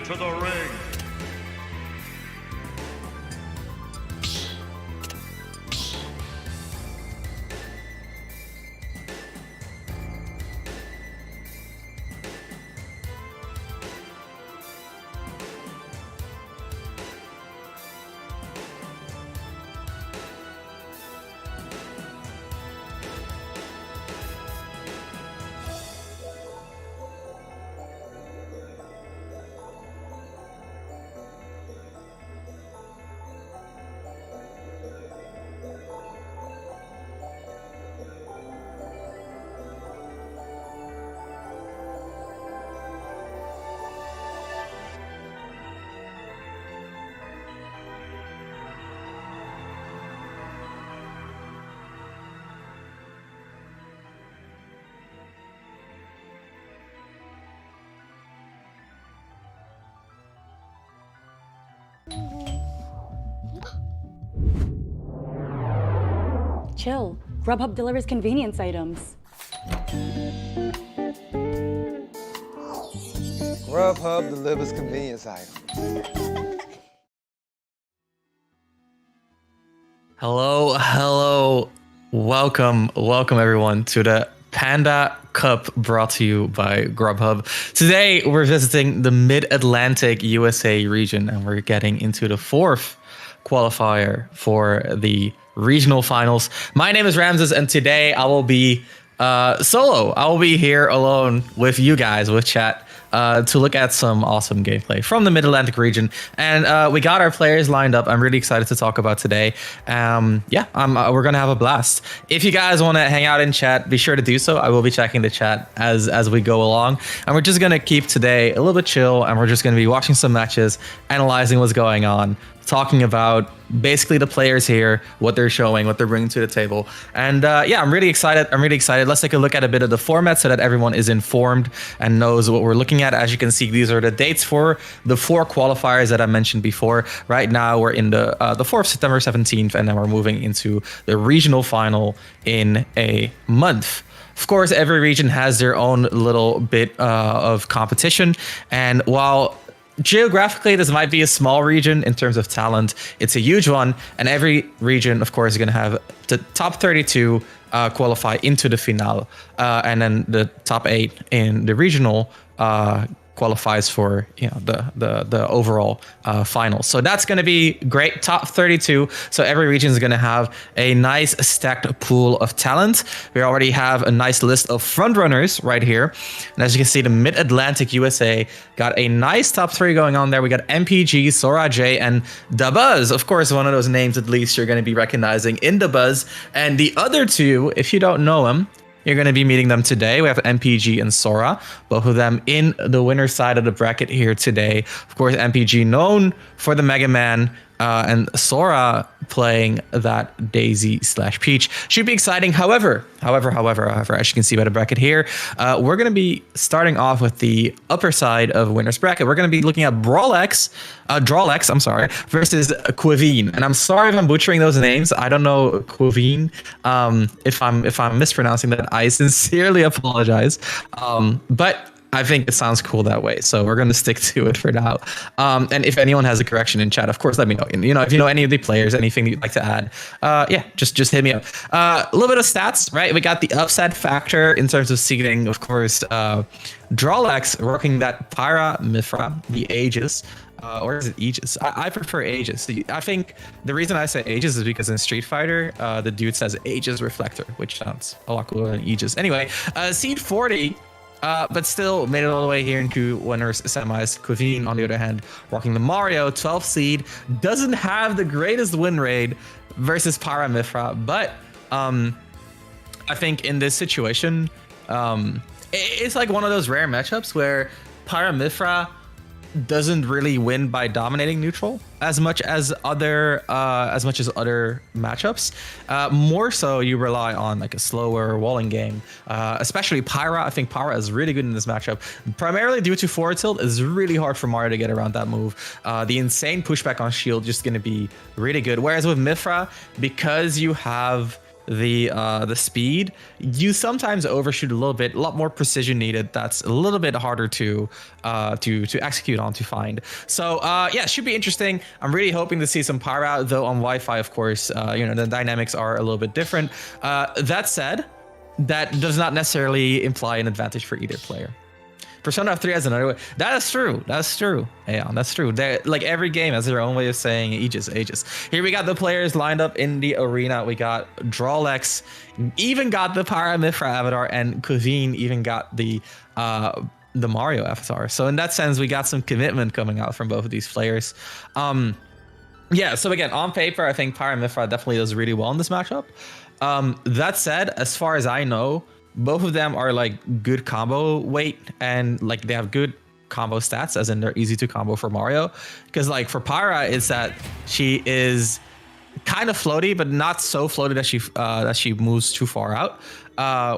to the ring. Chill. Grubhub delivers convenience items. Grubhub delivers convenience items. Hello. Welcome everyone to the Panda Cup brought to you by Grubhub. Today we're visiting the Mid-Atlantic USA region and we're getting into the fourth qualifier for the regional finals. My name is Ramses and today I will be solo. I will be here alone with you guys, with chat, to look at some awesome gameplay from the Mid-Atlantic region. And we got our players lined up. I'm really excited to talk about today. We're gonna have a blast. If you guys want to hang out in chat, be sure to do so. I will be checking the chat as we go along. And we're just gonna keep today a little bit chill, and we're just gonna be watching some matches, analyzing what's going on, talking about basically the players here, what they're showing, what they're bringing to the table. And I'm really excited. Let's take a look at a bit of the format so that everyone is informed and knows what we're looking at. As you can see, these are the dates for the four qualifiers that I mentioned before. Right now, we're in the 4th, September 17th, and then we're moving into the regional final in a month. Of course, every region has their own little bit of competition. And while geographically, this might be a small region in terms of talent, it's a huge one, and every region, of course, is going to have the top 32 qualify into the finale, and then the top 8 in the regional qualifies for the overall final. So that's going to be great. Top 32. So every region is going to have a nice stacked pool of talent. We already have a nice list of front runners right here. And as you can see, the Mid-Atlantic USA got a nice top 3 going on there. We got MPG, Sora J, and Dabuz. Of course, one of those names at least you're going to be recognizing in Dabuz. And the other two, if you don't know them, you're going to be meeting them today. We have MPG and Sora, both of them in the winner's side of the bracket here today. Of course, MPG known for the Mega Man, and Sora playing that Daisy / Peach. Should be exciting. However, as you can see by the bracket here, we're going to be starting off with the upper side of winner's bracket. We're going to be looking at Drawlex, versus Quivine. And I'm sorry if I'm butchering those names. I don't know Quivine. If I'm mispronouncing that, I sincerely apologize. But I think it sounds cool that way, so we're going to stick to it for now. And if anyone has a correction in chat, of course, let me know. If you know any of the players, anything you'd like to add, just hit me up. A little bit of stats, right? We got the upset factor in terms of seeding, of course. Drawlex rocking that Pyra Mithra, the Aegis. Or is it Aegis? I prefer Aegis. I think the reason I say Aegis is because in Street Fighter, the dude says Aegis Reflector, which sounds a lot cooler than Aegis. Anyway, seed 40. But still made it all the way here into winners semis. Quivine, on the other hand, rocking the Mario 12th seed, doesn't have the greatest win rate versus Pyra Mithra, but I think in this situation, it's like one of those rare matchups where Pyra Mithra doesn't really win by dominating neutral as much as other matchups. More so, you rely on like a slower walling game, especially Pyra. I think Pyra is really good in this matchup, primarily due to forward tilt. It's really hard for Mario to get around that move. The insane pushback on shield just going to be really good. Whereas with Mithra, because you have the speed, you sometimes overshoot a little bit. A lot more precision needed. That's a little bit harder to execute on, to find. So yeah, should be interesting. I'm really hoping to see some Pyra, though on Wi-Fi, of course. The dynamics are a little bit different. That said, that does not necessarily imply an advantage for either player. Persona 3 has another way. That is true. That's true. Yeah, that's true. Like every game has their own way of saying Aegis. Here we got the players lined up in the arena. We got Drawlex, even got the Pyra Mithra avatar, and Kaveen even got the Mario avatar. So in that sense, we got some commitment coming out from both of these players. Yeah, so again, on paper, I think Pyra Mithra definitely does really well in this matchup. That said, as far as I know, both of them are like good combo weight, and like they have good combo stats, as in they're easy to combo for Mario. Because like for Pyra, it's that she is kind of floaty, but not so floaty that she moves too far out.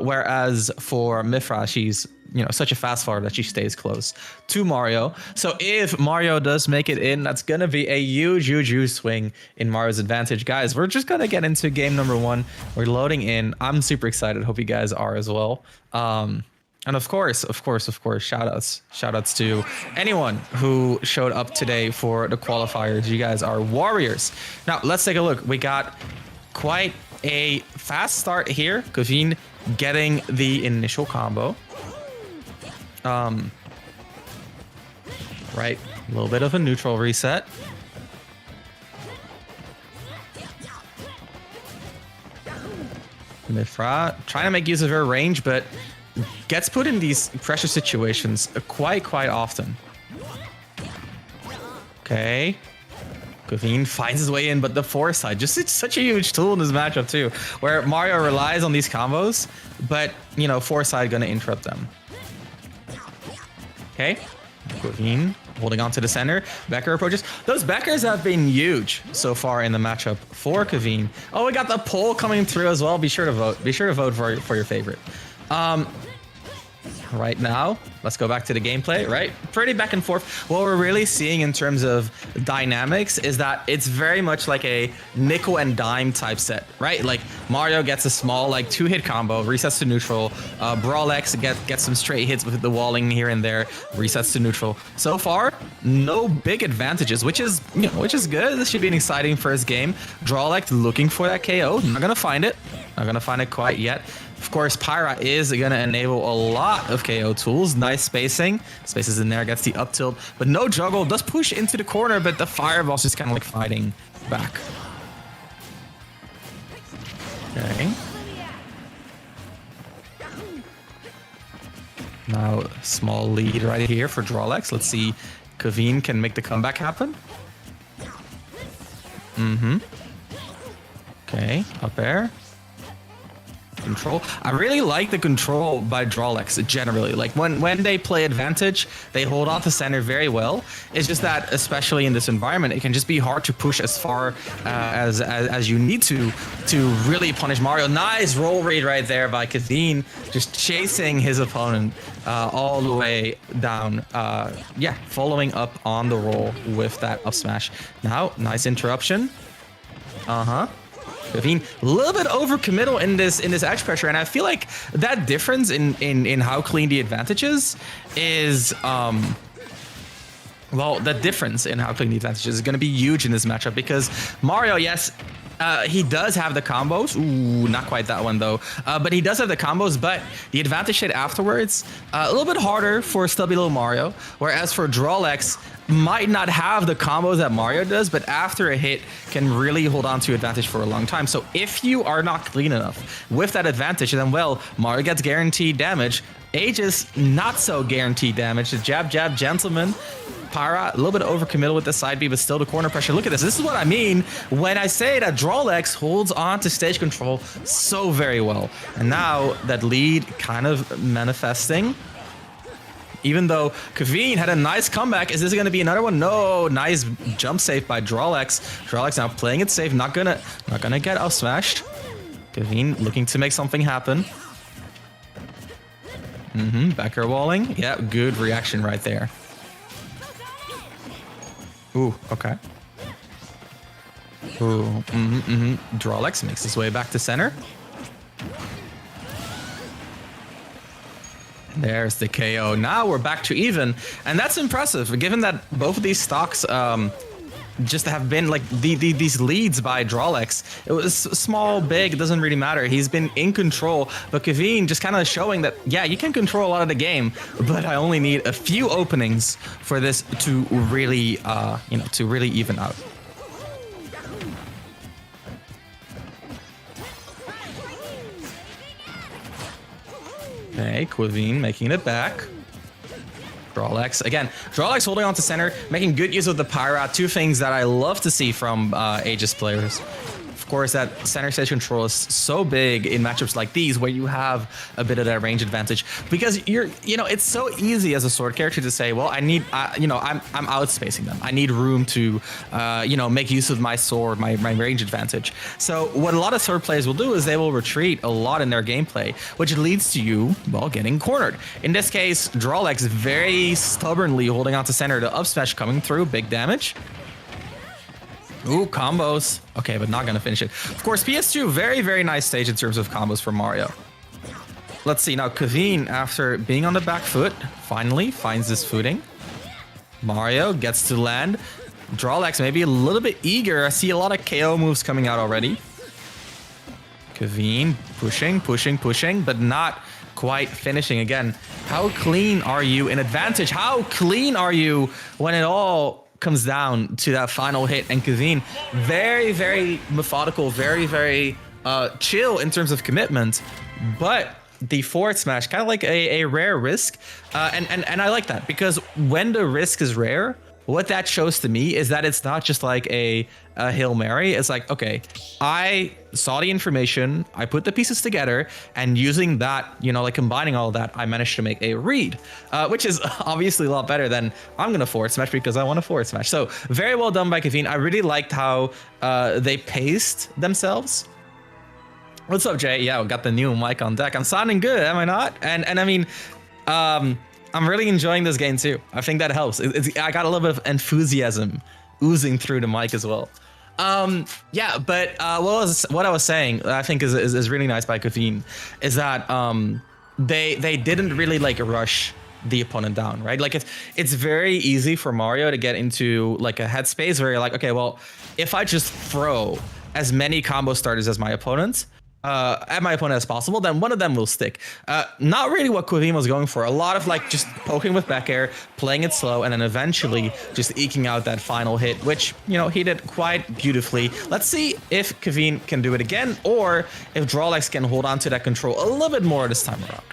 Whereas for Mithra, she's such a fast forward that she stays close to Mario. So if Mario does make it in, that's gonna be a huge swing in Mario's advantage. Guys, we're just gonna get into game number 1. We're loading in. I'm super excited. Hope you guys are as well. And of course, shout outs to anyone who showed up today for the qualifiers. You guys are warriors. Now let's take a look. We got quite a fast start here. Kaveen getting the initial combo. Right, a little bit of a neutral reset. Mithra trying to make use of her range, but gets put in these pressure situations quite often. Okay. Kaveen finds his way in, but the foresight, just it's such a huge tool in this matchup too, where Mario relies on these combos, but foresight gonna interrupt them. Okay, Kaveen holding on to the center. Becker approaches. Those Beckers have been huge so far in the matchup for Kaveen. Oh, we got the poll coming through as well. Be sure to vote. Be sure to vote for your favorite. Right now, let's go back to the gameplay, right? Pretty back and forth. What we're really seeing in terms of dynamics is that it's very much like a nickel and dime type set, right? Like Mario gets a small like 2-hit combo, resets to neutral. Brawlex gets some straight hits with the walling here and there, resets to neutral. So far, no big advantages, which is good. This should be an exciting first game. Drawlex looking for that KO. Not gonna find it. Not gonna find it quite yet. Of course, Pyra is going to enable a lot of KO tools. Nice spacing. Spaces in there, gets the up tilt, but no juggle. Does push into the corner, but the fireball's just kind of like fighting back. Okay. Now, small lead right here for Drawlex. Let's see Kaveen can make the comeback happen. Okay, up air. Control. I really like the control by Drawlex generally. Like when they play advantage, they hold on to center very well. It's just that, especially in this environment, it can just be hard to push as far as you need to really punish Mario. Nice roll read right there by Kaveen, just chasing his opponent all the way down. Yeah, following up on the roll with that up smash. Now, nice interruption. Kaveen, a little bit overcommittal in this edge pressure, and I feel like that difference in how clean the advantage is well, the difference in how clean the advantage is going to be huge in this matchup, because Mario, yes, he does have the combos. Ooh, not quite that one though. But he does have the combos, but the advantage hit afterwards, a little bit harder for stubby little Mario. Whereas for Drawlex, might not have the combos that Mario does, but after a hit can really hold on to advantage for a long time. So if you are not clean enough with that advantage, then well, Mario gets guaranteed damage. Aegis, not so guaranteed damage. The jab, gentleman. Pyra, a little bit overcommittal with the side B, but still the corner pressure. Look at this. This is what I mean when I say that Drawlex holds on to stage control so very well. And now that lead kind of manifesting. Even though Kaveen had a nice comeback, is this going to be another one? No, nice jump save by Drawlex. Drawlex now playing it safe, not gonna get out smashed. Kaveen looking to make something happen. Backer walling. Yeah, good reaction right there. Ooh, okay. Ooh, Drawlex makes his way back to center. There's the KO. Now we're back to even, and that's impressive given that both of these stocks just have been like these leads by Drawlex. It was small, big, it doesn't really matter. He's been in control, but Kevin just kind of showing that, yeah, you can control a lot of the game, but I only need a few openings for this to really, to really even out. Okay, Quivine making it back. Drawlex. Again, Drawlex holding on to center, making good use of the Pyra. Two things that I love to see from Aegis players. Of course, that center stage control is so big in matchups like these where you have a bit of that range advantage, because it's so easy as a sword character to say, well, I need, I'm outspacing them. I need room to, make use of my sword, my range advantage. So what a lot of sword players will do is they will retreat a lot in their gameplay, which leads to you, well, getting cornered. In this case, Drawlex very stubbornly holding on to center, the up smash coming through, big damage. Ooh, combos. Okay, but not gonna finish it. Of course, PS2, very, very nice stage in terms of combos for Mario. Let's see, now Kevin, after being on the back foot, finally finds his footing. Mario gets to land. Drawlex maybe a little bit eager. I see a lot of KO moves coming out already. Kevin pushing, but not quite finishing again. How clean are you in advantage? How clean are you when it all comes down to that final hit? And Kevin, very, very methodical, very, very chill in terms of commitment, but the forward smash, kind of like a rare risk, and I like that, because when the risk is rare, what that shows to me is that it's not just like a Hail Mary. It's like, okay, I saw the information, I put the pieces together, and using that, like combining all of that, I managed to make a read, which is obviously a lot better than I'm going to forward smash because I want to forward smash. So very well done by Kevin. I really liked how they paced themselves. What's up, Jay? Yeah, we got the new mic on deck. I'm sounding good, am I not? And I mean, I'm really enjoying this game too. I think that helps. I got a little bit of enthusiasm oozing through the mic as well. Yeah, but what I was saying, I think is really nice by Kevin, is that they didn't really like rush the opponent down, right? Like it's very easy for Mario to get into like a headspace where you're like, okay, well, if I just throw as many combo starters as my opponents, as possible, then one of them will stick. Not really what Quivine was going for. A lot of like just poking with back air, playing it slow, and then eventually just eking out that final hit, which, he did quite beautifully. Let's see if Kevin can do it again, or if Drawlex can hold on to that control a little bit more this time around.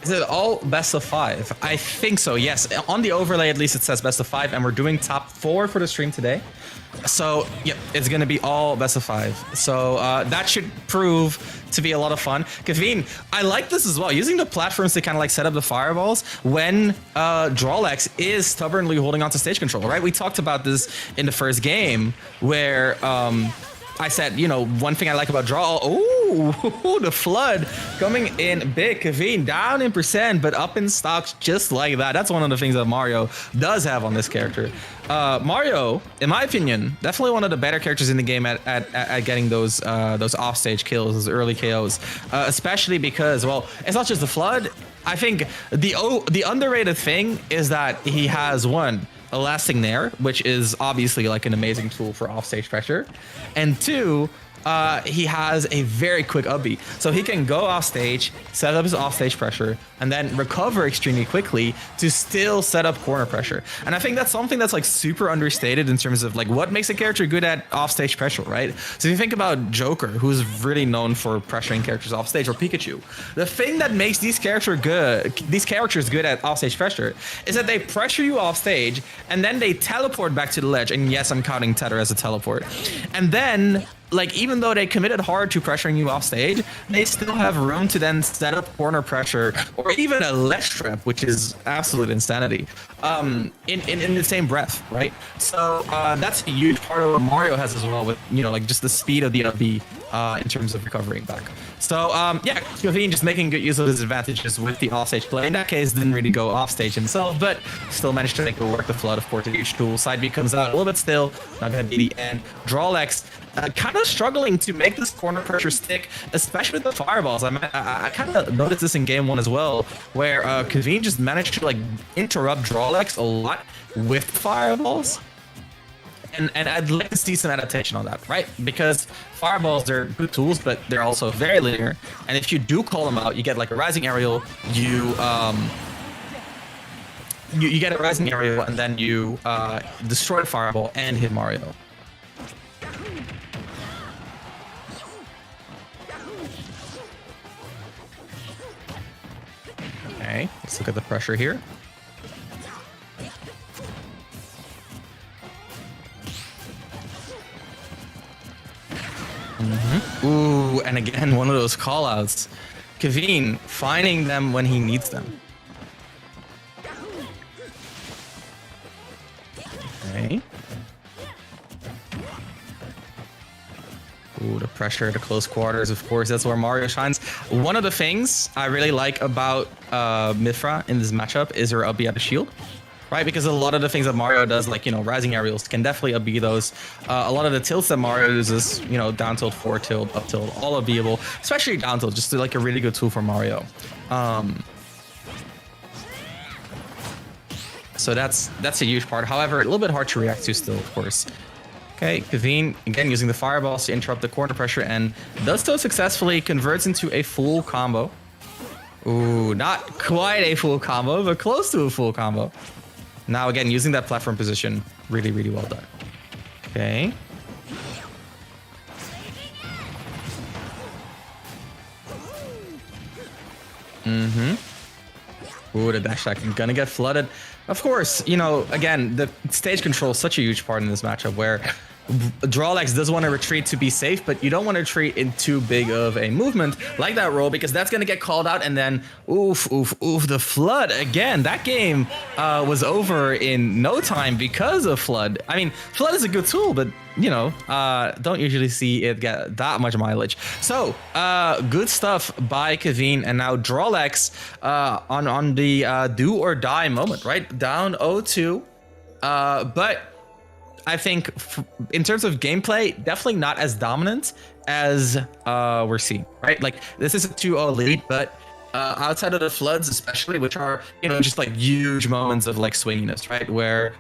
Is it all best of 5? I think so, yes. On the overlay, at least it says best of 5, and we're doing top 4 for the stream today. So, yeah, it's going to be all best of 5. So that should prove to be a lot of fun. Kevin, I like this as well. Using the platforms to kind of like set up the fireballs when Drawlex is stubbornly holding on to stage control, right? We talked about this in the first game where I said, one thing I like about Draw, the flood coming in big. Kevin down in percent, but up in stocks just like that. That's one of the things that Mario does have on this character. Mario, in my opinion, definitely one of the better characters in the game at getting those offstage kills, those early KOs, especially because, well, it's not just the flood. I think the underrated thing is that he has a lasting nair, which is obviously like an amazing tool for offstage pressure, and 2, he has a very quick upbeat, so he can go off stage, set up his offstage pressure, and then recover extremely quickly to still set up corner pressure. And I think that's something that's like super understated in terms of like what makes a character good at offstage pressure, right? So if you think about Joker, who's really known for pressuring characters off stage, or Pikachu, the thing that makes these characters good at offstage pressure is that they pressure you off stage and then they teleport back to the ledge. And yes, I'm counting Tether as a teleport. And then, like, even though they committed hard to pressuring you off stage, they still have room to then set up corner pressure or even a ledge trap, which is absolute insanity, in the same breath, right? So that's a huge part of what Mario has as well, with, like just the speed of the in terms of recovering back. So yeah, Kevin just making good use of his advantages with the offstage play. In that case, didn't really go offstage himself, but still managed to make it work. The flood, of course, a huge tool. Side B comes out a little bit still, not gonna be the end. Drawlex kind of struggling to make this corner pressure stick, especially with the fireballs. I kind of noticed this in game 1 as well, where Kevin just managed to like interrupt Drawlex a lot with fireballs. And I'd like to see some adaptation on that, right? Because fireballs, they're good tools, but they're also very linear. And if you do call them out, you get like a rising aerial, you get a rising aerial, and then you destroy the fireball and hit Mario. Okay, let's look at the pressure here. Ooh, and again, one of those callouts. Kevin finding them when he needs them. Okay. Ooh, the pressure to close quarters, of course, that's where Mario shines. One of the things I really like about Mithra in this matchup is her up B out of shield. Right, because a lot of the things that Mario does, like, you know, rising aerials can definitely up B those. A lot of the tilts that Mario uses, you know, down tilt, forward tilt, up tilt, all up B'able, especially down tilt, just like a really good tool for Mario. So that's a huge part. However, a little bit hard to react to still, of course. Okay, Kevin, again, using the fireballs to interrupt the corner pressure and does so successfully, converts into a full combo. Ooh, not quite a full combo, but close to a full combo. Now, again, using that platform position, really, really well done. Okay. Ooh, the dash attack gonna get flooded. Of course, you know, again, the stage control is such a huge part in this matchup where Drawlex does want to retreat to be safe, but you don't want to retreat in too big of a movement like that roll, because that's going to get called out, and then oof, the flood again. That game was over in no time because of flood. I mean, flood is a good tool, but you know, don't usually see it get that much mileage. So good stuff by Kevin, and now Drawlex on the do or die moment, right? Down 0-2, but I think in terms of gameplay, definitely not as dominant as we're seeing, right? Like, this is a 2-0 lead, but outside of the floods, especially, which are, you know, just like huge moments of like swinginess, right? Where,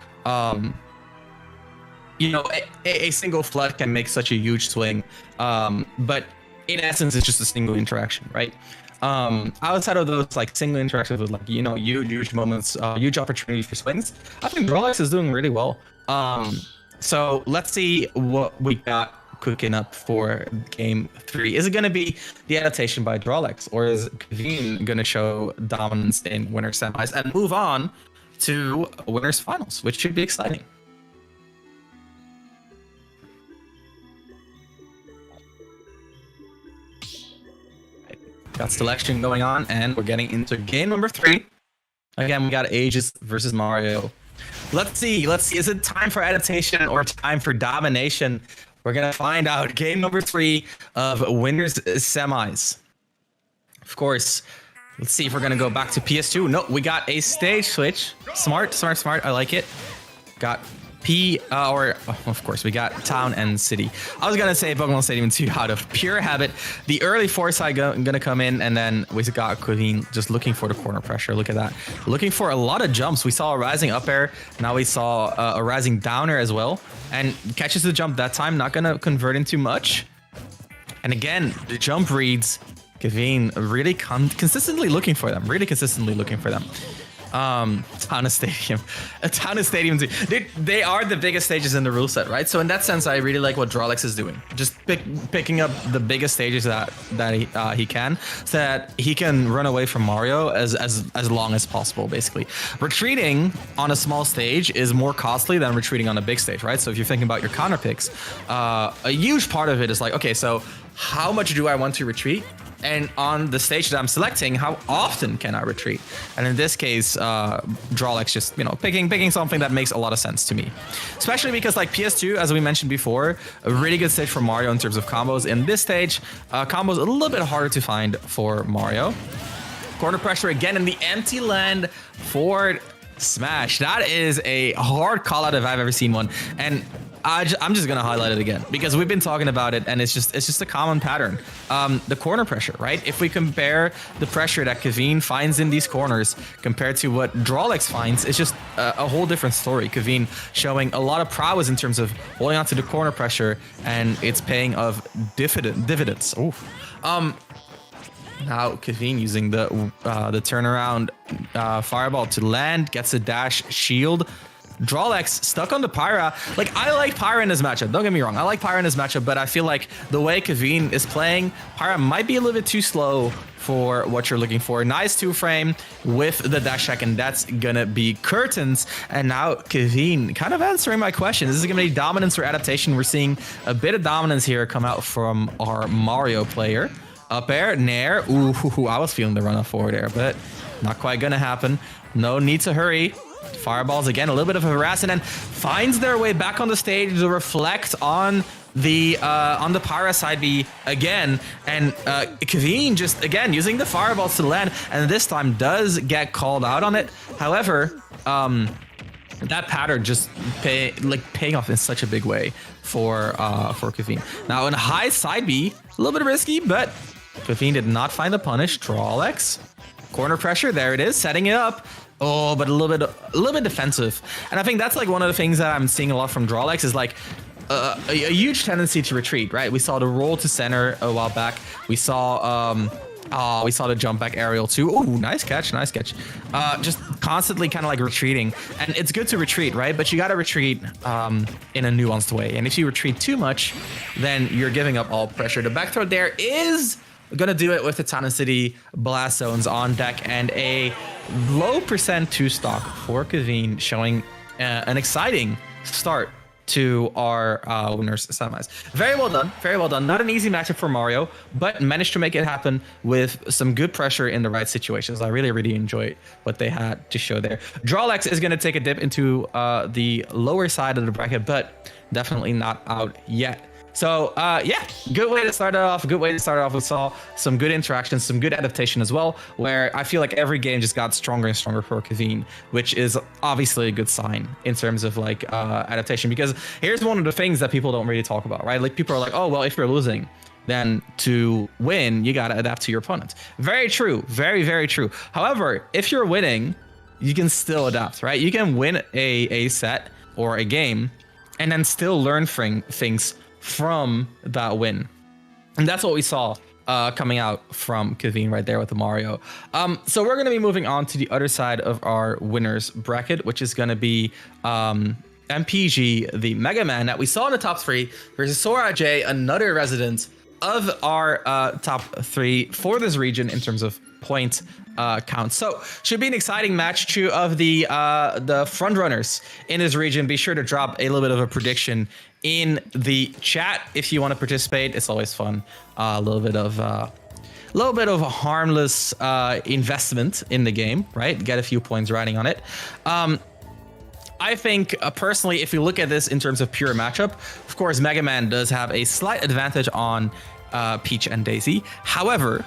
you know, a single flood can make such a huge swing, but in essence, it's just a single interaction, right? Outside of those like single interactions with like, you know, huge moments, huge opportunity for swings, I think Drawlex is doing really well. So let's see what we got cooking up for game 3. Is it going to be the adaptation by Drawlex, or is Kevin going to show dominance in winner semis and move on to winners finals, which should be exciting? Got selection going on, and we're getting into game number 3. Again, we got Aegis versus Mario. Let's see. Is it time for adaptation or time for domination? We're going to find out. Game number 3 of winners semis. Of course, let's see if we're going to go back to PS2. No, we got a stage switch. Smart. I like it. Got of course, we got Town and City. I was going to say Pokemon Stadium 2 out of pure habit. The early foresight going to come in, and then we got Kevin just looking for the corner pressure. Look at that. Looking for a lot of jumps. We saw a rising up air. Now we saw a rising down air as well. And catches the jump that time. Not going to convert into much. And again, the jump reads. Kevin really consistently looking for them. Town and Stadium. Town and Stadium 2. They are the biggest stages in the rule set, right? So in that sense, I really like what Drawlex is doing. Just picking up the biggest stages that he can, so that he can run away from Mario as long as possible, basically. Retreating on a small stage is more costly than retreating on a big stage, right? So if you're thinking about your counter picks, a huge part of it is like, okay, so how much do I want to retreat? And on the stage that I'm selecting, how often can I retreat? And in this case, Drawlex just, picking something that makes a lot of sense to me. Especially because like PS2, as we mentioned before, a really good stage for Mario in terms of combos. In this stage, combos a little bit harder to find for Mario. Corner pressure again in the empty land, forward smash. That is a hard call out if I've ever seen one. And I'm just gonna highlight it again because we've been talking about it, and it's just a common pattern. The corner pressure, right? If we compare the pressure that Kaveen finds in these corners compared to what Drawlex finds, it's just a whole different story. Kaveen showing a lot of prowess in terms of holding onto the corner pressure, and it's paying of dividends. Ooh. Now Kaveen using the turnaround fireball to land, gets a dash shield. Drawlex stuck on the Pyra. Like, I like Pyra in this matchup. Don't get me wrong. I like Pyra in this matchup, but I feel like the way Kaveen is playing, Pyra might be a little bit too slow for what you're looking for. Nice 2-frame with the dash check, and that's gonna be curtains. And now Kaveen kind of answering my question. This is gonna be dominance or adaptation. We're seeing a bit of dominance here come out from our Mario player. Up air, nair. Ooh, I was feeling the run up forward air, but not quite gonna happen. No need to hurry. Fireballs again, a little bit of a harass, and then finds their way back on the stage to reflect on the Pyra side B again, and Kaveen just again using the fireballs to land, and this time does get called out on it. However, that pattern just paying off in such a big way for Kaveen. Now in high side B, a little bit risky, but Kaveen did not find the punish. Drawlex, corner pressure, there it is, setting it up. Oh, but a little bit defensive. And I think that's like one of the things that I'm seeing a lot from Drawlex is like a huge tendency to retreat, right? We saw the roll to center a while back. We saw the jump back aerial too. Oh, nice catch. Just constantly kind of like retreating. And it's good to retreat, right? But you got to retreat in a nuanced way. And if you retreat too much, then you're giving up all pressure. The back throw there is gonna do it with the Town and City blast zones on deck and a low percent 2-stock for Kaveen, showing an exciting start to our winners semis. Very well done. Not an easy matchup for Mario, but managed to make it happen with some good pressure in the right situations. I really enjoyed what they had to show there. Drawlex is going to take a dip into the lower side of the bracket, but definitely not out yet. So yeah, good way to start it off. We saw some good interactions, some good adaptation as well, where I feel like every game just got stronger and stronger for Kaveen, which is obviously a good sign in terms of like adaptation. Because here's one of the things that people don't really talk about, right? Like people are like, oh, well, if you're losing, then to win, you got to adapt to your opponent. Very true. Very true. However, if you're winning, you can still adapt, right? You can win a set or a game and then still learn things from that win. And that's what we saw coming out from Kaveen right there with the Mario. So we're going to be moving on to the other side of our winners bracket, which is going to be MPG, the Mega Man that we saw in the top 3 versus Sora J, another resident of our top 3 for this region in terms of point count. So should be an exciting match. Two of the front runners in this region. Be sure to drop a little bit of a prediction in the chat if you want to participate. It's always fun. A little bit of a harmless investment in the game, right? Get a few points riding on it. I think personally, if you look at this in terms of pure matchup, of course, Mega Man does have a slight advantage on Peach and Daisy. However,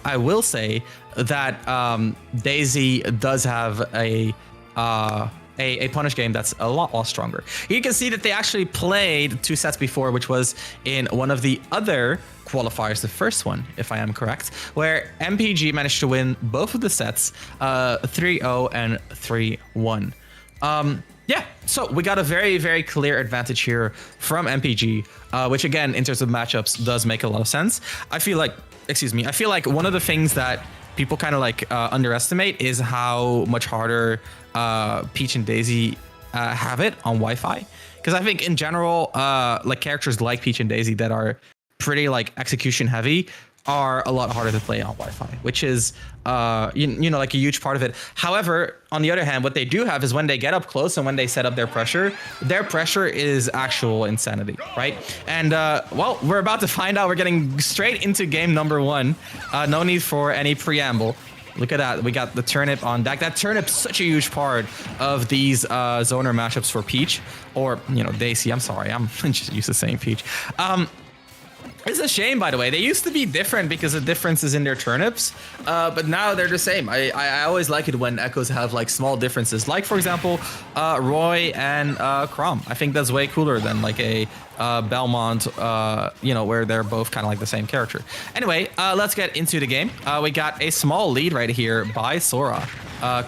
I will say that Daisy does have a punish game that's a lot stronger. You can see that they actually played 2 sets before, which was in one of the other qualifiers, the first one, if I am correct, where MPG managed to win both of the sets, 3-0 and 3-1. Yeah, so we got a very clear advantage here from MPG, which again, in terms of matchups, does make a lot of sense. I feel like one of the things that people kind of like underestimate is how much harder Peach and Daisy have it on Wi-Fi. Because I think in general, like characters like Peach and Daisy that are pretty like execution heavy are a lot harder to play on Wi-Fi, which is you know, like a huge part of it. However, on the other hand, what they do have is when they get up close and when they set up their pressure is actual insanity, right? And well, we're about to find out. We're getting straight into game number 1. No need for any preamble. Look at that. We got the turnip on deck. That turnip's such a huge part of these zoner matchups for Peach, or, you know, Daisy. I'm sorry. I'm just used to saying Peach. It's a shame, by the way. They used to be different because the difference is in their turnips, but now they're the same. I always like it when echoes have like small differences, like for example, Roy and Crom. I think that's way cooler than like a Belmont, you know, where they're both kind of like the same character. Anyway, let's get into the game. We got a small lead right here by Sora.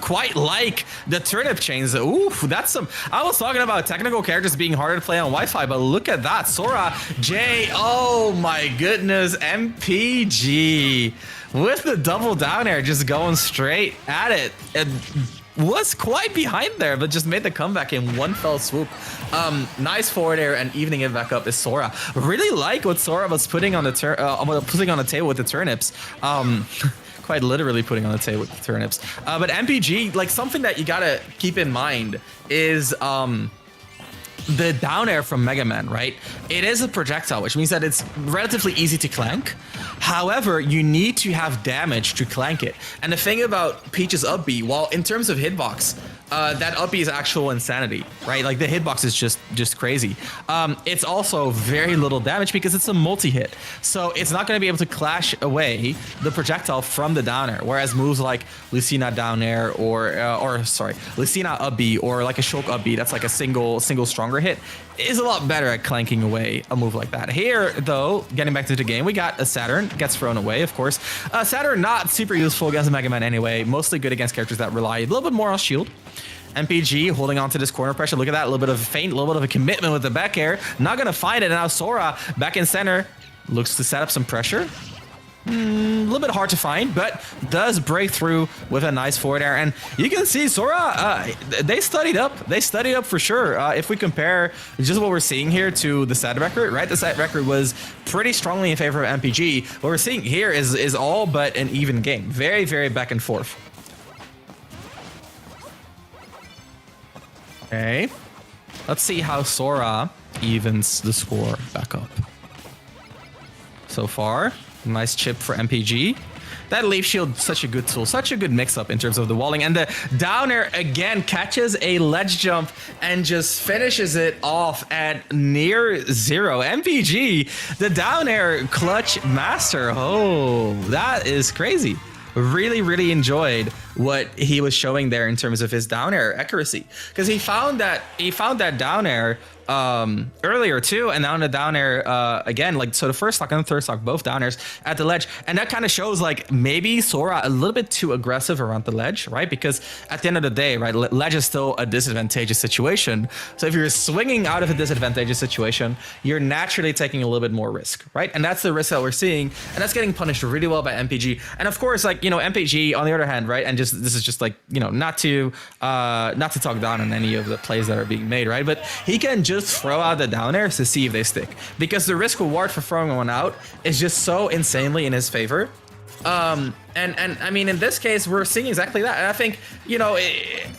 Quite like the turnip chains. Oof, that's some. I was talking about technical characters being harder to play on Wi-Fi, but look at that. Sora, J. Oh my goodness, MPG with the double down air, just going straight at it. And was quite behind there, but just made the comeback in one fell swoop. Nice forward air and evening it back up is Sora. Really like what Sora was putting on the putting on the table with the turnips. Quite literally putting on the table with the turnips. But MPG, like something that you gotta keep in mind is the down air from Mega Man, right? It is a projectile, which means that it's relatively easy to clank. However, you need to have damage to clank it. And the thing about Peach's up B, while in terms of hitbox, that up B is actual insanity, right? Like the hitbox is just crazy. It's also very little damage because it's a multi-hit. So it's not going to be able to clash away the projectile from the down air. Whereas moves like Lucina down air or sorry, Lucina up B or like a Shulk up B, that's like a single stronger hit, is a lot better at clanking away a move like that. Here, though, getting back to the game, we got a Saturn, gets thrown away, of course. Saturn not super useful against Mega Man anyway, mostly good against characters that rely a little bit more on shield. MPG holding on to this corner pressure. Look at that, a little bit of a feint, a little bit of a commitment with the back air. Not gonna find it. And now Sora back in center looks to set up some pressure. A little bit hard to find, but does break through with a nice forward air. And you can see Sora, they studied up. They studied up for sure. If we compare just what we're seeing here to the set record, right? The set record was pretty strongly in favor of MPG. What we're seeing here is all but an even game. Very, very back and forth. Okay. Let's see how Sora evens the score back up. So far, nice chip for MPG. That leaf shield, such a good tool, such a good mix-up in terms of the walling. And the down air, again, catches a ledge jump and just finishes it off at near zero. MPG, the down air clutch master. Oh, that is crazy. Really enjoyed what he was showing there in terms of his down air accuracy, because he found that down air earlier too, and now in the down air again, like so the first stock and the third stock both down airs at the ledge, and that kind of shows like maybe Sora a little bit too aggressive around the ledge, right? Because at the end of the day, right, ledge is still a disadvantageous situation. So if you're swinging out of a disadvantageous situation, you're naturally taking a little bit more risk, right? And that's the risk that we're seeing, and that's getting punished really well by MPG. And of course, like, you know, MPG on the other hand, right, and just this is just like, you know, not to talk down on any of the plays that are being made, right, but he can just throw out the down airs to see if they stick, because the risk reward for throwing one out is just so insanely in his favor. And I mean, in this case, we're seeing exactly that. And I think, you know,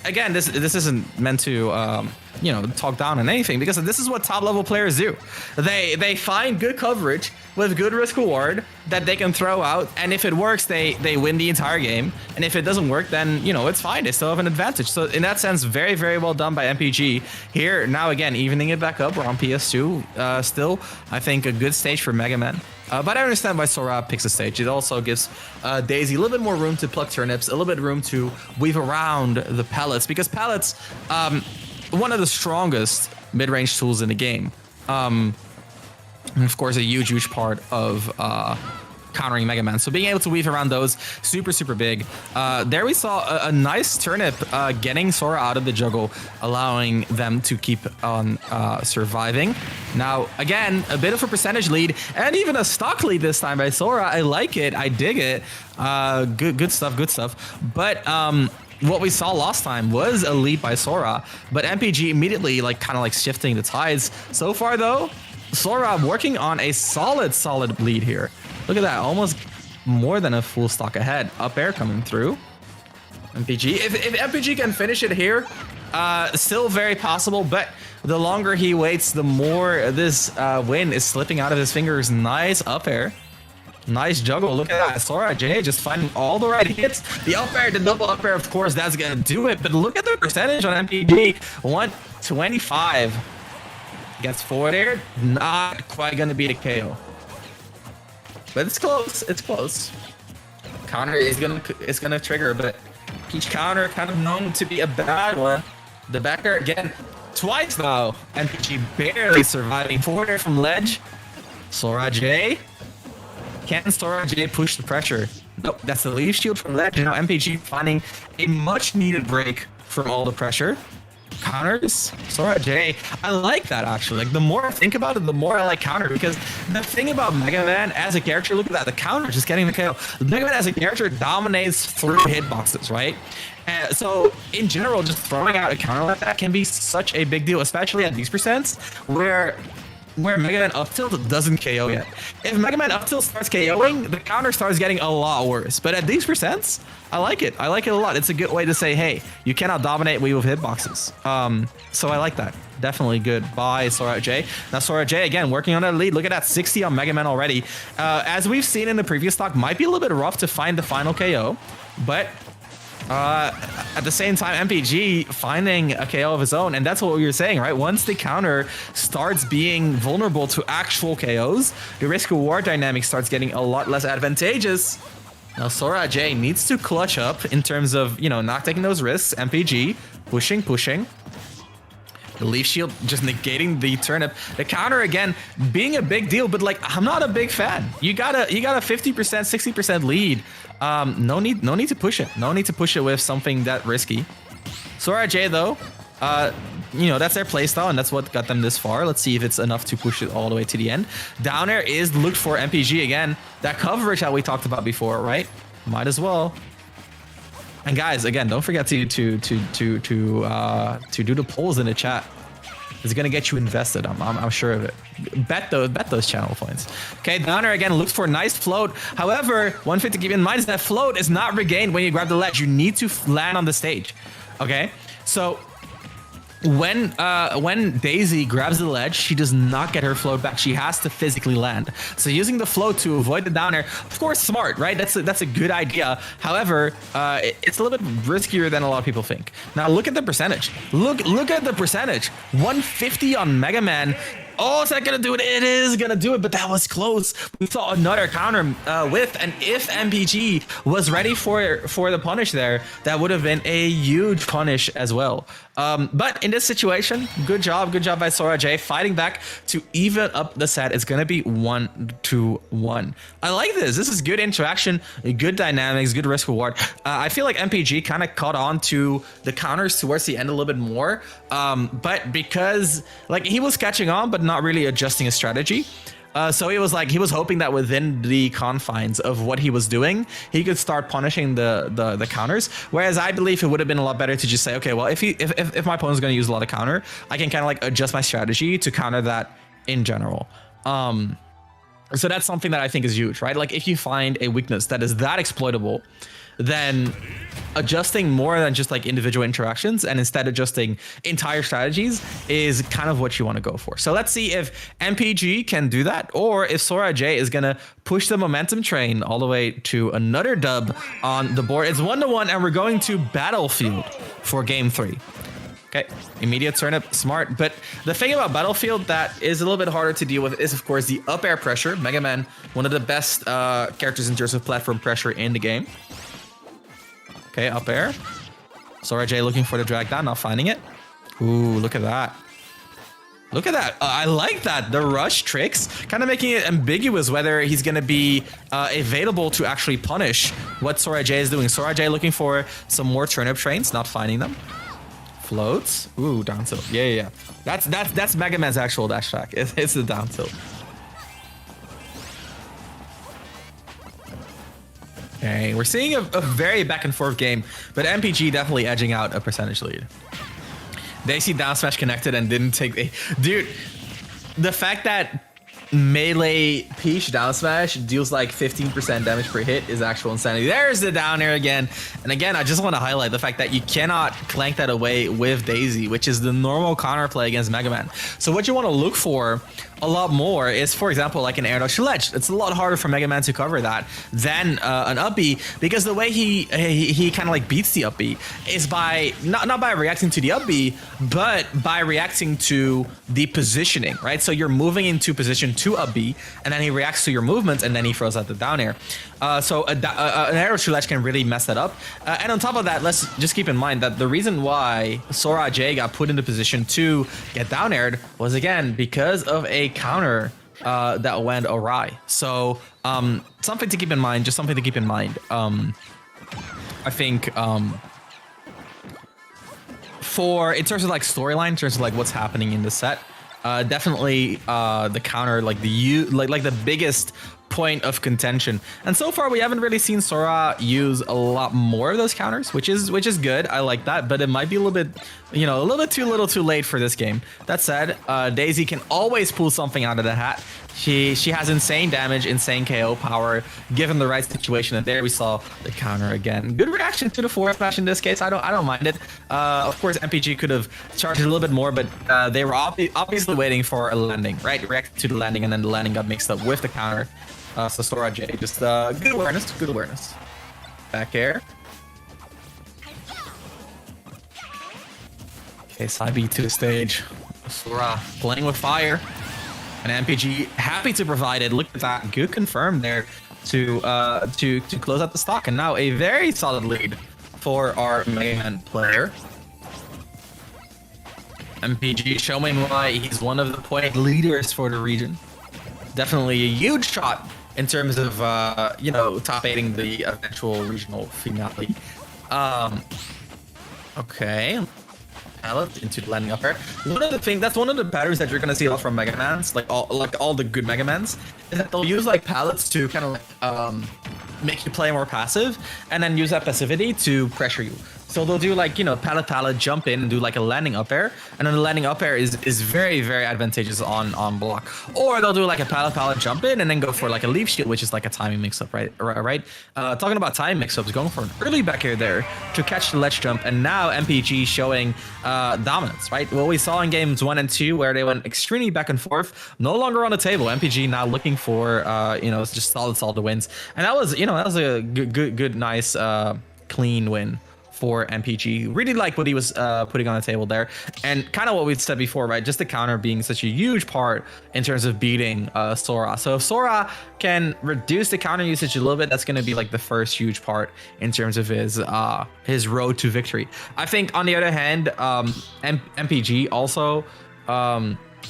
again, this isn't meant to, you know, talk down on anything, because this is what top level players do. They find good coverage with good risk reward that they can throw out, and if it works, they win the entire game. And if it doesn't work, then, you know, it's fine. They still have an advantage. So in that sense, very well done by MPG here. Now again, evening it back up. We're on PS2 still. I think a good stage for Mega Man. But I understand why Sora picks a stage. It also gives Daisy a little bit more room to pluck turnips, a little bit of room to weave around the pellets, because pellets, one of the strongest mid-range tools in the game. And of course, a huge part of countering Mega Man. So being able to weave around those, super big. There we saw a nice turnip getting Sora out of the juggle, allowing them to keep on surviving. Now, again, a bit of a percentage lead, and even a stock lead this time by Sora. I like it. I dig it. Good stuff. But what we saw last time was a lead by Sora, but MPG immediately kind of shifting the tides. So far, though, Sora working on a solid lead here. Look at that, almost more than a full stock ahead. Up air coming through. MPG, if MPG can finish it here, still very possible, but the longer he waits, the more this win is slipping out of his fingers. Nice up air. Nice juggle. Look at that. Sora J just finding all the right hits. The up air, the double up air, of course, that's going to do it. But look at the percentage on MPG. 125. Gets forward air. Not quite going to be the KO. But it's close. It's close. Counter is gonna trigger, but each counter kind of known to be a bad one. The back air again twice now. MPG barely surviving. Forward air from ledge. Sora J. Can Sora J push the pressure? Nope, that's the leaf shield from ledge. Now MPG finding a much needed break from all the pressure. Counters, Sora J. I like that actually. Like the more I think about it, the more I like counter, because the thing about Mega Man as a character, look at that, the counter just getting the KO. Mega Man as a character dominates through hitboxes, right? And so in general, just throwing out a counter like that can be such a big deal, especially at these percents where Mega Man up tilt doesn't KO yet. If Mega Man up tilt starts KOing, the counter starts getting a lot worse. But at these percents, I like it. I like it a lot. It's a good way to say, hey, you cannot dominate me with hitboxes. So I like that. Definitely good by Sora J. Now Sora J again working on that lead. Look at that, 60 on Mega Man already. As we've seen in the previous stock, might be a little bit rough to find the final KO, but at the same time, MPG finding a KO of his own, and that's what we were saying, right? Once the counter starts being vulnerable to actual KOs, the risk-reward dynamic starts getting a lot less advantageous. Now Sora J needs to clutch up in terms of, you know, not taking those risks. MPG pushing. The leaf shield just negating the turnip. The counter again being a big deal, but like I'm not a big fan. You got a 50%, 60% lead. No need to push it. No need to push it with something that risky. Sora J though, you know, that's their playstyle and that's what got them this far. Let's see if it's enough to push it all the way to the end. Down air is looked for MPG again. That coverage that we talked about before, right? Might as well. And guys, again, don't forget to do the polls in the chat. It's gonna get you invested. I'm sure of it. Bet those channel points. Okay, downer again looks for a nice float. However, one thing to keep in mind is that float is not regained when you grab the ledge. You need to land on the stage. Okay, so when Daisy grabs the ledge, she does not get her float back. She has to physically land. So using the float to avoid the downer, of course, smart, right? That's a good idea. However, it's a little bit riskier than a lot of people think. Now look at the percentage. Look at the percentage. 150 on Mega Man. Oh, is that gonna do it? It is gonna do it, but that was close. We saw another counter with, and if MPG was ready for the punish there, that would have been a huge punish as well. But in this situation, good job by Sora J fighting back to even up the set. It's gonna be 1-1. I like this. This is good interaction, good dynamics, good risk reward. I feel like MPG kind of caught on to the counters towards the end a little bit more, but because like he was catching on, but not really adjusting his strategy. So he was hoping that within the confines of what he was doing, he could start punishing the counters. Whereas I believe it would have been a lot better to just say, okay, well, if my opponent's going to use a lot of counter, I can kind of like adjust my strategy to counter that in general. So that's something that I think is huge, right? Like if you find a weakness that is that exploitable, then adjusting more than just like individual interactions and instead adjusting entire strategies is kind of what you want to go for. So let's see if MPG can do that, or if Sora J is gonna push the momentum train all the way to another dub on the board. It's 1-1 and we're going to Battlefield for game 3. Okay, immediate turnip, smart. But the thing about Battlefield that is a little bit harder to deal with is, of course, the up air pressure. Mega Man, one of the best characters in terms of platform pressure in the game. Okay, up air. Sora J looking for the drag down, not finding it. Ooh, look at that. Look at that. I like that. The rush tricks, kind of making it ambiguous whether he's going to be available to actually punish what Sora J is doing. Sora J looking for some more turnip trains, not finding them. Floats. Ooh, down tilt. Yeah. That's Mega Man's actual dash attack. It's the down tilt. Okay, we're seeing a very back and forth game, but MPG definitely edging out a percentage lead. They see down smash connected and didn't take the... Dude, the fact that melee Peach down smash deals like 15% damage per hit is actual insanity. There's the down air again. And again, I just want to highlight the fact that you cannot clank that away with Daisy, which is the normal counterplay against Mega Man. So what you want to look for a lot more is, for example, like an air dodge to ledge. It's a lot harder for Mega Man to cover that than an up B, because the way he kind of like beats the up B is by not by reacting to the up B, but by reacting to the positioning, right? So you're moving into position to up B, and then he reacts to your movements, and then he throws out the down air. So an arrow to ledge can really mess that up. And on top of that, let's just keep in mind that the reason why Sora J got put into position to get down aired was, again, because of a counter that went awry. So something to keep in mind, just something to keep in mind. I think in terms of like storyline, in terms of like what's happening in the set, definitely the counter, like the biggest point of contention. And so far we haven't really seen Sora use a lot more of those counters, which is good. I like that, but it might be a little bit, you know, a little bit too late for this game. That said, Daisy can always pull something out of the hat. She has insane damage, insane KO power, given the right situation. And there we saw the counter again. Good reaction to the forward smash in this case. I don't mind it. Of course, MPG could have charged a little bit more, but they were obviously waiting for a landing, right? Reacted to the landing, and then the landing got mixed up with the counter. So Sora J, just good awareness. Back air. Okay, side B to the stage. Sora playing with fire. And MPG happy to provide it. Look at that, good confirm there to close out the stock. And now a very solid lead for our Mega Man player. MPG showing why he's one of the point leaders for the region. Definitely a huge shot in terms of you know, top 8ing the eventual regional finale. Okay. Palette into the landing up air. That's one of the patterns that you're gonna see a lot from Mega Mans, like all the good Mega Mans, is that they'll use like palettes to kind of like make you play more passive, and then use that passivity to pressure you. So they'll do like, you know, palette, jump in and do like a landing up air, and then the landing up air is very, very advantageous on block. Or they'll do like a palette, jump in and then go for like a leaf shield, which is like a timing mix-up, right? Talking about timing mix-ups, going for an early back air there to catch the ledge jump, and now MPG showing dominance, right? What we saw in games 1 and 2, where they went extremely back and forth, no longer on the table. MPG now looking for you know, just solid wins, and that was, you know, that was a good nice clean win for MPG. Really like what he was putting on the table there, and kind of what we'd said before, right? Just the counter being such a huge part in terms of beating Sora. So if Sora can reduce the counter usage a little bit, that's going to be like the first huge part in terms of his road to victory. I think on the other hand, MPG also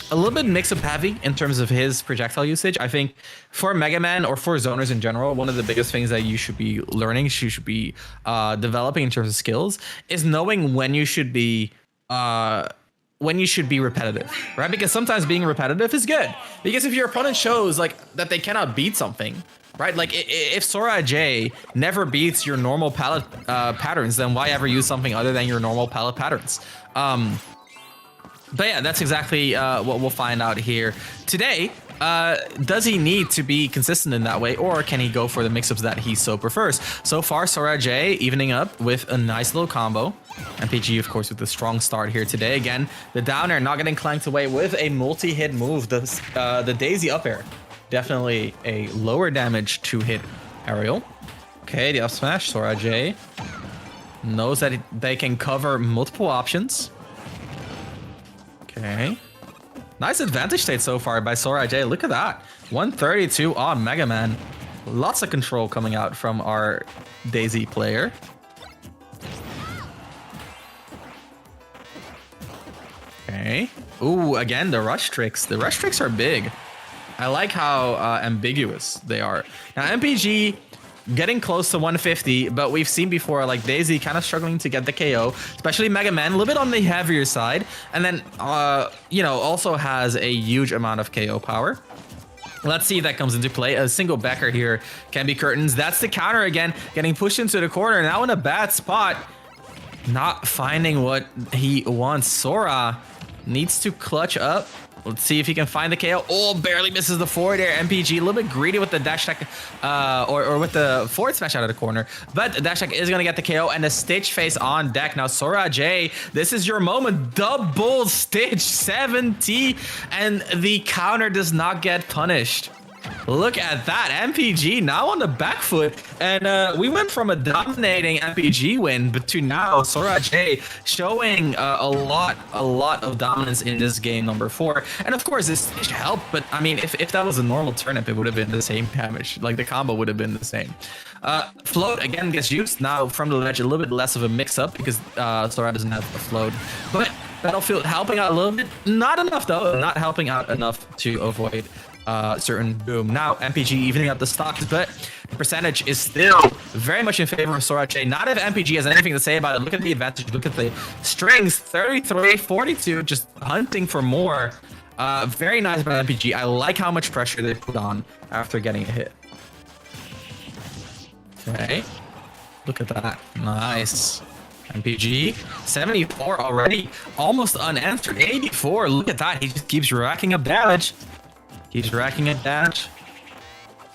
a little bit mix-up heavy in terms of his projectile usage. I think for Mega Man, or for zoners in general, one of the biggest things that you should be learning, you should be developing in terms of skills, is knowing when you should be repetitive, right? Because sometimes being repetitive is good, because if your opponent shows like that they cannot beat something, right? Like if Sora J never beats your normal palette patterns, then why ever use something other than your normal palette patterns? But yeah, that's exactly what we'll find out here today. Does he need to be consistent in that way, or can he go for the mix-ups that he so prefers? So far, Sora J evening up with a nice little combo. MPG, of course, with a strong start here today. Again, the down air not getting clanked away with a multi-hit move. The Daisy up air, definitely a lower damage to hit aerial. Okay, the up smash. Sora J knows that they can cover multiple options. Okay. Nice advantage state so far by Sora J. Look at that. 132 on Mega Man. Lots of control coming out from our Daisy player. Okay. Ooh, again, the rush tricks. The rush tricks are big. I like how ambiguous they are. Now, MPG getting close to 150, but we've seen before, like Daisy kind of struggling to get the KO, especially Mega Man, a little bit on the heavier side, and then you know, also has a huge amount of KO power. Let's see if that comes into play. A single backer here can be curtains. That's the counter again, getting pushed into the corner, now in a bad spot, not finding what he wants. Sora needs to clutch up Let's see if he can find the KO. Oh, barely misses the forward air. MPG a little bit greedy with the dash attack, or with the forward smash out of the corner. But the dash attack is going to get the KO and the Stitch face on deck. Now, Sora J, this is your moment. Double Stitch 70, and the counter does not get punished. Look at that. MPG now on the back foot. And we went from a dominating MPG win, but to now Sora J showing a lot of dominance in this game number 4. And of course, this stage helped, but I mean, if that was a normal turnip, it would have been the same damage. Like the combo would have been the same. Float again gets used now from the ledge, a little bit less of a mix-up because Sora doesn't have a float. But Battlefield helping out a little bit. Not enough though. Not helping out enough to avoid certain boom. Now MPG evening up the stocks, but the percentage is still very much in favor of Sora J. Not if MPG has anything to say about it. Look at the advantage, look at the strings, 33-42, just hunting for more. Very nice by MPG. I like how much pressure they put on after getting a hit. Okay, look at that. Nice. MPG 74 already, almost unanswered. 84, look at that. He just keeps racking up damage. He's racking it down.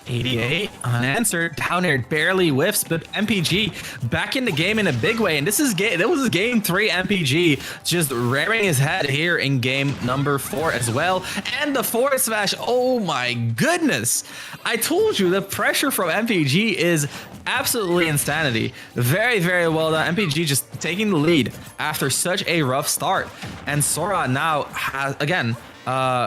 88 unanswered. Down air barely whiffs, but MPG back in the game in a big way. And that was game 3 MPG just rearing his head here in game number 4 as well. And the forward smash. Oh my goodness. I told you the pressure from MPG is absolutely insanity. Very, very well done. MPG just taking the lead after such a rough start. And Sora now has, again,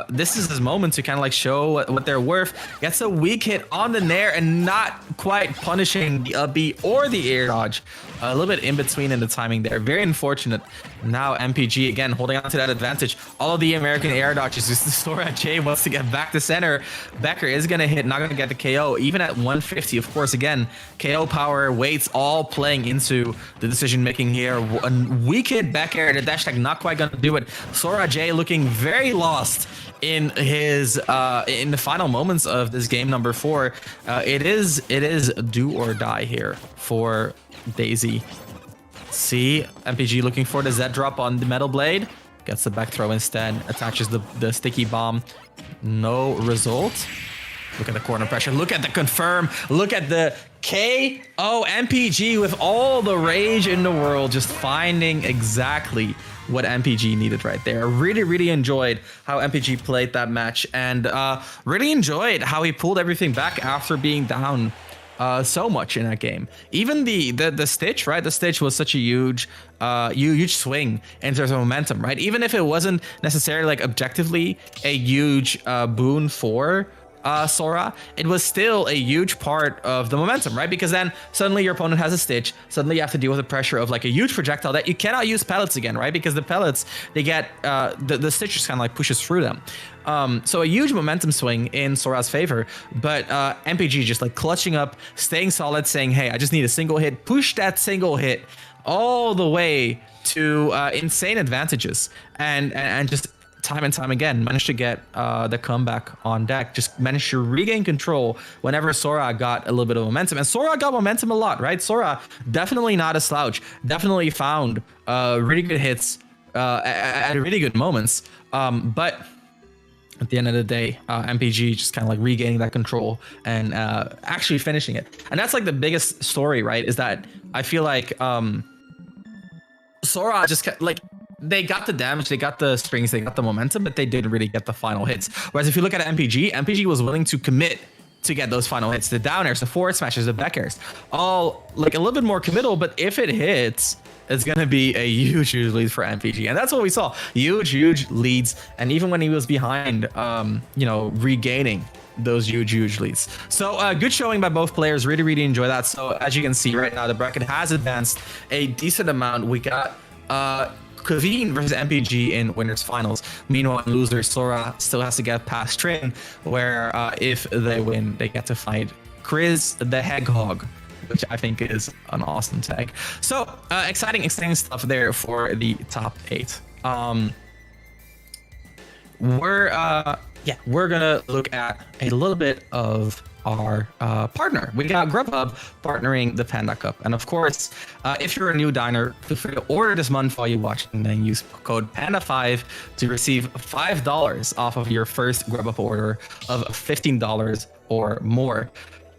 this is his moment to kind of like show what they're worth. Gets a weak hit on the nair and not quite punishing the up B or the air dodge. A little bit in between in the timing there. Very unfortunate. Now MPG again holding on to that advantage. All of the American air dodges. Just Sora J wants to get back to center. Becker is going to hit, not going to get the KO. Even at 150, of course, again, KO power, weights all playing into the decision making here. A weak hit back air. The dash attack not quite going to do it. Sora J looking very lost in his in the final moments of this game number 4. It is do or die here for Daisy. See, MPG looking for the Z drop on the metal blade, gets the back throw instead, attaches the sticky bomb. No result. Look at the corner pressure, look at the confirm, look at the KO. MPG with all the rage in the world, just finding exactly what MPG needed right there. Really enjoyed how MPG played that match, and really enjoyed how he pulled everything back after being down so much in that game. Even the Stitch, right? The Stitch was such a huge swing in terms of momentum, right? Even if it wasn't necessarily like objectively a huge boon for Sora, it was still a huge part of the momentum, right? Because then suddenly your opponent has a Stitch, suddenly you have to deal with the pressure of like a huge projectile that you cannot use pellets again, right? Because the pellets, they get the Stitch just kind of like pushes through them. So a huge momentum swing in Sora's favor, but MPG just like clutching up, staying solid, saying, hey, I just need a single hit, push that single hit all the way to insane advantages, and just time and time again managed to get the comeback on deck. Just managed to regain control whenever Sora got a little bit of momentum, and Sora got momentum a lot, right? Sora definitely not a slouch, definitely found really good hits at really good moments, but at the end of the day, MPG just kind of like regaining that control and actually finishing it. And that's like the biggest story, right? Is that I feel like Sora just like, they got the damage, they got the strings, they got the momentum, but they didn't really get the final hits. Whereas if you look at MPG was willing to commit to get those final hits. The down airs, the forward smashes, the back airs, all like a little bit more committal, but if it hits, it's going to be a huge lead for MPG. And that's what we saw. Huge leads. And even when he was behind, you know, regaining those huge leads. So good showing by both players. Really enjoy that. So as you can see right now, the bracket has advanced a decent amount. We got Kaveen versus MPG in winners finals. Meanwhile, in losers, Sora still has to get past Trin, where if they win, they get to fight Chris the Hedgehog, which I think is an awesome tag. So exciting stuff there for the top 8. We're gonna look at a little bit of our partner. We got Grubhub partnering the Panda Cup. And of course, if you're a new diner, feel free to order this month while you're watching and then use code PANDA5 to receive $5 off of your first Grubhub order of $15 or more.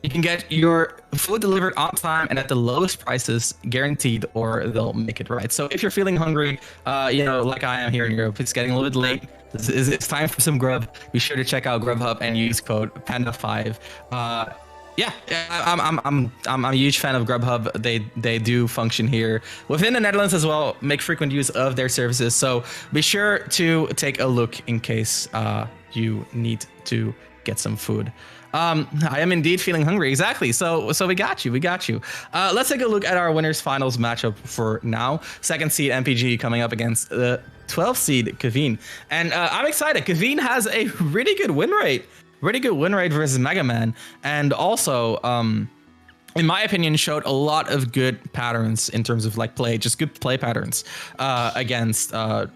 You can get your food delivered on time and at the lowest prices, guaranteed, or they'll make it right. So if you're feeling hungry, like I am here in Europe, it's getting a little bit late. It's time for some grub. Be sure to check out Grubhub and use code PANDA5. I'm a huge fan of Grubhub. They do function here within the Netherlands as well, make frequent use of their services. So be sure to take a look in case you need to get some food. I am indeed feeling hungry. Exactly. So we got you. Let's take a look at our winners finals matchup for now. Second seed MPG coming up against the 12th seed Kaveen. And I'm excited. Kaveen has a really good win rate. Versus Mega Man. And also, in my opinion, showed a lot of good patterns in terms of like play, just good play patterns against, what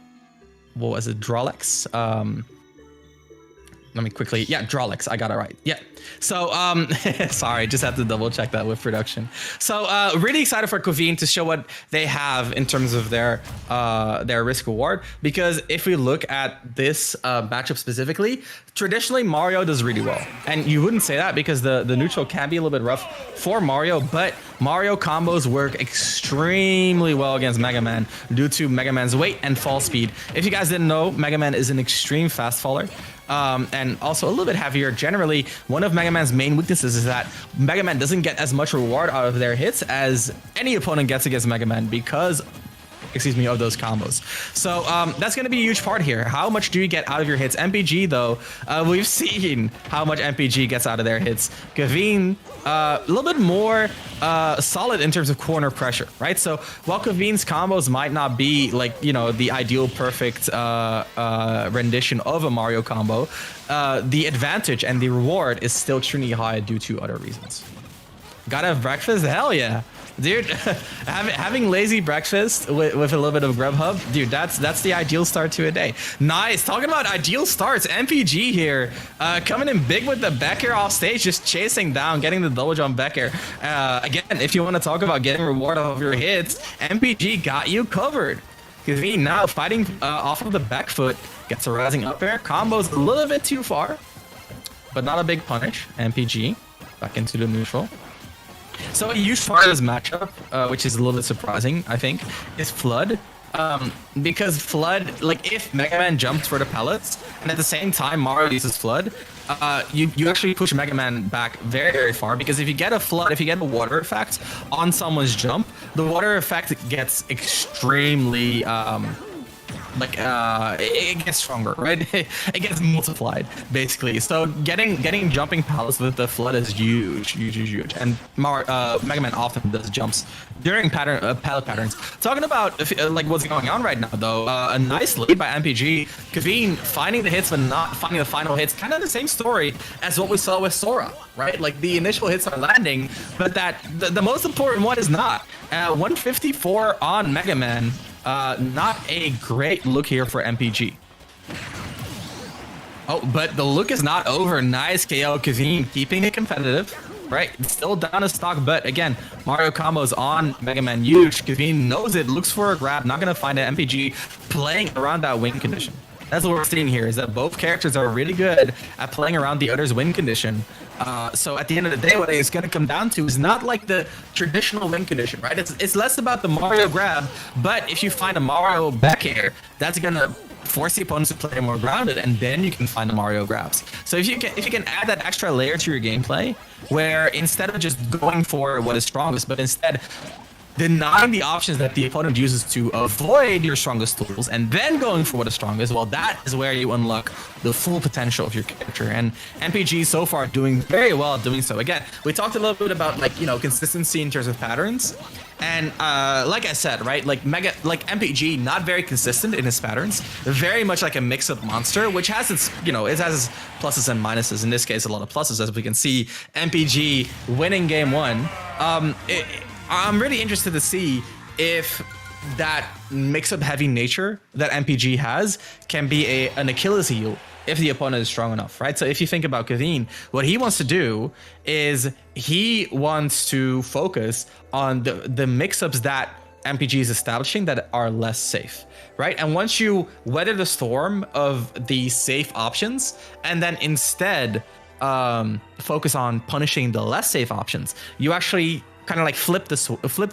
was it, Drolex? Let me quickly, Drolex, I got it right. Yeah. So, sorry, just had to double check that with production. So, really excited for Kaveen to show what they have in terms of their risk reward. Because if we look at this matchup specifically, traditionally Mario does really well. And you wouldn't say that because the neutral can be a little bit rough for Mario, but Mario combos work extremely well against Mega Man due to Mega Man's weight and fall speed. If you guys didn't know, Mega Man is an extreme fast faller. And also a little bit heavier. Generally, one of Mega Man's main weaknesses is that Mega Man doesn't get as much reward out of their hits as any opponent gets against Mega Man because, of those combos. So that's going to be a huge part here. How much do you get out of your hits? MPG, though, we've seen how much MPG gets out of their hits. Kaveen, a little bit more solid in terms of corner pressure, right? So while Kaveen's combos might not be like, the ideal perfect rendition of a Mario combo, the advantage and the reward is still extremely high due to other reasons. Gotta have breakfast? Hell yeah. Dude, having lazy breakfast with a little bit of Grubhub, dude, that's the ideal start to a day. Nice. Talking about ideal starts, MPG here, coming in big with the Becker off stage, just chasing down, getting the double jump Becker. Again, if you want to talk about getting reward off your hits, MPG got you covered. Kaveen now fighting off of the back foot, gets a rising up air, combos a little bit too far, but not a big punish. MPG back into the neutral. So a huge part of this matchup, which is a little bit surprising, I think, is Flood. Because Flood, like if Mega Man jumps for the pellets, and at the same time Mario uses Flood, you actually push Mega Man back very, very far. Because if you get a Flood, if you get a water effect on someone's jump, the water effect gets extremely... it gets stronger, right? It gets multiplied, basically. So getting jumping pallets with the Flood is huge. And Mega Man often does jumps during pallet patterns. Talking about what's going on right now, though, a nice lead by MPG. Kaveen finding the hits but not finding the final hits. Kind of the same story as what we saw with Sora, right? Like the initial hits are landing, but the most important one is not. 154 on Mega Man. Not a great look here for MPG. Oh, but the look is not over. Nice KO Kaveen, keeping it competitive. Right, still down a stock, but again, Mario combos on Mega Man huge. Kaveen knows it, looks for a grab, not gonna find an MPG playing around that win condition. That's what we're seeing here, is that both characters are really good at playing around the other's win condition. So at the end of the day, what it's going to come down to is not like the traditional win condition, right? It's less about the Mario grab, but if you find a Mario back air, that's going to force the opponents to play more grounded, and then you can find the Mario grabs. So if you can add that extra layer to your gameplay, where instead of just going for what is strongest, but instead denying the options that the opponent uses to avoid your strongest tools and then going for what is strongest, well, that is where you unlock the full potential of your character. And MPG so far doing very well at doing so. Again, we talked a little bit about consistency in terms of patterns. And like I said, right, like MPG, not very consistent in his patterns, very much like a mix-up monster, which has its, it has its pluses and minuses. In this case, a lot of pluses, as we can see. MPG winning game one. I'm really interested to see if that mix-up heavy nature that MPG has can be an Achilles heel if the opponent is strong enough, right? So if you think about Kaveen, what he wants to do is he wants to focus on the mix-ups that MPG is establishing that are less safe, right? And once you weather the storm of the safe options and then instead focus on punishing the less safe options, you actually kind of like flip the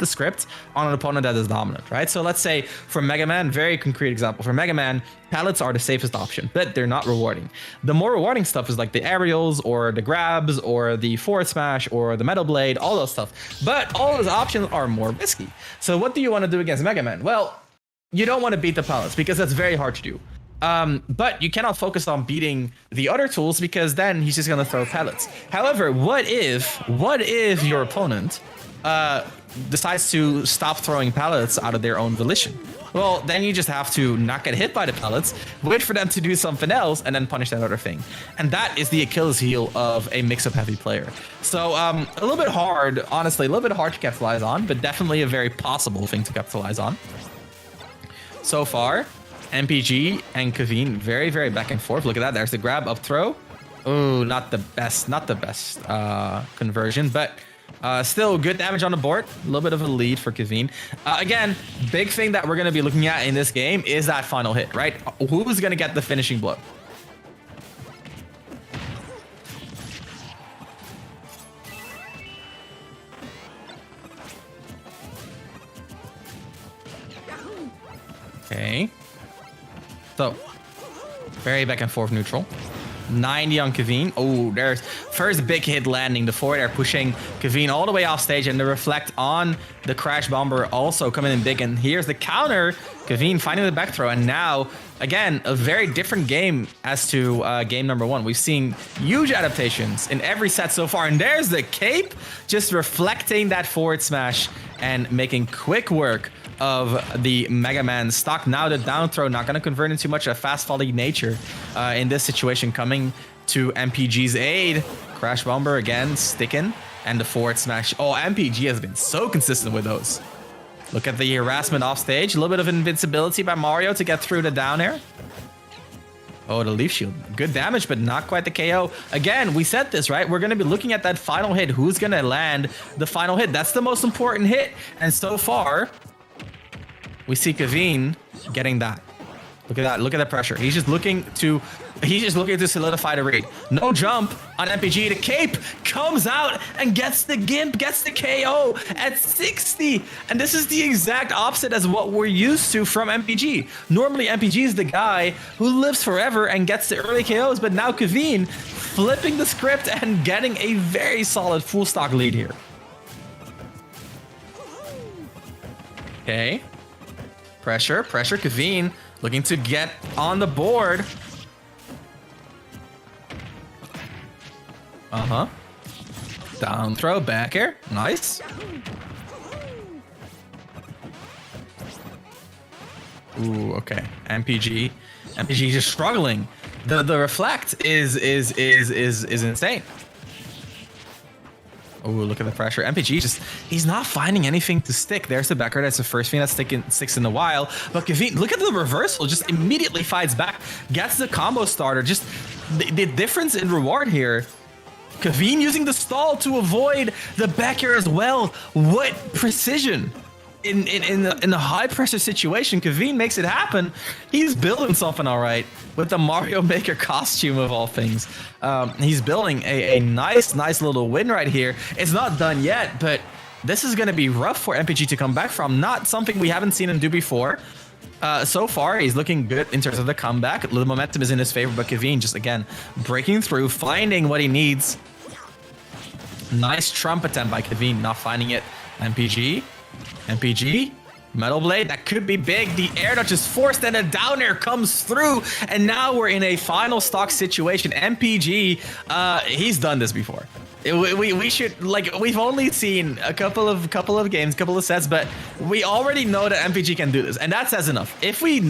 script on an opponent that is dominant, right? So let's say for Mega Man, very concrete example, for Mega Man, pallets are the safest option, but they're not rewarding. The more rewarding stuff is like the aerials or the grabs or the forward smash or the metal blade, all those stuff. But all those options are more risky. So what do you want to do against Mega Man? Well, you don't want to beat the pallets because that's very hard to do. But you cannot focus on beating the other tools because then he's just gonna throw pellets. However, what if your opponent decides to stop throwing pellets out of their own volition? Well, then you just have to not get hit by the pellets, wait for them to do something else, and then punish that other thing. And that is the Achilles heel of a mix-up heavy player. So a little bit hard, honestly, a little bit hard to capitalize on, but definitely a very possible thing to capitalize on. So far, MPG and Kaveen very, very back and forth. Look at that. There's the grab up throw. Oh, not the best conversion, but still good damage on the board. A little bit of a lead for Kaveen. Again, big thing that we're going to be looking at in this game is that final hit, right? Who's going to get the finishing blow? Okay. So, very back and forth neutral. 90 on Kaveen. Oh, there's first big hit landing. The forward air pushing Kaveen all the way off stage, and the reflect on the crash bomber also coming in big. And here's the counter. Kaveen finding the back throw, and now again a very different game as to game number one. We've seen huge adaptations in every set so far, and there's the cape just reflecting that forward smash and making quick work of the Mega Man stock. Now the down throw not going to convert into much of a fast volley nature in this situation, coming to MPG's aid. Crash bomber again sticking, and the forward smash. Oh, MPG has been so consistent with those. Look at the harassment off stage. A little bit of invincibility by Mario to get through the down air. Oh, the leaf shield. Good damage, but not quite the KO. Again, we said this, right? We're going to be looking at that final hit. Who's going to land the final hit? That's the most important hit. And so far, we see Kaveen getting that. Look at that. Look at that pressure. He's just looking to solidify the read. No jump on MPG. The cape comes out and gets the gimp, gets the KO at 60. And this is the exact opposite as what we're used to from MPG. Normally, MPG is the guy who lives forever and gets the early KOs, but now Kaveen flipping the script and getting a very solid full stock lead here. Okay. Pressure, Kaveen looking to get on the board. Down throw, back air. Nice. Ooh, okay. MPG just struggling. The reflect is insane. Oh, look at the pressure. MPG he's not finding anything to stick. There's the backer. That's the first thing that sticks in a while. But Kaveen, look at the reversal. Just immediately fights back. Gets the combo starter. Just the difference in reward here. Kaveen using the stall to avoid the back air as well. What precision. In a high pressure situation, Kaveen makes it happen. He's building something all right with the Mario Maker costume of all things. He's building a nice little win right here. It's not done yet, but this is going to be rough for MPG to come back from. Not something we haven't seen him do before. So far, he's looking good in terms of the comeback. The momentum is in his favor, but Kaveen just, again, breaking through, finding what he needs. Nice trump attempt by Kaveen, not finding it. MPG, metal blade, that could be big. The air dodge is forced and a down air comes through. And now we're in a final stock situation. MPG, he's done this before. We should, like, we've only seen a couple of games, couple of sets, but we already know that MPG can do this, and that says enough. If we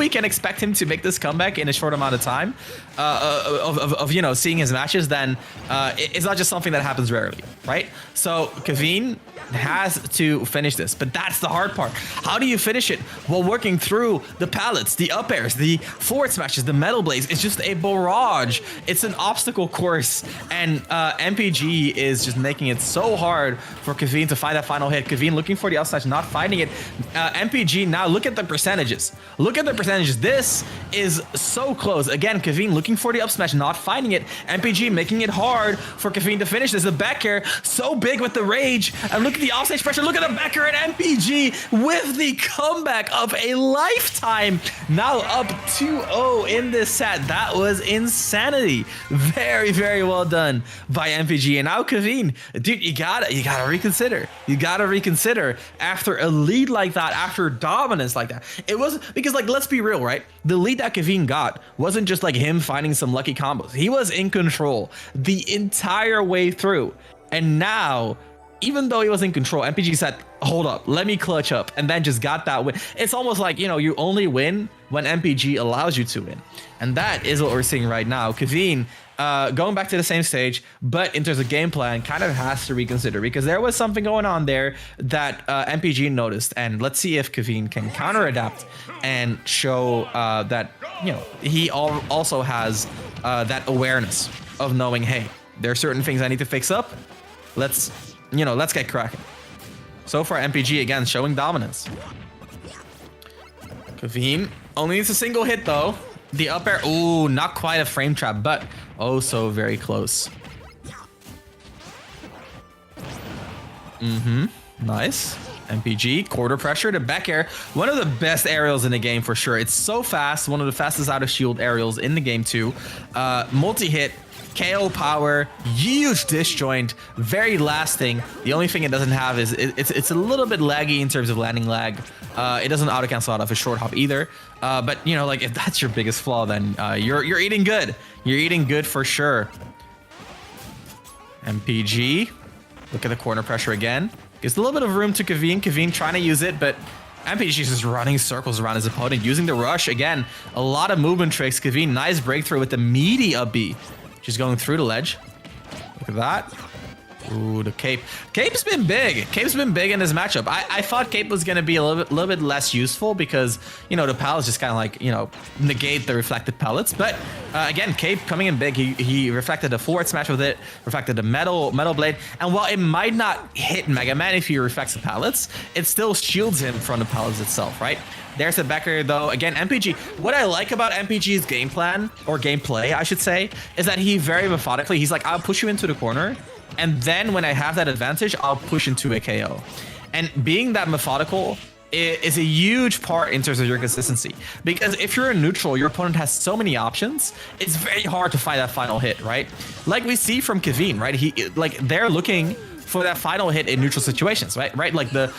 can expect him to make this comeback in a short amount of time, of seeing his matches, then it's not just something that happens rarely, right? So Kaveen has to finish this, but that's the hard part. How do you finish it? While working through the pallets, the up airs, the forward smashes, the metal blades. It's just a barrage. It's an obstacle course, and MPG is just making it so hard for Kaveen to find that final hit. Kaveen looking for the up smash, not finding it. MPG, now look at the percentages. Look at the percentages. This is so close. Again, Kaveen looking for the up smash, not finding it. MPG making it hard for Kaveen to finish this. The back air so big with the rage, and look at the offstage pressure. Look at the back air, and MPG with the comeback of a lifetime. Now up 2-0 in this set. That was insanity. Very, very well done by MPG. And now Kaveen, dude, you gotta reconsider. You gotta reconsider after a lead like that, after dominance like that. It was because, like, let's be real, right? The lead that Kaveen got wasn't just like him finding some lucky combos. He was in control the entire way through. And now, even though he was in control, MPG said, hold up, let me clutch up, and then just got that win. It's almost like, you know, you only win when MPG allows you to win. And that is what we're seeing right now. Kaveen, going back to the same stage, but in terms of game plan, kind of has to reconsider, because there was something going on there that MPG noticed. And let's see if Kaveen can counter adapt and show that, you know, he also has that awareness of knowing, hey, there are certain things I need to fix up. Let's get cracking. So far, MPG again showing dominance. Kaveen only needs a single hit though. The up air, ooh, not quite a frame trap, but oh so very close. Nice. MPG, quarter pressure to back air. One of the best aerials in the game for sure. It's so fast, one of the fastest out of shield aerials in the game too. Multi-hit, KO power, huge disjoint, very lasting. The only thing it doesn't have is it's a little bit laggy in terms of landing lag. It doesn't auto cancel out of a short hop either. But you know, like, if that's your biggest flaw, then you're eating good. You're eating good for sure. MPG, look at the corner pressure again. Gives a little bit of room to Kaveen. Kaveen trying to use it, but MPG is just running circles around his opponent, using the rush again. A lot of movement tricks. Kaveen, nice breakthrough with the meaty up B. She's going through the ledge. Look at that. Ooh, the cape. Cape's been big. Cape's been big in this matchup. I thought cape was going to be a little bit less useful because, you know, the pallets just kind of like, you know, negate the reflected pellets. But again, cape coming in big. He reflected a forward smash with it, reflected the metal blade. And while it might not hit Mega Man if he reflects the pallets, it still shields him from the pallets itself, right? There's the backer though. Again, MPG, what I like about MPG's game plan, or gameplay, I should say, is that he very methodically, he's like, I'll push you into the corner, and then when I have that advantage, I'll push into a KO. And being that methodical is a huge part in terms of your consistency. Because if you're a neutral, your opponent has so many options, it's very hard to find that final hit, right? Like we see from Kaveen, right? They're looking for that final hit in neutral situations, right? Like the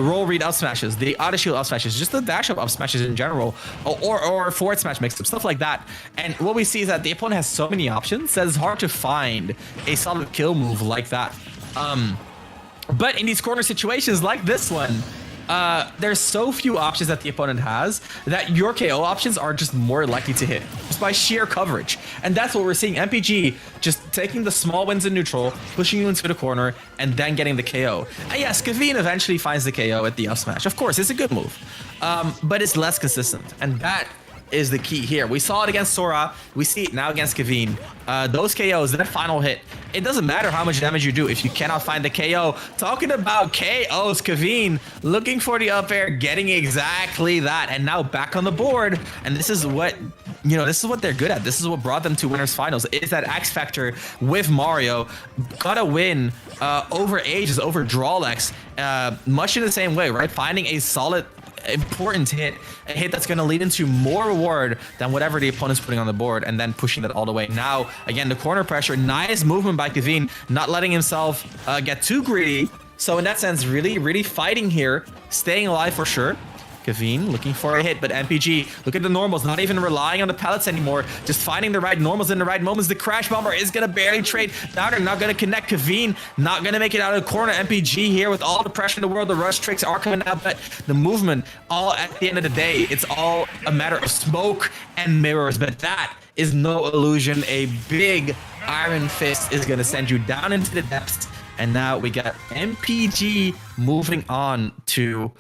roll read up smashes, the auto shield up smashes, just the dash up smashes in general, or forward smash mix-up, stuff like that. And what we see is that the opponent has so many options that it's hard to find a solid kill move like that. But in these corner situations like this one, there's so few options that the opponent has that your KO options are just more likely to hit just by sheer coverage. And that's what we're seeing. MPG just taking the small wins in neutral, pushing you into the corner, and then getting the KO. And yes, Kaveen eventually finds the KO at the up smash. Of course, it's a good move, but it's less consistent. And that is the key here. We saw it against Sora. We see it now against Kaveen. Those KOs, that final hit, it doesn't matter how much damage you do if you cannot find the KO. Talking about KOs, Kaveen looking for the up air, getting exactly that, and now back on the board. And this is what, you know, this is what they're good at. This is what brought them to winners finals. Is that X factor with Mario. Gotta win over ages, over Drawlex, much in the same way, right? Finding a solid, important hit, a hit that's going to lead into more reward than whatever the opponent's putting on the board, and then pushing that all the way. Now, again, the corner pressure, nice movement by Kaveen, not letting himself get too greedy. So in that sense, really fighting here, staying alive for sure. Kaveen looking for a hit, but MPG, look at the normals, not even relying on the pellets anymore, just finding the right normals in the right moments. The crash bomber is going to barely trade. Now they're not going to connect. Kaveen not going to make it out of the corner. MPG here with all the pressure in the world. The rush tricks are coming out, but the movement, all at the end of the day, it's all a matter of smoke and mirrors. But that is no illusion. A big Iron Fist is going to send you down into the depths, and now we got MPG moving on to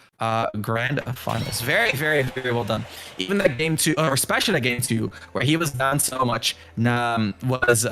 grand finals. Very, very, very well done. Even that game 2, or especially that game 2, where he was down so much, was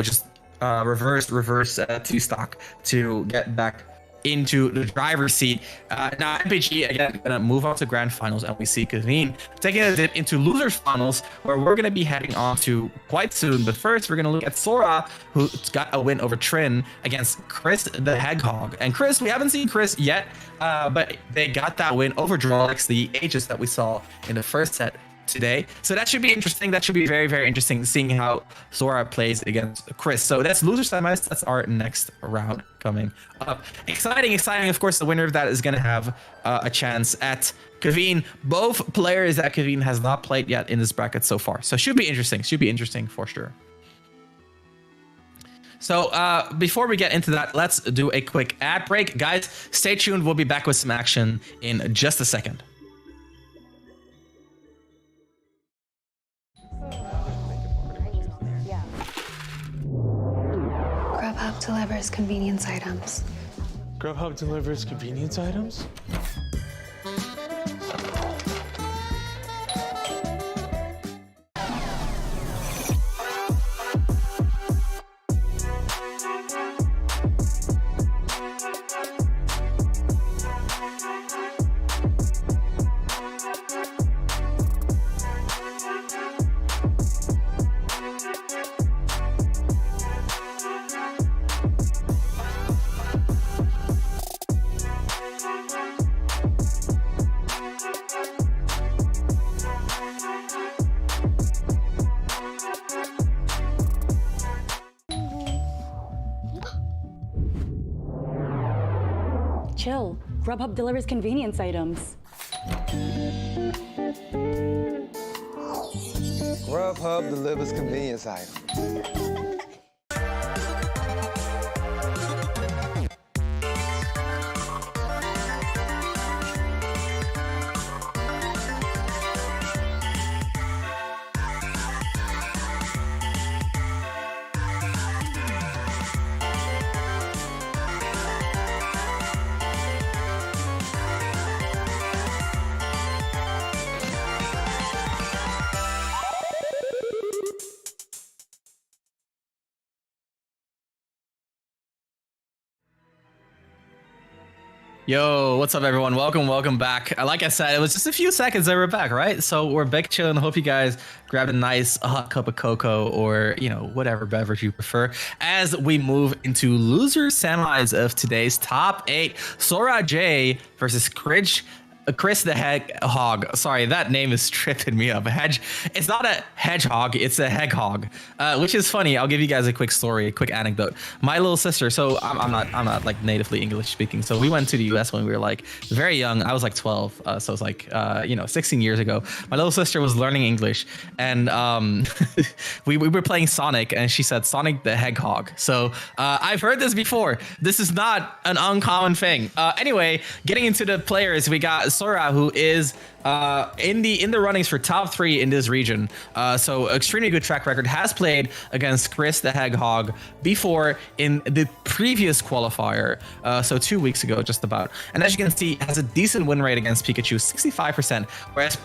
just reverse 2 stock to get back into the driver's seat. Now MPG again gonna move on to grand finals, and we see Kaveen taking a dip into losers finals, where we're gonna be heading on to quite soon. But first, we're gonna look at Sora, who got a win over Trin against Chris the Hedgehog. And Chris, we haven't seen Chris yet, but they got that win over Drolix, the Aegis that we saw in the first set today. So that should be interesting. That should be very, very interesting, seeing how Sora plays against Chris. So that's loser semis. That's our next round coming up. Exciting. Of course, the winner of that is going to have a chance at Kaveen. Both players that Kaveen has not played yet in this bracket so far. So should be interesting for sure. So before we get into that, let's do a quick ad break. Guys, stay tuned. We'll be back with some action in just a second. Grubhub delivers convenience items. Grubhub delivers convenience items? Chill. Grubhub delivers convenience items. Grubhub delivers convenience items. Yo, what's up everyone? Welcome back. Like I said, it was just a few seconds that we're back, right? So we're back chilling. Hope you guys grabbed a nice hot cup of cocoa, or whatever beverage you prefer, as we move into loser semis of today's top 8. Sora J versus Chris the Hedgehog. Sorry, that name is tripping me up. It's not a hedgehog, it's a Hedgehog, which is funny. I'll give you guys a quick story, a quick anecdote. My little sister. So I'm not like natively English speaking. So we went to the US when we were like very young. I was like 12, so it's like 16 years ago. My little sister was learning English, and we were playing Sonic, and she said Sonic the Hedgehog. So I've heard this before. This is not an uncommon thing. Anyway, getting into the players, we got Sora, who is in the runnings for top 3 in this region. So extremely good track record. Has played against Chris the Hedgehog before in the previous qualifier, so 2 weeks ago, just about. And as you can see, has a decent win rate against Pikachu, 65%. Whereas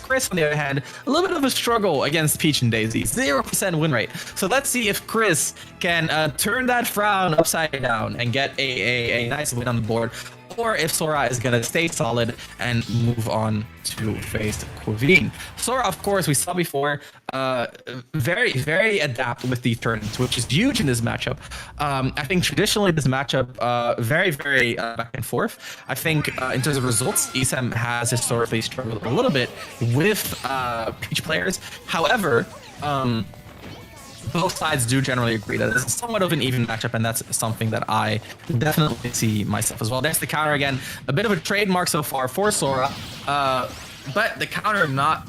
Chris, on the other hand, a little bit of a struggle against Peach and Daisy, 0% win rate. So let's see if Chris can turn that frown upside down and get a nice win on the board, or if Sora is going to stay solid and move on to face Kaveen. Sora, of course, we saw before, very, very adept with the turns, which is huge in this matchup. I think traditionally this matchup, very, very back and forth. I think in terms of results, ESM has historically struggled a little bit with Peach players. However, both sides do generally agree that it's somewhat of an even matchup, and that's something that I definitely see myself as well. There's the counter again, a bit of a trademark so far for Sora, but the counter not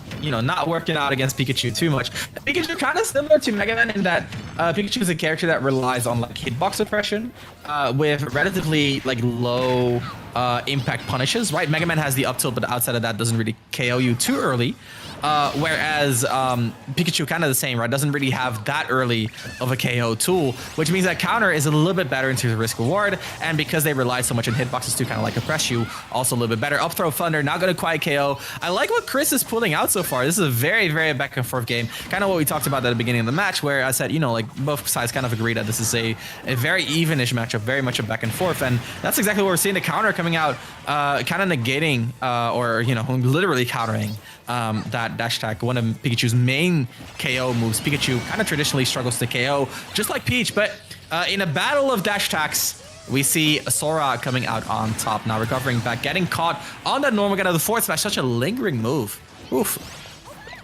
working out against Pikachu too much. Pikachu kind of similar to Mega Man in that Pikachu is a character that relies on like hitbox suppression with relatively like low impact punishes, right? Mega Man has the up tilt, but outside of that doesn't really KO you too early. Whereas Pikachu kind of the same, right? Doesn't really have that early of a KO tool, which means that counter is a little bit better in terms of risk reward. And because they rely so much on hitboxes to kind of like oppress you, also a little bit better. Up throw Thunder, not going to quite KO. I like what Chris is pulling out so far. This is a very, very back and forth game. Kind of what we talked about at the beginning of the match, where I said, you know, like both sides kind of agree that this is a very evenish matchup, very much a back and forth. And that's exactly what we're seeing. The counter coming out, kind of negating or, you know, literally countering that dash attack, one of Pikachu's main KO moves. Pikachu kind of traditionally struggles to KO, just like Peach, but in a battle of dash attacks, we see Sora coming out on top, now recovering back, getting caught on that normal get of the forward smash, such a lingering move. Oof.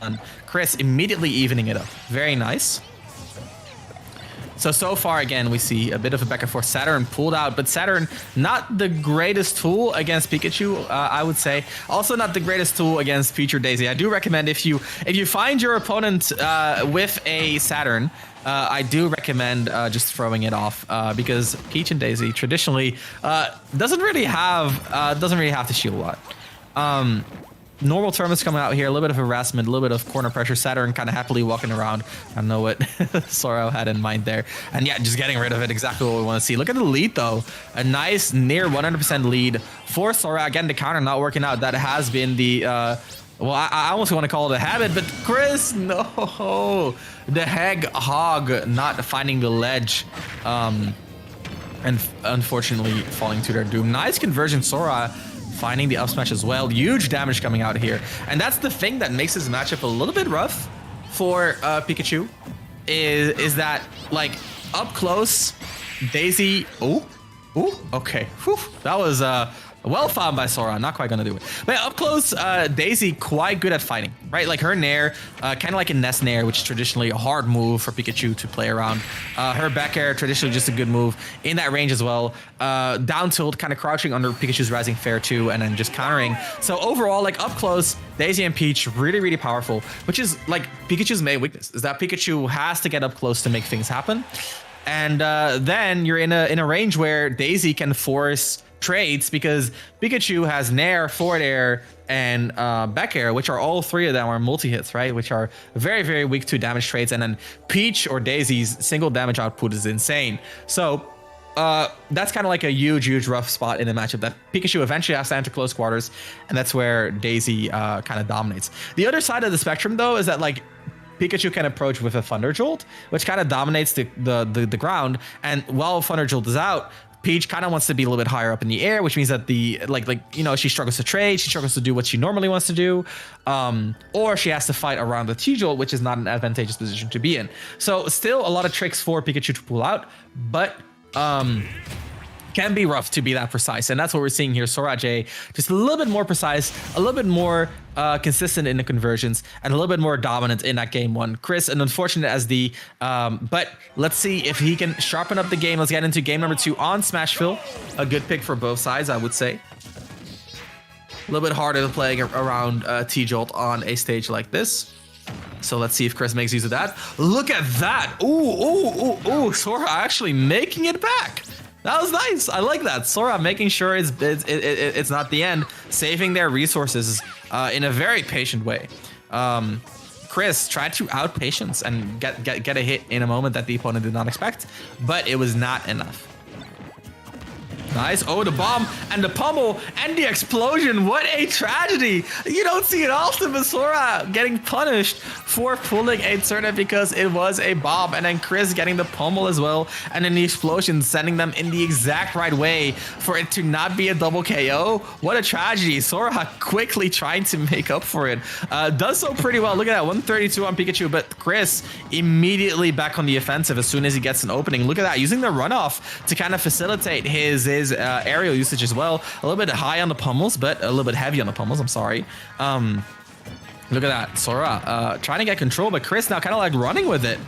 And Chris immediately evening it up. Very nice. So far, again, we see a bit of a back and forth. Saturn pulled out, but Saturn, not the greatest tool against Pikachu, I would say. Also not the greatest tool against Peach or Daisy. I do recommend if you find your opponent with a Saturn, I do recommend just throwing it off because Peach and Daisy traditionally doesn't really have to shield a lot. Normal tournaments coming out here, a little bit of harassment, a little bit of corner pressure. Saturn kind of happily walking around. I don't know what Sora had in mind there. And yeah, just getting rid of it, exactly what we want to see. Look at the lead though. A nice near 100% lead for Sora. Again, the counter not working out. That has been the, well, I almost want to call it a habit, but Chris, no. The Hedgehog not finding the ledge. And unfortunately falling to their doom. Nice conversion, Sora. Finding the up smash as well. Huge damage coming out here. And that's the thing that makes this matchup a little bit rough for Pikachu is that, like, up close, Daisy... Oh, okay. Whew. That was well found by Sora. Not quite gonna do it. But yeah, up close, Daisy quite good at fighting, right? Like her Nair, kind of like a Nest Nair, which is traditionally a hard move for Pikachu to play around. Her back air, traditionally just a good move in that range as well. Down tilt, kind of crouching under Pikachu's Rising Fair too, and then just countering. So overall, like up close, Daisy and Peach, really, really powerful, which is like Pikachu's main weakness, is that Pikachu has to get up close to make things happen. And then you're in a range where Daisy can force trades because Pikachu has Nair, forward air, and back air, which are all three of them are multi-hits, right? Which are very, very weak to damage trades. And then Peach or Daisy's single damage output is insane. So that's kind of like a huge rough spot in the matchup that Pikachu eventually has to enter close quarters, and that's where Daisy kind of dominates. The other side of the spectrum, though, is that like Pikachu can approach with a Thunder Jolt, which kind of dominates the ground. And while Thunder Jolt is out, Peach kind of wants to be a little bit higher up in the air, which means that the like you know, she struggles to trade, she struggles to do what she normally wants to do, or she has to fight around the T-Jolt, which is not an advantageous position to be in. So still a lot of tricks for Pikachu to pull out, but can be rough to be that precise, and that's what we're seeing here. Sora J just a little bit more precise, a little bit more consistent in the conversions, and a little bit more dominant in that game one. Chris, an unfortunate as the, but let's see if he can sharpen up the game. Let's get into game number 2 on Smashville. A good pick for both sides, I would say. A little bit harder to play around T-Jolt on a stage like this. So let's see if Chris makes use of that. Look at that. Ooh, Sora actually making it back. That was nice. I like that. Sora making sure it's not the end, saving their resources in a very patient way. Chris tried to out-patience and get a hit in a moment that the opponent did not expect, but it was not enough. Nice. Oh, the bomb and the pummel and the explosion. What a tragedy. You don't see it often, but Sora getting punished for pulling a turnip because it was a bomb. And then Chris getting the pummel as well. And then the explosion sending them in the exact right way for it to not be a double KO. What a tragedy. Sora quickly trying to make up for it. Does so pretty well. Look at that. 132 on Pikachu, but Chris immediately back on the offensive as soon as he gets an opening. Look at that. Using the runoff to kind of facilitate his aerial usage as well. A little bit high on the pummels, but a little bit heavy on the pummels. I'm sorry. Look at that. Sora trying to get control, but Chris now kind of like running with it.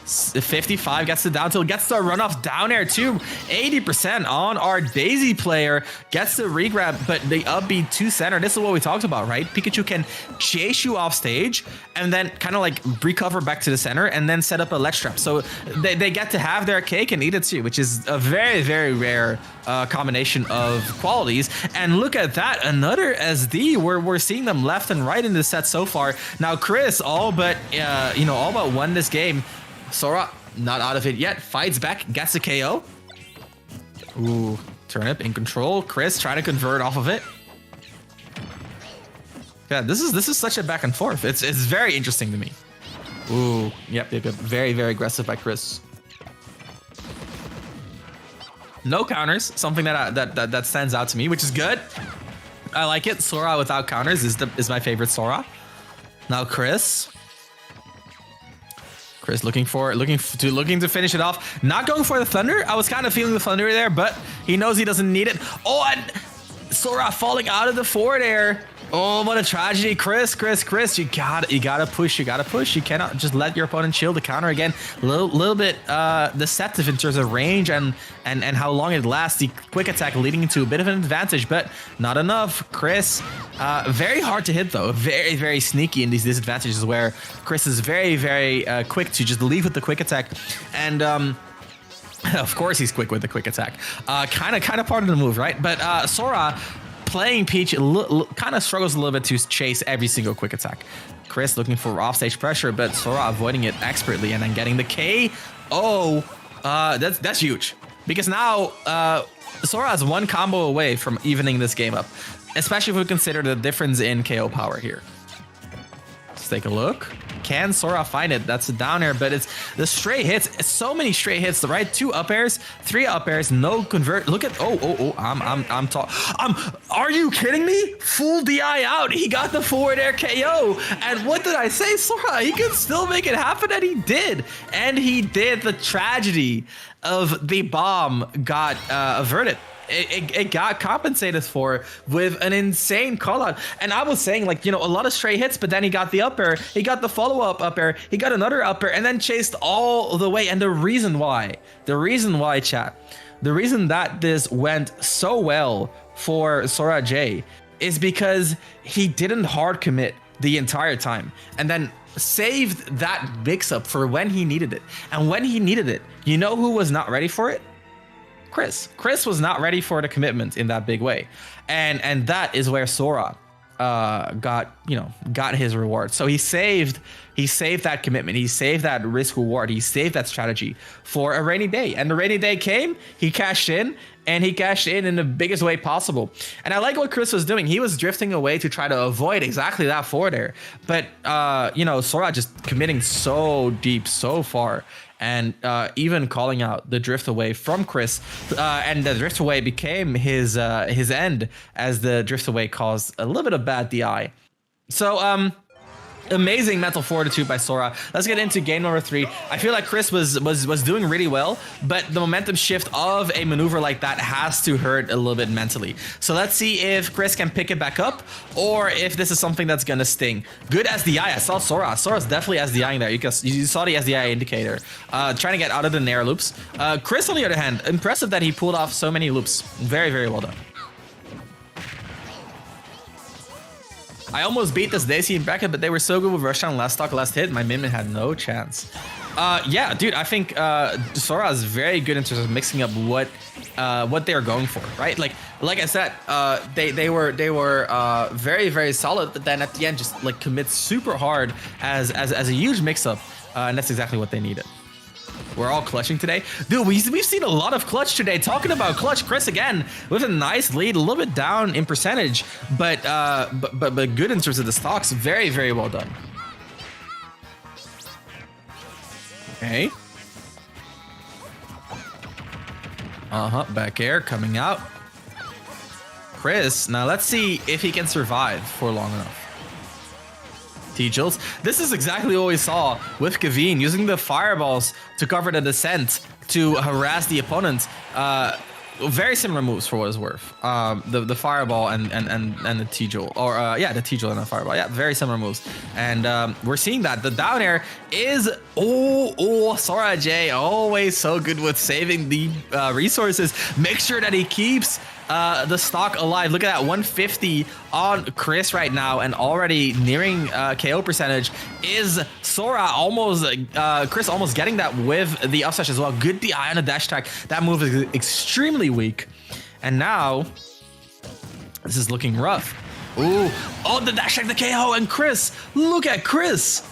55 gets the down tilt, gets the run off down air too. 80% on our Daisy player, gets the regrab, but the up B to center. This is what we talked about, right? Pikachu can chase you off stage and then kind of like recover back to the center and then set up a ledge trap. So they get to have their cake and eat it too, which is a very, very rare combination of qualities. And look at that, another SD. We're seeing them left and right in this set so far. Now Chris all but won this game. Sora not out of it yet, fights back, gets a KO. Ooh, turnip in control. Chris trying to convert off of it. Yeah, this is such a back and forth. It's very interesting to me. Ooh, yep. Very, very aggressive by Chris. No counters, something that stands out to me, which is good. I like it. Sora without counters is my favorite Sora. Now Chris looking to finish it off. Not going for the thunder. I was kind of feeling the thunder there, but he knows he doesn't need it. Oh, and Sora falling out of the forward air. Oh, what a tragedy. Chris, you gotta push. You cannot just let your opponent chill the counter again. Little bit deceptive in terms of range and how long it lasts. The quick attack leading into a bit of an advantage, but not enough. Chris, very hard to hit though. Very, very sneaky in these disadvantages where Chris is very, very quick to just leave with the quick attack. And of course he's quick with the quick attack. Kind of part of the move, right? But Sora playing Peach kind of struggles a little bit to chase every single quick attack. Chris looking for offstage pressure, but Sora avoiding it expertly and then getting the KO. That's huge because now Sora is one combo away from evening this game up, especially if we consider the difference in KO power here. Let's take a look. Can Sora find it? That's a down air, but it's the straight hits. It's so many straight hits, right? 2 up airs, 3 up airs, no convert. Look at are you kidding me? Full DI out. He got the forward air KO. And what did I say? Sora, he could still make it happen, and he did. And he did. The tragedy of the bomb got averted. It got compensated for with an insane call out. And I was saying, like, a lot of straight hits, but then he got the up air, he got the follow-up up air, he got another up air, and then chased all the way. And the reason why, chat, the reason that this went so well for Sora J is because he didn't hard commit the entire time and then saved that mix-up for when he needed it. And when he needed it, you know who was not ready for it? Chris was not ready for the commitment in that big way, and that is where Sora got his reward. So he saved that commitment, he saved that risk reward, he saved that strategy for a rainy day, and the rainy day came. He cashed in, and he cashed in the biggest way possible. And I like what Chris was doing. He was drifting away to try to avoid exactly that forward air, but Sora just committing so deep, so far. And even calling out the drift away from Chris, and the drift away became his end, as the drift away caused a little bit of bad DI. So amazing mental fortitude by Sora. Let's get into game number 3. I feel like Chris was doing really well, but the momentum shift of a maneuver like that has to hurt a little bit mentally. So let's see if Chris can pick it back up, or if this is something that's gonna sting. Good SDI. I saw Sora. Sora's definitely SDIing there. You saw the SDI indicator. Trying to get out of the nair loops. Chris, on the other hand, impressive that he pulled off so many loops. Very, very well done. I almost beat this Daisy in bracket, but they were so good with rush down, last stock, last hit. My Min had no chance. Yeah, dude, I think Sora is very good in terms of mixing up what they're going for, right? Like I said, they were very, very solid, but then at the end just like commit super hard as a huge mix up, and that's exactly what they needed. We're all clutching today. Dude, we've seen a lot of clutch today. Talking about clutch, Chris again with a nice lead, a little bit down in percentage, but good in terms of the stocks. Very, very well done. Okay. Back air coming out. Chris, now let's see if he can survive for long enough. T-Jills. This is exactly what we saw with Kaveen, using the fireballs to cover the descent to harass the opponent. very similar moves for what it's worth. The fireball and the T-Jewel, or the T-Jewel and the fireball. Yeah, very similar moves. And we're seeing that the down air is Sora J always so good with saving the resources. Make sure that he keeps the stock alive. Look at that 150 on Chris right now, and already nearing KO percentage. Is Sora almost Chris almost getting that with the up smash as well. Good DI on the dash attack. That move is extremely weak, and now this is looking rough. The dash attack, the KO, and Chris, look at Chris.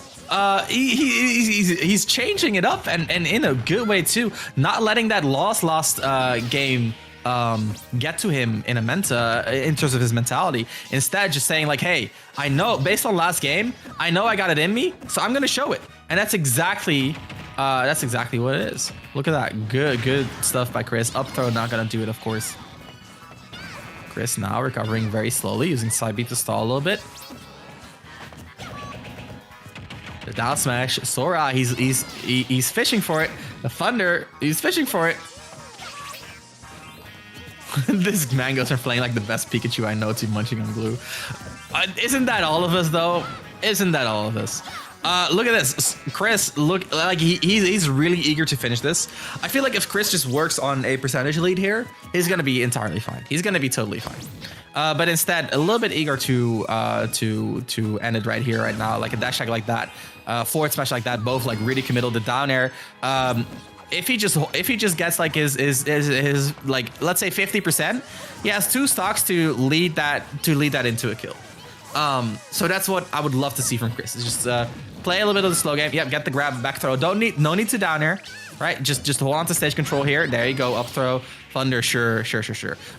He's changing it up, and in a good way too, not letting that lost game get to him in terms of his mentality. Instead, just saying like, hey, I know based on last game, I know I got it in me, so I'm gonna show it. And that's exactly what it is. Look at that, good stuff by Chris. Up throw, not gonna do it, of course. Chris now recovering very slowly, using side beat to stall a little bit. The down smash, Sora, he's fishing for it. The thunder, he's fishing for it. These mangoes are playing like the best Pikachu I know to munching on glue. Isn't that all of us though? Isn't that all of us? Look at this, Chris. Look, like he's really eager to finish this. I feel like if Chris just works on a percentage lead here, he's gonna be entirely fine. He's gonna be totally fine. But instead, a little bit eager to end it right here, right now, like a dash attack like that, forward smash like that, both like really committal. The down air. If he just gets like his like, let's say 50%, he has 2 stocks to lead that into a kill. So that's what I would love to see from Chris. Is just play a little bit of the slow game. Yep, get the grab, back throw. No need to down air, right? Just hold on to stage control here. There you go. Up throw, thunder, sure.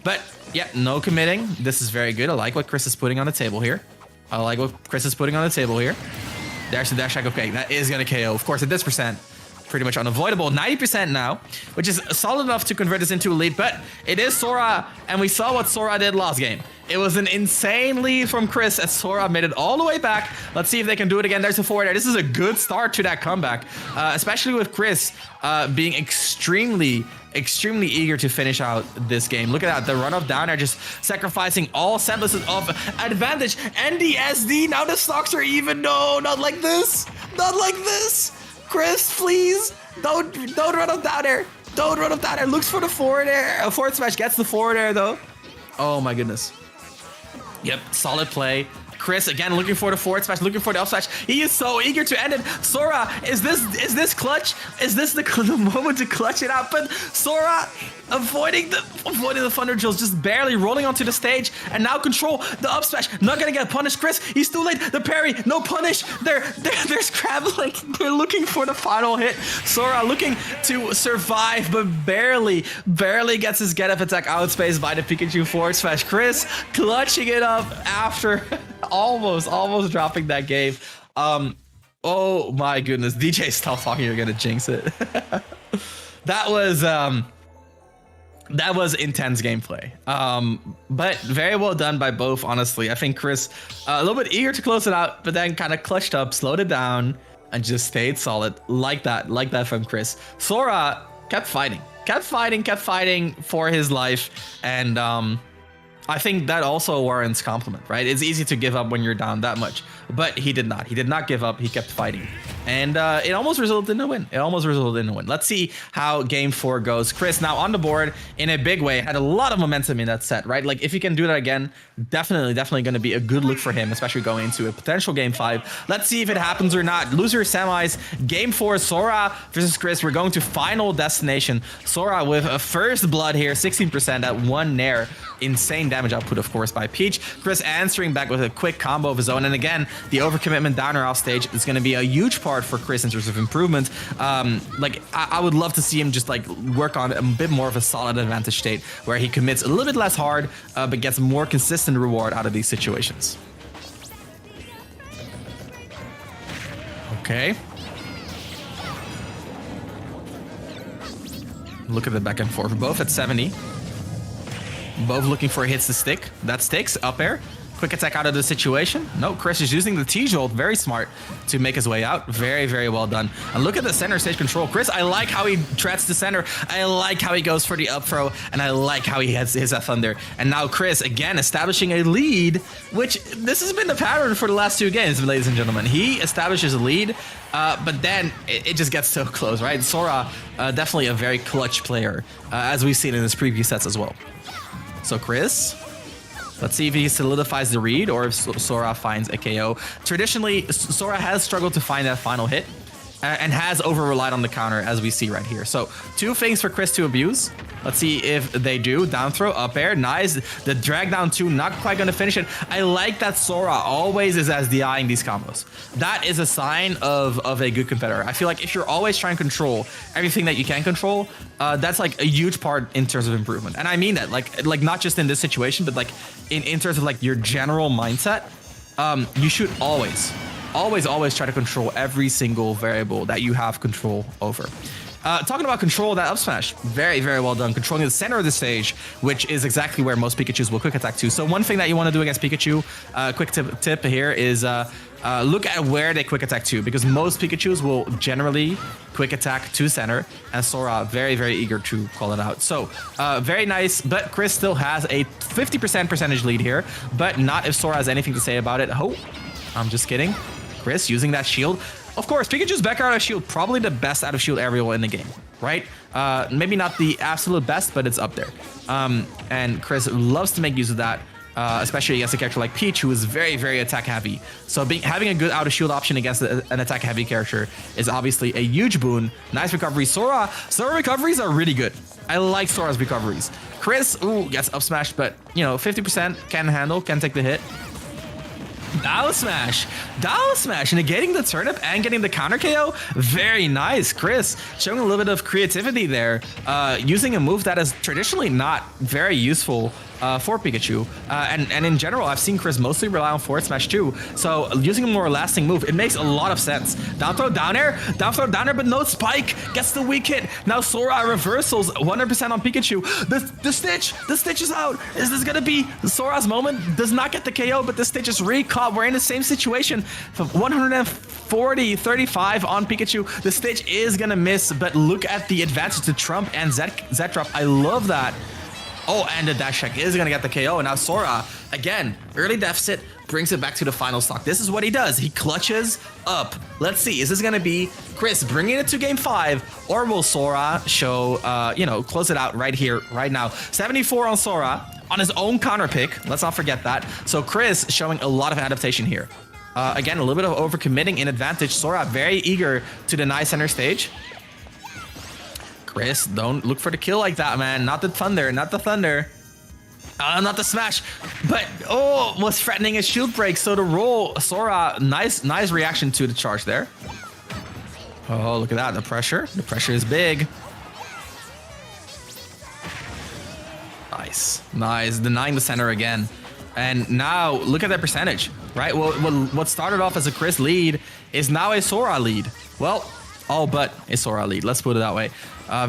But yeah, no committing. This is very good. I like what Chris is putting on the table here. There's the dash attack. Okay, that is gonna KO. Of course, at this percent, pretty much unavoidable. 90% now, which is solid enough to convert this into a lead, but it is Sora, and we saw what Sora did last game. It was an insane lead from Chris as Sora made it all the way back. Let's see if they can do it again. There's a forward air. This is a good start to that comeback, especially with Chris being extremely eager to finish out this game. Look at that, the run of down air, just sacrificing all semblances of advantage. And the SD, now the stocks are even. No, not like this. Chris, please, don't run up down air. Don't run up down air. Looks for the forward air. A forward smash, gets the forward air though. Oh my goodness. Yep, solid play. Chris again looking for the forward smash, looking for the up smash. He is so eager to end it. Sora, is this clutch? Is this the moment to clutch it out? But Sora avoiding the thunder drills, just barely rolling onto the stage, and now control the up smash. Not gonna get punished. Chris, he's too late. The parry, no punish. They're scrambling. They're looking for the final hit. Sora looking to survive, but barely gets his get up attack outspaced by the Pikachu forward smash. Chris clutching it up after almost dropping that game. Oh my goodness, DJ, stop talking. You're gonna jinx it. That was intense gameplay, but very well done by both, honestly. I think Chris a little bit eager to close it out, but then kind of clutched up, slowed it down, and just stayed solid. Like that from Chris. Sora kept fighting for his life, and I think that also warrants compliment, right? It's easy to give up when you're down that much, but he did not. He did not give up. He kept fighting, and it almost resulted in a win. Let's see how game 4 goes. Chris now on the board in a big way. Had a lot of momentum in that set, right? Like if he can do that again, definitely going to be a good look for him, especially going into a potential game 5. Let's see if it happens or not. Loser semis, game 4, Sora versus Chris. We're going to final destination. Sora with a first blood here, 16% at 1 nair. Insane damage output, of course, by Peach. Chris answering back with a quick combo of his own, and again, the overcommitment down or off stage is going to be a huge part for Chris in terms of improvement. Like I would love to see him just like work on a bit more of a solid advantage state where he commits a little bit less hard, but gets more consistent reward out of these situations. Okay. Look at the back and forth, both at 70. Both looking for hits to stick. That sticks. Up air. quick attack out of the situation. No, Chris is using the T-Jolt, very smart, to make his way out. Very, very well done. And look at the center stage control. Chris, I like how he treads the center. I like how he goes for the up throw, and I like how he hits that thunder. And now Chris, again, establishing a lead, which this has been the pattern for the last 2 games, ladies and gentlemen. He establishes a lead, but then it just gets so close, right? Sora, definitely a very clutch player, as we've seen in his previous sets as well. So Chris, let's see if he solidifies the read or if Sora finds a KO. Traditionally, Sora has struggled to find that final hit and has over-relied on the counter, as we see right here. So 2 things for Chris to abuse. Let's see if they do. Down throw, up air, nice. The drag down 2, not quite going to finish it. I like that Sora always is SDIing these combos. That is a sign of a good competitor. I feel like if you're always trying to control everything that you can control, that's like a huge part in terms of improvement. And I mean that, like not just in this situation, but like in terms of like your general mindset, you should always try to control every single variable that you have control over. Talking about control, that up smash, very, very well done. Controlling the center of the stage, which is exactly where most Pikachus will quick attack to. So one thing that you want to do against Pikachu, quick tip here is look at where they quick attack to, because most Pikachus will generally quick attack to center, and Sora very, very eager to call it out. So very nice, but Chris still has a 50% percentage lead here, but not if Sora has anything to say about it. Oh, I'm just kidding. Chris using that shield. Of course, Pikachu's back out of shield, probably the best out of shield aerial in the game, right? Maybe not the absolute best, but it's up there. And Chris loves to make use of that, especially against a character like Peach, who is very, very attack heavy. So having a good out of shield option against an attack heavy character is obviously a huge boon. Nice recovery. Sora recoveries are really good. I like Sora's recoveries. Chris, ooh, gets up smashed, but you know, 50% can handle, can take the hit. Down smash, and getting the turnip and getting the counter KO. Very nice. Chris showing a little bit of creativity there, using a move that is traditionally not very useful for Pikachu. And in general, I've seen Chris mostly rely on forward smash too. So using a more lasting move, it makes a lot of sense. Down throw, down air, but no spike. Gets the weak hit. Now Sora reversals 100% on Pikachu. The Stitch is out. Is this gonna be Sora's moment? Does not get the KO, but the Stitch is recaught. We're in the same situation. 140-35 on Pikachu. The Stitch is gonna miss, but look at the advantage to Trump and Zetrop. I love that. Oh, and the dash check is gonna get the KO. And now Sora, again, early deficit, brings it back to the final stock. This is what he does. He clutches up. Let's see, is this gonna be Chris bringing it to game 5, or will Sora show, close it out right here, right now? 74 on Sora on his own counter pick. Let's not forget that. So Chris showing a lot of adaptation here. Again, a little bit of overcommitting in advantage. Sora very eager to deny center stage. Chris, don't look for the kill like that, man. Not the thunder, not the thunder. Not the smash, but was threatening a shield break. So the roll, Sora, nice reaction to the charge there. Oh, look at that, the pressure is big. Nice, denying the center again. And now look at that percentage, right? Well, what started off as a Chris lead is now a Sora lead. Well, all but a Sora lead, let's put it that way.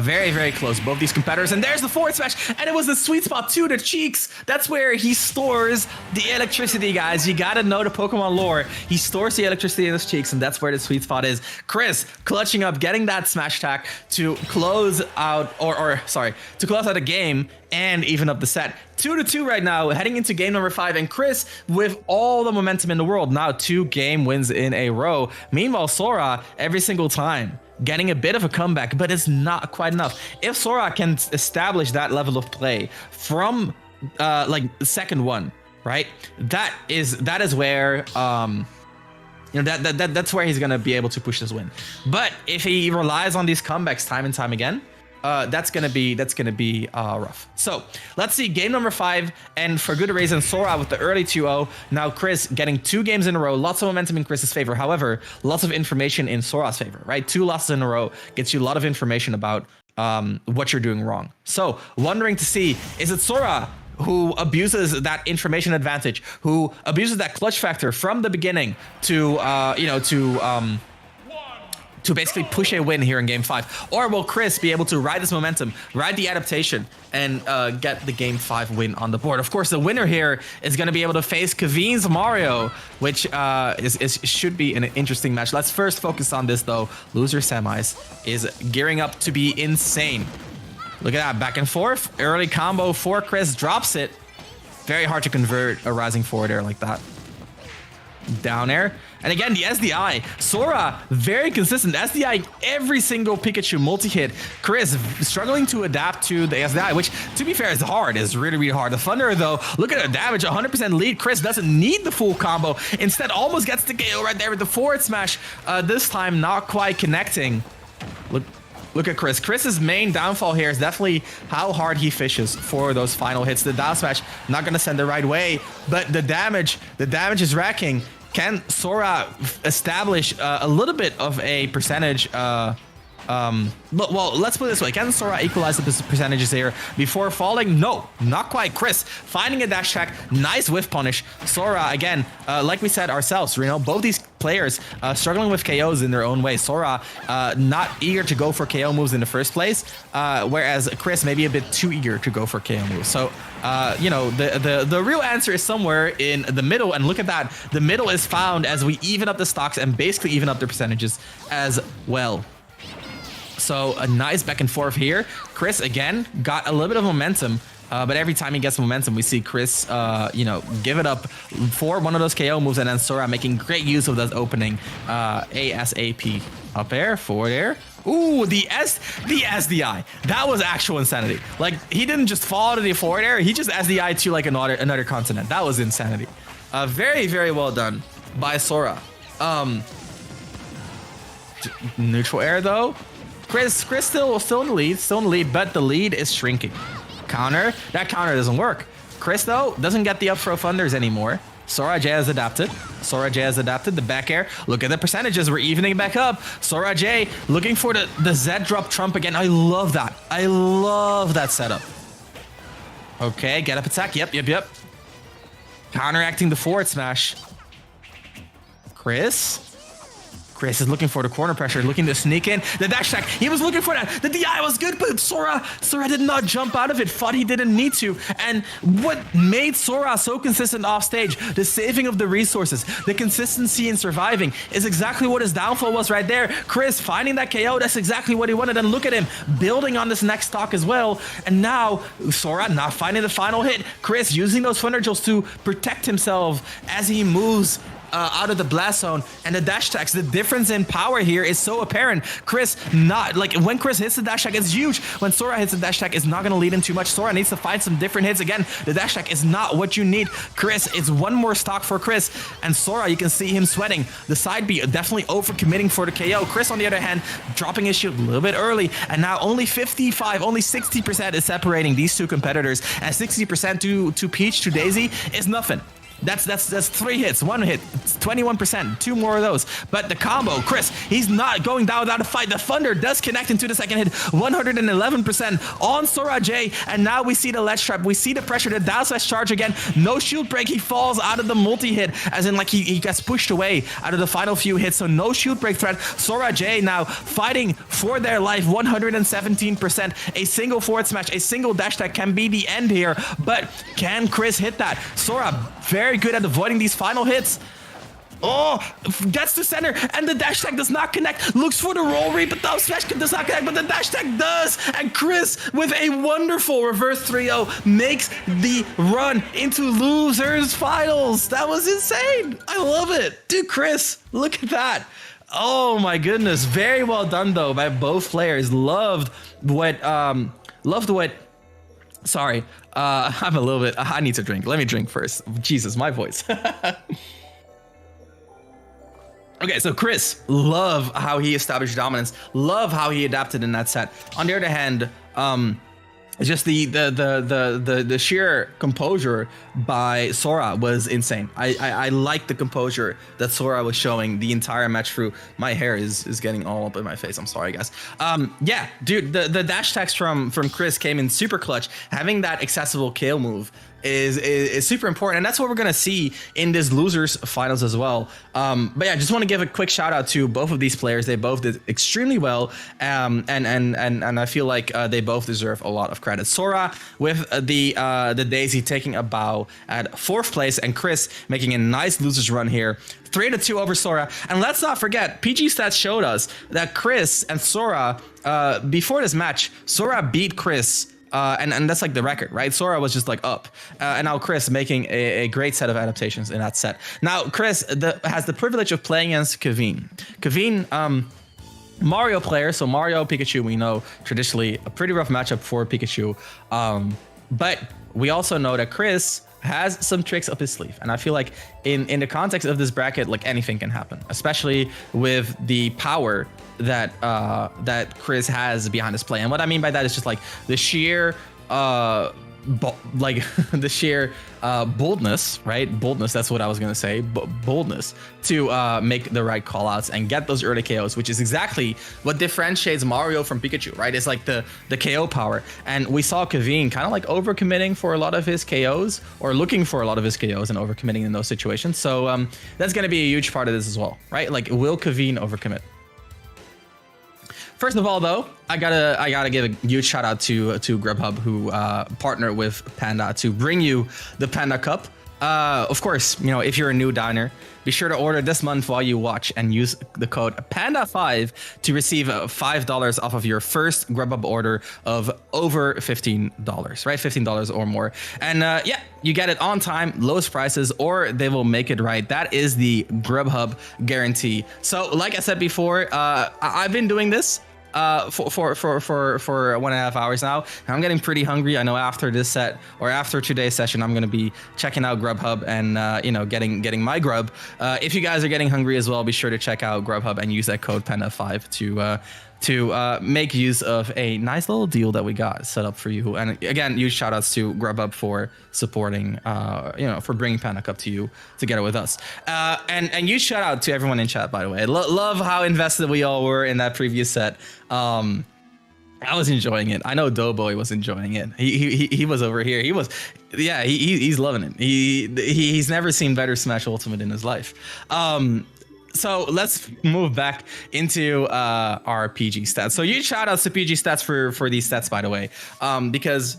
Very, very close, both these competitors. And there's the forward smash, and it was the sweet spot too, the cheeks. That's where he stores the electricity, guys. You gotta know the Pokemon lore. He stores the electricity in his cheeks, and that's where the sweet spot is. Chris clutching up, getting that smash attack to close out, to close out a game and even up the set. 2-2 right now, heading into game number 5, and Chris with all the momentum in the world. Now 2 game wins in a row. Meanwhile, Sora, every single time, getting a bit of a comeback, but it's not quite enough. If Sora can establish that level of play from like the second one, right? That is where that's where he's gonna be able to push this win. But if he relies on these comebacks time and time again, that's gonna be rough. So let's see game number 5, and for good reason, Sora with the early 2-0. Now Chris getting 2 games in a row, lots of momentum in Chris's favor. However, lots of information in Sora's favor, right? 2 losses in a row gets you a lot of information about what you're doing wrong. So wondering to see, is it Sora who abuses that information advantage, who abuses that clutch factor from the beginning to to basically push a win here in game 5? Or will Chris be able to ride this momentum, ride the adaptation, and get the game 5 win on the board? Of course, the winner here is going to be able to face Kavin's Mario, which should be an interesting match. Let's first focus on this, though. Loser semis is gearing up to be insane. Look at that, back and forth. Early combo for Chris, drops it. Very hard to convert a rising forward air like that. Down air. And again, the SDI. Sora, very consistent. SDI every single Pikachu multi-hit. Chris struggling to adapt to the SDI, which, to be fair, is hard. It's really, really hard. The Thunder, though, look at the damage. 100% lead. Chris doesn't need the full combo. Instead, almost gets the KO right there with the forward smash. This time, not quite connecting. Look at Chris. Chris's main downfall here is definitely how hard he fishes for those final hits. The down smash, not going to send the right way, but the damage is racking. Can Sora establish a little bit of a percentage? Well, let's put it this way. Can Sora equalize the percentages here before falling? No, not quite. Chris finding a dash attack. Nice whiff punish. Sora, again, like we said ourselves, both these players struggling with KOs in their own way. Sora not eager to go for KO moves in the first place, whereas Chris maybe a bit too eager to go for KO moves. So, the real answer is somewhere in the middle, and look at that. The middle is found as we even up the stocks and basically even up the percentages as well. So a nice back and forth here. Chris, again, got a little bit of momentum, but every time he gets momentum, we see Chris, give it up for one of those KO moves, and then Sora making great use of that opening ASAP. Up air, forward air. Ooh, the SDI. That was actual insanity. Like, he didn't just fall to the forward air. He just SDI to like another continent. That was insanity. Very, very well done by Sora. Neutral air, though. Chris still in the lead, but the lead is shrinking. Counter, that counter doesn't work. Chris, though, doesn't get the up throw thunders anymore. Sora J has adapted. The back air. Look at the percentages. We're evening back up. Sora J looking for the Z drop trump again. I love that. I love that setup. Okay, get up attack. Yep. Counteracting the forward smash. Chris is looking for the corner pressure, looking to sneak in. The dash attack, he was looking for that. The DI was good, but Sora did not jump out of it. Thought he didn't need to. And what made Sora so consistent off stage, the saving of the resources, the consistency in surviving, is exactly what his downfall was right there. Chris finding that KO, that's exactly what he wanted. And look at him building on this next stock as well. And now Sora not finding the final hit. Chris using those thunder jewels to protect himself as he moves out of the blast zone, and the dash attacks. The difference in power here is so apparent. Chris not like when Chris hits the dash attack, it's huge. When Sora hits the dash attack, it's not going to lead him too much. Sora needs to find some different hits. Again, the dash attack is not what you need. Chris, it's one more stock for Chris, and Sora, you can see him sweating. The side B definitely over committing for the KO. Chris, on the other hand, dropping his shield a little bit early, and now only 55, only 60% is separating these two competitors, and 60% to Peach, to Daisy is nothing. That's 3 hits, 1 hit, 21%, 2 more of those. But the combo, Chris, he's not going down without a fight. The Thunder does connect into the second hit, 111% on Sora J. And now we see the ledge trap, we see the pressure, the down slash charge again. No shield break, he falls out of the multi-hit, as in like he gets pushed away out of the final few hits. So no shield break threat. Sora J now fighting for their life, 117%. A single forward smash, a single dash that can be the end here. But can Chris hit that? Sora, very good at avoiding these final hits. Oh, gets to center, and the dash tag does not connect. Looks for the roll read, but the up smash does not connect, but the dash tag does. And Chris, with a wonderful reverse 3-0, makes the run into losers finals. That was insane. I love it. Dude, Chris, look at that. Oh my goodness. Very well done, though, by both players. Loved what sorry, I'm a little bit, I need to drink. Let me drink first. Jesus, my voice. Okay, so Chris, love how he established dominance. Love how he adapted in that set. On the other hand, just the sheer composure by Sora was insane. I like the composure that Sora was showing the entire match through. My hair is getting all up in my face. I'm sorry, guys. Yeah, dude, the dash attacks from Chris came in super clutch. Having that accessible KO move is super important, and that's what we're gonna see in this losers finals as well. But yeah, I just want to give a quick shout out to both of these players. They both did extremely well, and I feel like they both deserve a lot of credit. Sora with the Daisy taking a bow at 4th place, and Chris making a nice losers run here, 3-2 over Sora. And let's not forget, PG Stats showed us that Chris and Sora before this match, Sora beat Chris. And that's like the record, right? Sora was just like up, and now Chris making a great set of adaptations in that set. Now Chris has the privilege of playing against Kevin. Mario player, so Mario, Pikachu, we know traditionally a pretty rough matchup for Pikachu, but we also know that Chris has some tricks up his sleeve, and I feel like in the context of this bracket, like anything can happen, especially with the power that Chris has behind his play. And what I mean by that is just like the sheer boldness, right? Boldness, that's what I was gonna say. Boldness to make the right call outs and get those early KOs, which is exactly what differentiates Mario from Pikachu, right? It's like the KO power. And we saw Kevin kind of like overcommitting for a lot of his KOs, or looking for a lot of his KOs and overcommitting in those situations. So that's gonna be a huge part of this as well, right? Like, will Kevin overcommit? First of all, though, I gotta give a huge shout out to Grubhub, who partnered with Panda to bring you the Panda Cup. Of course, you know, if you're a new diner, be sure to order this month while you watch and use the code PANDA5 to receive $5 off of your first Grubhub order of over $15, right? $15 or more. And yeah, you get it on time, lowest prices, or they will make it right. That is the Grubhub guarantee. So like I said before, I've been doing this for 1.5 hours now. I'm getting pretty hungry. I know after this set, or after today's session, I'm gonna be checking out Grubhub and you know, getting my grub. If you guys are getting hungry as well, be sure to check out Grubhub and use that code PANDA5 to make use of a nice little deal that we got set up for you. And again, huge shout outs to Grubhub for supporting, you know, for bringing Panda Cup to you together with us. And huge shout out to everyone in chat, by the way. Love how invested we all were in that previous set. I was enjoying it. I know Doughboy was enjoying it. He was over here. He was, yeah, he's loving it. He's never seen better Smash Ultimate in his life. So let's move back into our PG stats. So huge shout outs to PG stats for these stats, by the way, because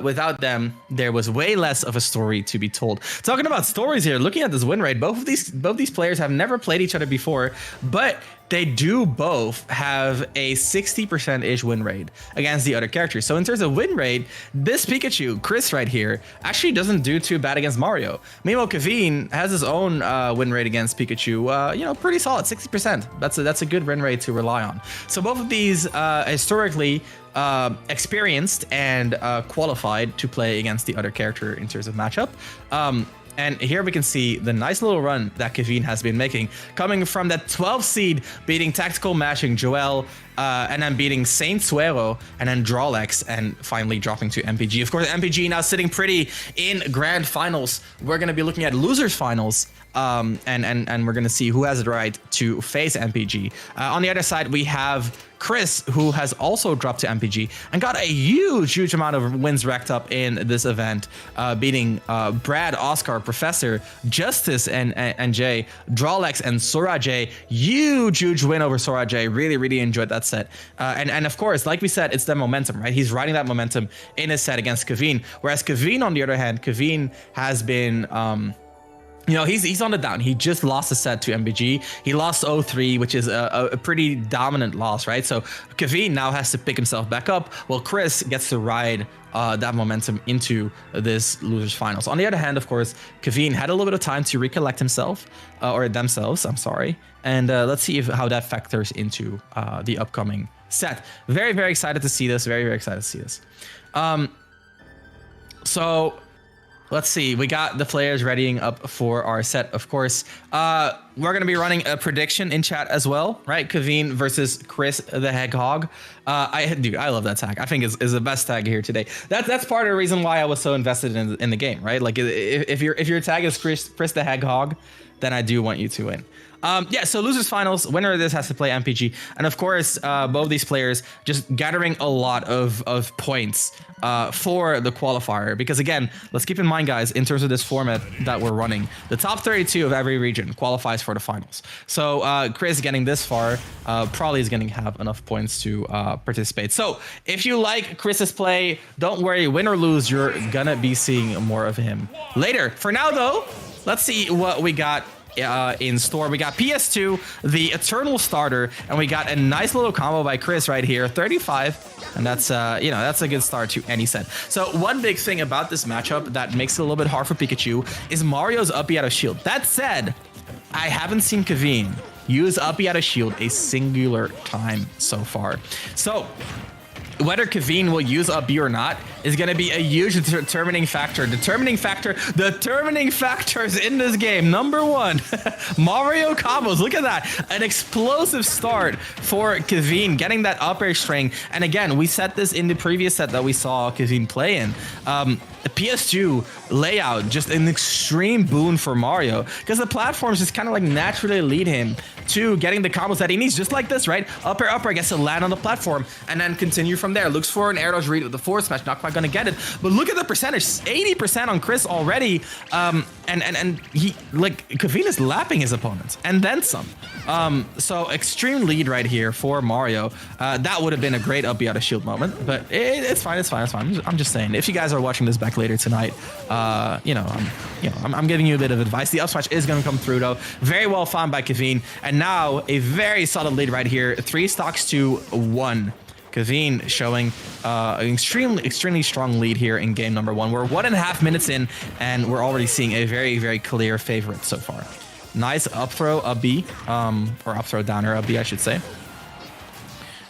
without them, there was way less of a story to be told. Talking about stories here, looking at this win rate, both these players have never played each other before, but they do both have a 60%-ish win rate against the other characters. So in terms of win rate, this Pikachu, Chris right here, actually doesn't do too bad against Mario. Meanwhile, Kevin has his own win rate against Pikachu, you know, pretty solid, 60%. That's a good win rate to rely on. So both of these historically experienced and qualified to play against the other character in terms of matchup. And here we can see the nice little run that Kevin has been making, coming from that 12th seed, beating Tactical Mashing Joel, and then beating Saint Suero, and then Drawlex, and finally dropping to MPG. Of course, MPG now sitting pretty in grand finals. We're going to be looking at losers finals, and we're going to see who has the right to face MPG. On the other side, we have Chris, who has also dropped to MPG and got a huge amount of wins racked up in this event, beating Brad, Oscar, Professor, Justice, and Jay, Drawlex, and Sora J. Huge win over Sora J. Really enjoyed that set. And of course, like we said, it's the momentum, right? He's riding that momentum in his set against Kevin. Whereas Kevin, on the other hand, Kevin has been you know, he's on the down. He just lost a set to MBG. He lost 0-3, which is a pretty dominant loss, right? So Kevin now has to pick himself back up, while Chris gets to ride that momentum into this losers finals. On the other hand, of course, Kevin had a little bit of time to recollect himself, or themselves, I'm sorry. And let's see how that factors into the upcoming set. Very excited to see this. Very excited to see this. So let's see, we got the players readying up for our set, of course. We're going to be running a prediction in chat as well, right? Kevin versus Chris the Hedgehog. Dude, I love that tag. I think is the best tag here today. That's part of the reason why I was so invested in the game, right? Like, if your tag is Chris the Hedgehog, then I do want you to win. Yeah, so losers finals, winner of this has to play MPG. And of course, both these players just gathering a lot of points for the qualifier. Because again, let's keep in mind, guys, in terms of this format that we're running, the top 32 of every region qualifies for the finals. So Chris getting this far probably is going to have enough points to participate. So if you like Chris's play, don't worry, win or lose, you're going to be seeing more of him later. For now, though, let's see what we got in store. We got PS2, the Eternal Starter, and we got a nice little combo by Chris right here, 35, and that's that's a good start to any set. So one big thing about this matchup that makes it a little bit hard for Pikachu is Mario's up B out of shield. That said, I haven't seen Kaveen use up B out of shield a singular time so far. So whether Kaveen will use up B or not is going to be a huge determining factor. Determining factors in this game. Number one, Mario combos. Look at that. An explosive start for Kaveen, getting that up air string. And again, we set this in the previous set that we saw Kaveen play in. The PS2 layout, just an extreme boon for Mario, because the platforms just kind of like naturally lead him to getting the combos that he needs, just like this, right? Up air, gets to land on the platform and then continue from there. Looks for an air dodge read with the forward smash, not quite gonna get it, but look at the percentage, 80% on Chris already. And he, like, Kaveen is lapping his opponents and then some. So extreme lead right here for Mario. That would have been a great up B out of shield moment, but it's fine. I'm just saying, if you guys are watching this back later tonight, I'm giving you a bit of advice. The up smash is going to come through though. Very well found by Kaveen, and now a very solid lead right here. 3 stocks to 1. Kaveen showing an extremely strong lead here in game number 1. We're 1.5 minutes in, and we're already seeing a very clear favorite so far. Nice up throw, up B, or up throw down, or up B, I should say.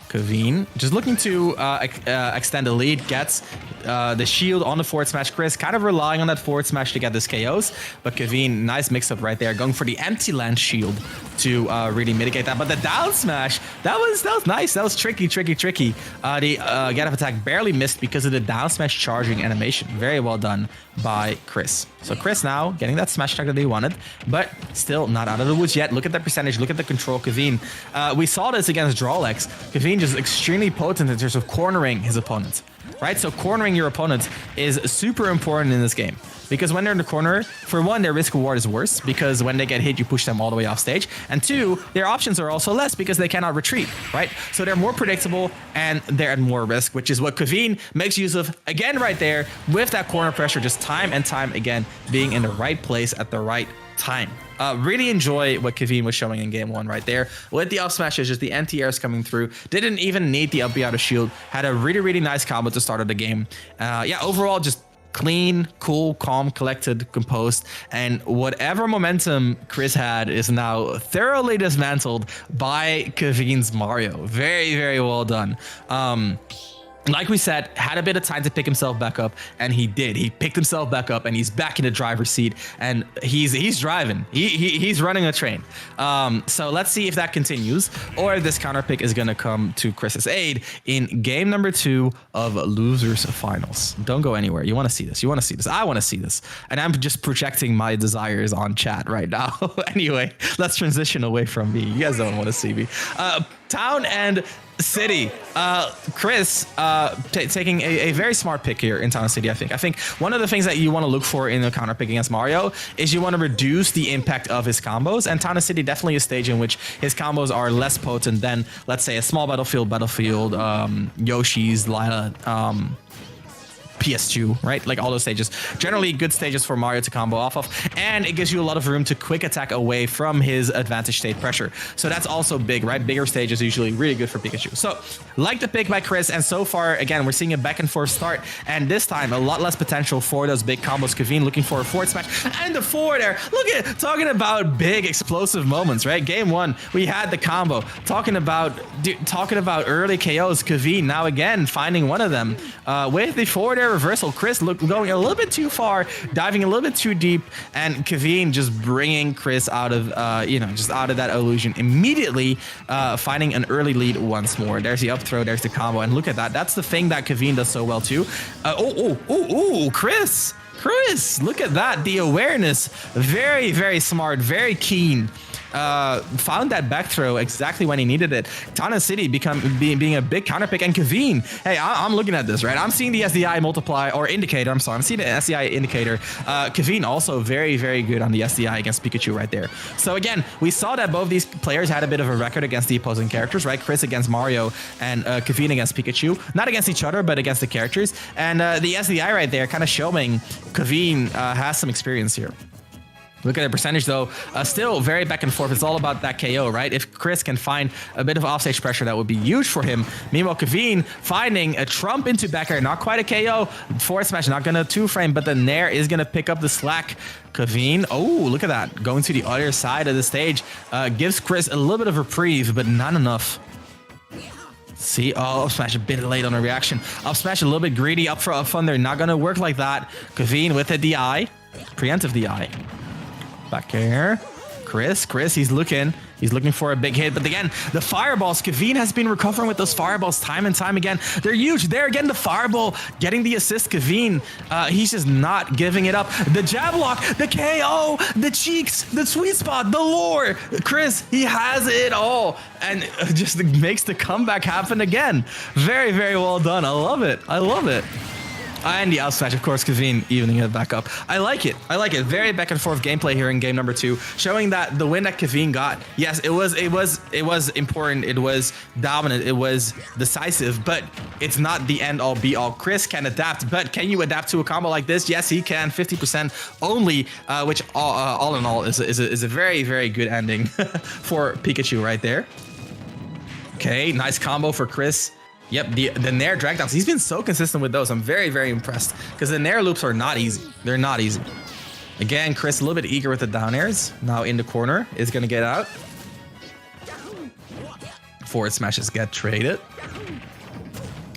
Kaveen just looking to extend the lead, gets the shield on the forward smash. Chris kind of relying on that forward smash to get this KOs, but Kaveen, nice mix up right there, going for the empty land shield to really mitigate that. But the down smash, that was nice. That was tricky. The get up attack barely missed because of the down smash charging animation. Very well done by Chris. So Chris now getting that smash attack that he wanted, but still not out of the woods yet. Look at that percentage. Look at the control, Kaveen. We saw this against Drawlex. Kaveen just extremely potent in terms of cornering his opponents, right? So cornering your opponents is super important in this game, because when they're in the corner, for one, their risk reward is worse, because when they get hit, you push them all the way off stage. And two, their options are also less because they cannot retreat, right? So they're more predictable and they're at more risk, which is what Kaveen makes use of again right there with that corner pressure, just time and time again, being in the right place at the right time. Really enjoy what Kaveen was showing in game 1 right there. With the up smashes, just the anti-airs coming through. Didn't even need the up B out of shield. Had a really nice combo to start of the game. Yeah, overall, just clean, cool, calm, collected, composed, and whatever momentum Chris had is now thoroughly dismantled by Kaveen's Mario. Very well done. Like we said, had a bit of time to pick himself back up, and he did. He picked himself back up, and he's back in the driver's seat, and he's driving. He's running a train. So let's see if that continues, or if this counter pick is gonna come to Chris's aid in game number 2 of Losers Finals. Don't go anywhere. You want to see this. I want to see this, and I'm just projecting my desires on chat right now. Anyway, let's transition away from me. You guys don't want to see me. Town and City. Chris taking a very smart pick here in Town and City, I think. I think one of the things that you want to look for in a counter pick against Mario is you want to reduce the impact of his combos, and Town and City definitely a stage in which his combos are less potent than, let's say, a small battlefield, Yoshi's, Lila, PS2, right? Like all those stages. Generally good stages for Mario to combo off of, and it gives you a lot of room to quick attack away from his advantage state pressure. So that's also big, right? Bigger stages usually really good for Pikachu. So like the pick by Chris, and so far, again, we're seeing a back and forth start, and this time a lot less potential for those big combos. Kaveen looking for a forward smash, and the forward air. Look at, talking about big explosive moments, right? Game 1, we had the combo. Talking about early KOs, Kaveen now again finding one of them with the forward air reversal. Chris going a little bit too far, diving a little bit too deep, and Kaveen just bringing Chris out of just out of that illusion immediately, finding an early lead once more. There's the up throw, there's the combo, and look at that. That's the thing that Kaveen does so well too. Chris, look at that. The awareness, very smart, very keen. found that back throw exactly when he needed it. Tana City being a big counter pick, and Kaveen. Hey, I'm looking at this, right? I'm seeing the SDI multiply or indicator. I'm sorry, I'm seeing the SDI indicator. Kaveen also very, very good on the SDI against Pikachu right there. So again, we saw that both these players had a bit of a record against the opposing characters, right? Chris against Mario and Kaveen against Pikachu. Not against each other, but against the characters. And the SDI right there kind of showing Kaveen has some experience here. Look at the percentage though, still very back and forth. It's all about that KO, right? If Chris can find a bit of offstage pressure, that would be huge for him. Meanwhile, Kaveen finding a trump into back air, not quite a KO. Forward smash, not gonna two frame, but the Nair is gonna pick up the slack. Kaveen, oh, look at that. Going to the other side of the stage, gives Chris a little bit of reprieve, but not enough. See, oh, up smash a bit late on the reaction. Up smash a little bit greedy, up for up thunder, not gonna work like that. Kaveen with a DI, preemptive DI. Back air. Chris, he's looking for a big hit. But again, the fireballs, Kaveen has been recovering with those fireballs time and time again. They're huge. There again, the fireball, getting the assist. Kaveen, he's just not giving it up. The jab lock, the KO, the cheeks, the sweet spot, the lore. Chris, he has it all. And just makes the comeback happen again. Very, very well done. I love it. I love it. And the out smash, of course, Kaveen evening it back up. I like it. I like it. Very back and forth gameplay here in game number 2, showing that the win that Kaveen got, yes, it was important. It was dominant. It was decisive, but it's not the end all be all. Chris can adapt, but can you adapt to a combo like this? Yes, he can. 50% only, which all in all is a very, very good ending for Pikachu right there. Okay, nice combo for Chris. Yep, the Nair drag downs. He's been so consistent with those. I'm very, very impressed because the Nair loops are not easy. They're not easy. Again, Chris a little bit eager with the down airs. Now in the corner is going to get out. Forward smashes get traded.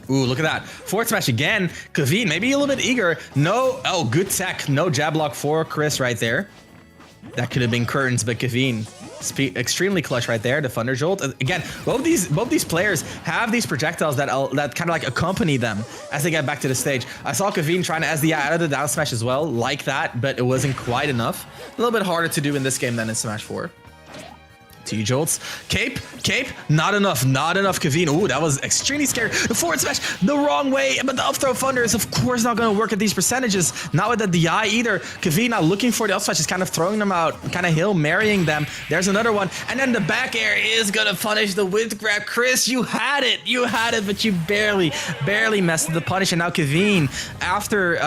Ooh, look at that. Forward smash again. Kaveen, maybe a little bit eager. No, oh, good tech. No jab block for Chris right there. That could have been curtains, but Kaveen extremely clutch right there. The Thunder Jolt. Again, both these players have these projectiles that kind of like accompany them as they get back to the stage. I saw Kaveen trying to SDI out of the down smash as well, like that, but it wasn't quite enough. A little bit harder to do in this game than in Smash 4. T-Jolts. Cape, not enough, Kaveen. Ooh, that was extremely scary. The forward smash, the wrong way, but the up throw thunder is of course not going to work at these percentages. Not with the DI either. Kaveen now looking for the up smash, is kind of throwing them out, kind of Hail Marrying them. There's another one, and then the back air is going to punish the width grab. Chris, you had it, but you barely messed the punish. And now Kaveen, after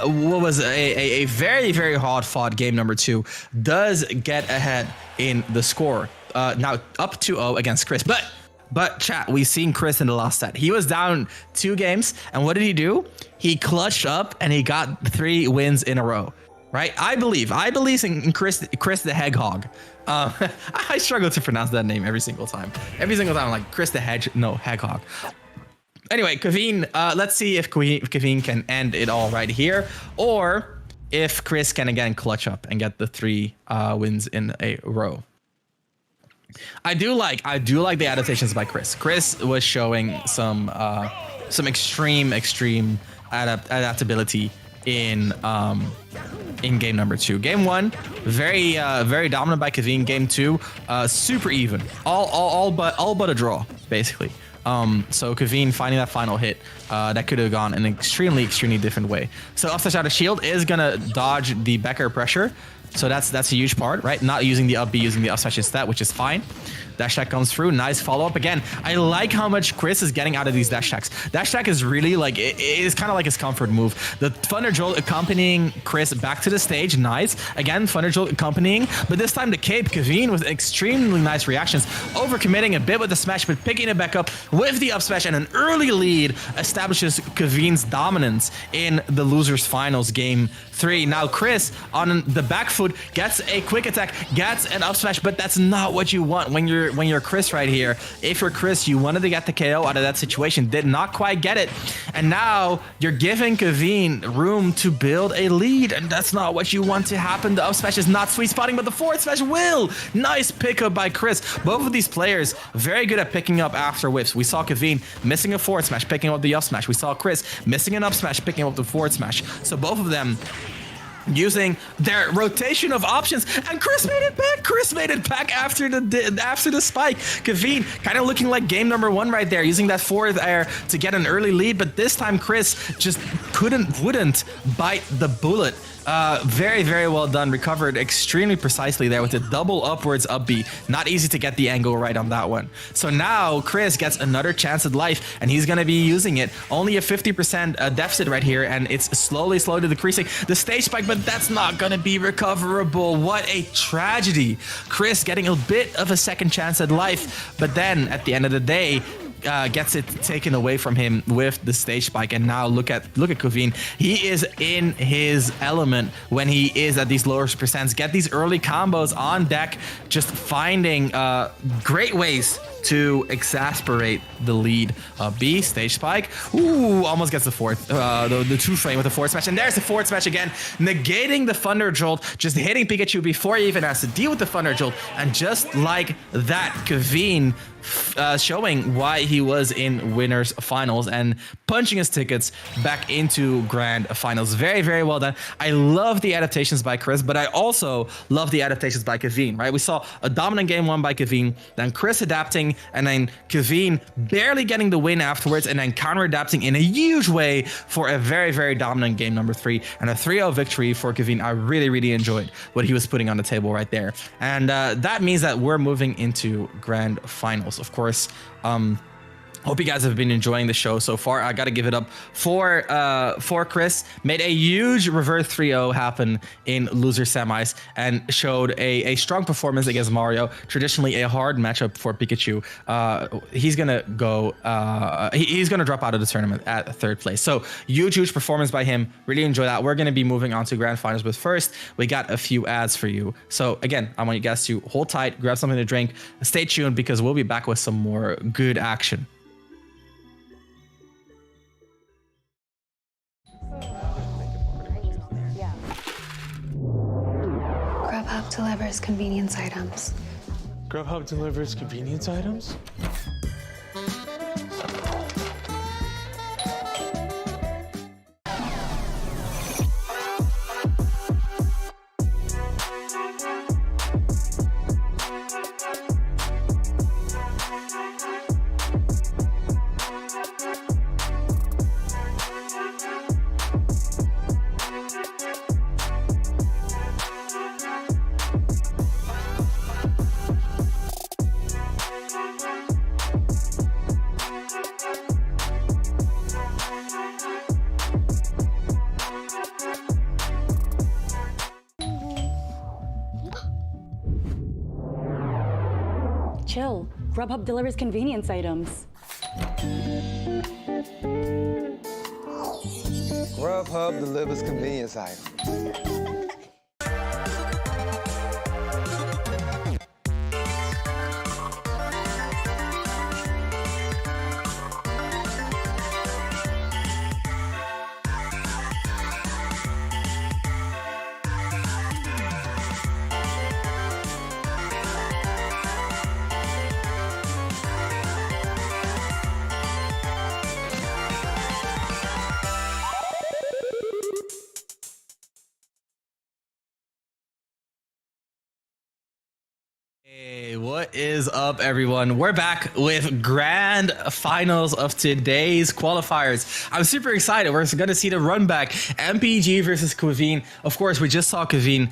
what was a very, very hard fought game number 2, does get ahead in the score. Now up 2-0 against Chris, but chat, we've seen Chris in the last set. He was down 2 games, and what did he do? He clutched up and he got 3 wins in a row, right? I believe in Chris the Hedgehog. I struggle to pronounce that name every single time. I'm like Chris the Hedgehog. Anyway, Kaveen, let's see if Kaveen can end it all right here, or if Chris can again clutch up and get the 3 wins in a row. I do like the adaptations by Chris. Chris was showing some extreme adaptability in game number 2. Game 1, very dominant by Kaveen. Game 2, super even. All but a draw, basically. So Kaveen finding that final hit that could have gone an extremely different way. So offset out of shield is gonna dodge the back air pressure. So that's a huge part, right? Not using the up B, using the up smash instead, which is fine. Dash attack comes through. Nice follow-up. Again, I like how much Chris is getting out of these dash attacks. Dash attack is really like, it is kind of like his comfort move. The Thunder Jolt accompanying Chris back to the stage. Nice. Again, Thunder Jolt accompanying, but this time the cape. Kaveen with extremely nice reactions. Overcommitting a bit with the smash, but picking it back up with the up smash, and an early lead establishes Kaveen's dominance in the losers finals game 3. Now Chris on the back foot gets a quick attack, gets an up smash, but that's not what you want when you're Chris right here. If you're Chris, you wanted to get the KO out of that situation, did not quite get it, and now you're giving Kaveen room to build a lead, and that's not what you want to happen. The up smash is not sweet spotting, but the forward smash will. Nice pickup by Chris. Both of these players very good at picking up after whiffs. We saw Kaveen missing a forward smash, picking up the up smash. We saw Chris missing an up smash, picking up the forward smash. So both of them using their rotation of options, and Chris made it back. Chris made it back after the spike. Kaveen kind of looking like game number one right there, using that forward air to get an early lead, but this time Chris just wouldn't bite the bullet. Very, very well done. Recovered extremely precisely there with a double upwards up B. Not easy to get the angle right on that one. So now Chris gets another chance at life, and he's going to be using it. Only a 50% deficit right here, and it's slowly decreasing. The stage spike, but that's not going to be recoverable. What a tragedy. Chris getting a bit of a second chance at life, but then at the end of the day, gets it taken away from him with the stage spike. And now look at Kaveen. He is in his element when he is at these lower percents. Get these early combos on deck, just finding great ways to exasperate the lead. B, stage spike. Ooh, almost gets the fourth. The two frame with the forward smash. And there's the forward smash again, negating the Thunder Jolt, just hitting Pikachu before he even has to deal with the Thunder Jolt. And just like that, Kaveen showing why he was in winners finals and punching his tickets back into grand finals. Very, very well done. I love the adaptations by Chris, but I also love the adaptations by Kaveen, right? We saw a dominant game one by Kaveen, then Chris adapting, and then Kaveen barely getting the win afterwards, and then counter adapting in a huge way for a very, very dominant game number three, and a 3-0 victory for Kaveen. I really, really enjoyed what he was putting on the table right there. And that means that we're moving into grand finals. Of course, hope you guys have been enjoying the show so far. I got to give it up for Chris. Made a huge reverse 3-0 happen in loser semis and showed a strong performance against Mario. Traditionally a hard matchup for Pikachu. He's gonna go. He's gonna drop out of the tournament at third place. So huge performance by him. Really enjoy that. We're gonna be moving on to grand finals, but first we got a few ads for you. So again, I want you guys to hold tight, grab something to drink, stay tuned because we'll be back with some more good action. Grubhub delivers convenience items. Grubhub delivers convenience items? Chill. Grubhub delivers convenience items. Grubhub delivers convenience items. Hey, what is up, everyone? We're back with grand finals of today's qualifiers. I'm super excited. We're going to see the run back, MPG versus Kaveen. Of course, we just saw Kaveen,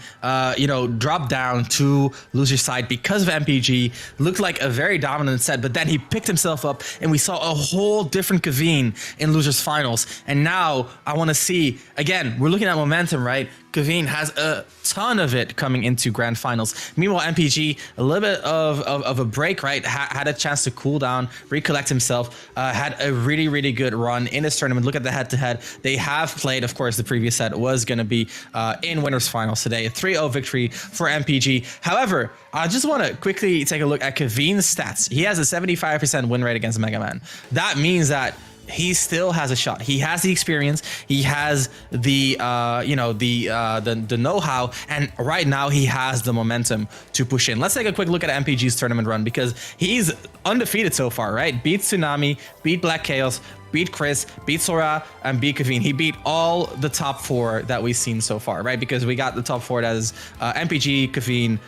drop down to loser's side because of MPG. Looked like a very dominant set, but then he picked himself up, and we saw a whole different Kaveen in loser's finals. And now I want to see, again, we're looking at momentum, right? Kaveen has a ton of it coming into grand finals. Meanwhile, MPG, a little bit of a break, right? Had a chance to cool down, recollect himself, had a really good run in this tournament. Look at the head-to-head. They have played, of course, the previous set was going to be in winners finals today. A 3-0 victory for MPG. However, I just want to quickly take a look at Kaveen's stats. He has a 75% win rate against Mega Man. That means that he still has a shot. He has the experience. He has the know-how, and right now he has the momentum to push in. Let's take a quick look at MPG's tournament run because he's undefeated so far, right? Beats Tsunami, beat Black Chaos, beat Chris, beat Sora, and beat Kaveen. He beat all the top 4 that we've seen so far, right? Because we got the top 4 that is MPG, Kaveen,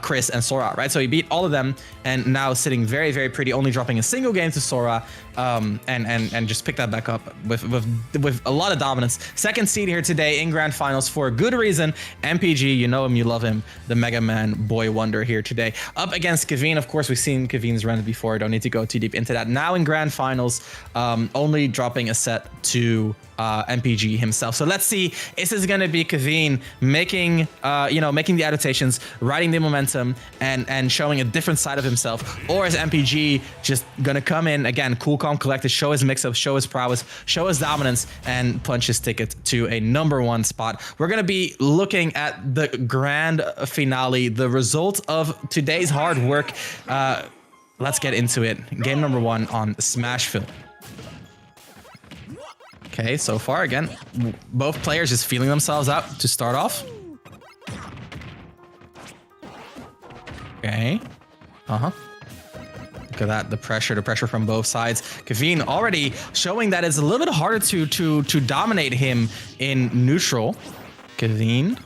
Chris, and Sora, right? So he beat all of them, and now sitting very, very pretty, only dropping a single game to Sora, and just pick that back up with a lot of dominance. Second seed here today in grand finals for a good reason. MPG, you know him, you love him, the Mega Man boy wonder here today. Up against Kaveen, of course, we've seen Kaveen's run before. Don't need to go too deep into that. Now in grand finals, only dropping a set to MPG himself. So let's see, is this going to be Kaveen making the adaptations, riding the momentum, and showing a different side of himself, or is MPG just going to come in again, cool, calm, collected, show his mix-up, show his prowess, show his dominance, and punch his ticket to a #1 spot? We're going to be looking at the grand finale, the result of today's hard work. Let's get into it. Game #1 on Smashville. Okay, so far, again, both players just feeling themselves out to start off. Okay. Look at that, the pressure from both sides. Kaveen already showing that it's a little bit harder to dominate him in neutral. Kaveen,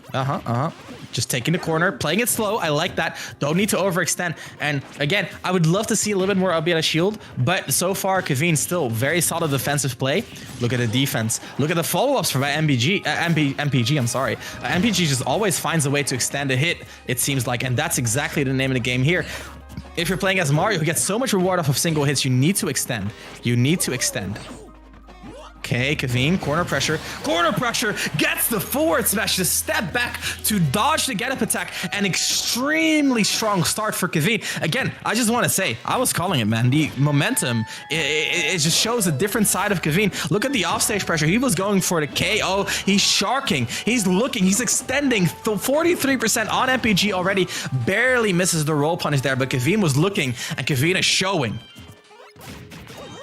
just taking the corner, playing it slow. I like that. Don't need to overextend. And again, I would love to see a little bit more up a shield, but so far, Kaveen still very solid defensive play. Look at the defense. Look at the follow-ups from MPG. I'm sorry. MPG just always finds a way to extend a hit, it seems like, and that's exactly the name of the game here. If you're playing as Mario, who gets so much reward off of single hits, you need to extend. You need to extend. Okay, Kaveen, corner pressure, gets the forward smash to step back to dodge the get-up attack. An extremely strong start for Kaveen. Again, I just want to say, I was calling it, man. The momentum, it just shows a different side of Kaveen. Look at the offstage pressure. He was going for the KO. He's sharking. He's looking. He's extending 43% on MPG already. Barely misses the roll punish there, but Kaveen was looking, and Kaveen is showing.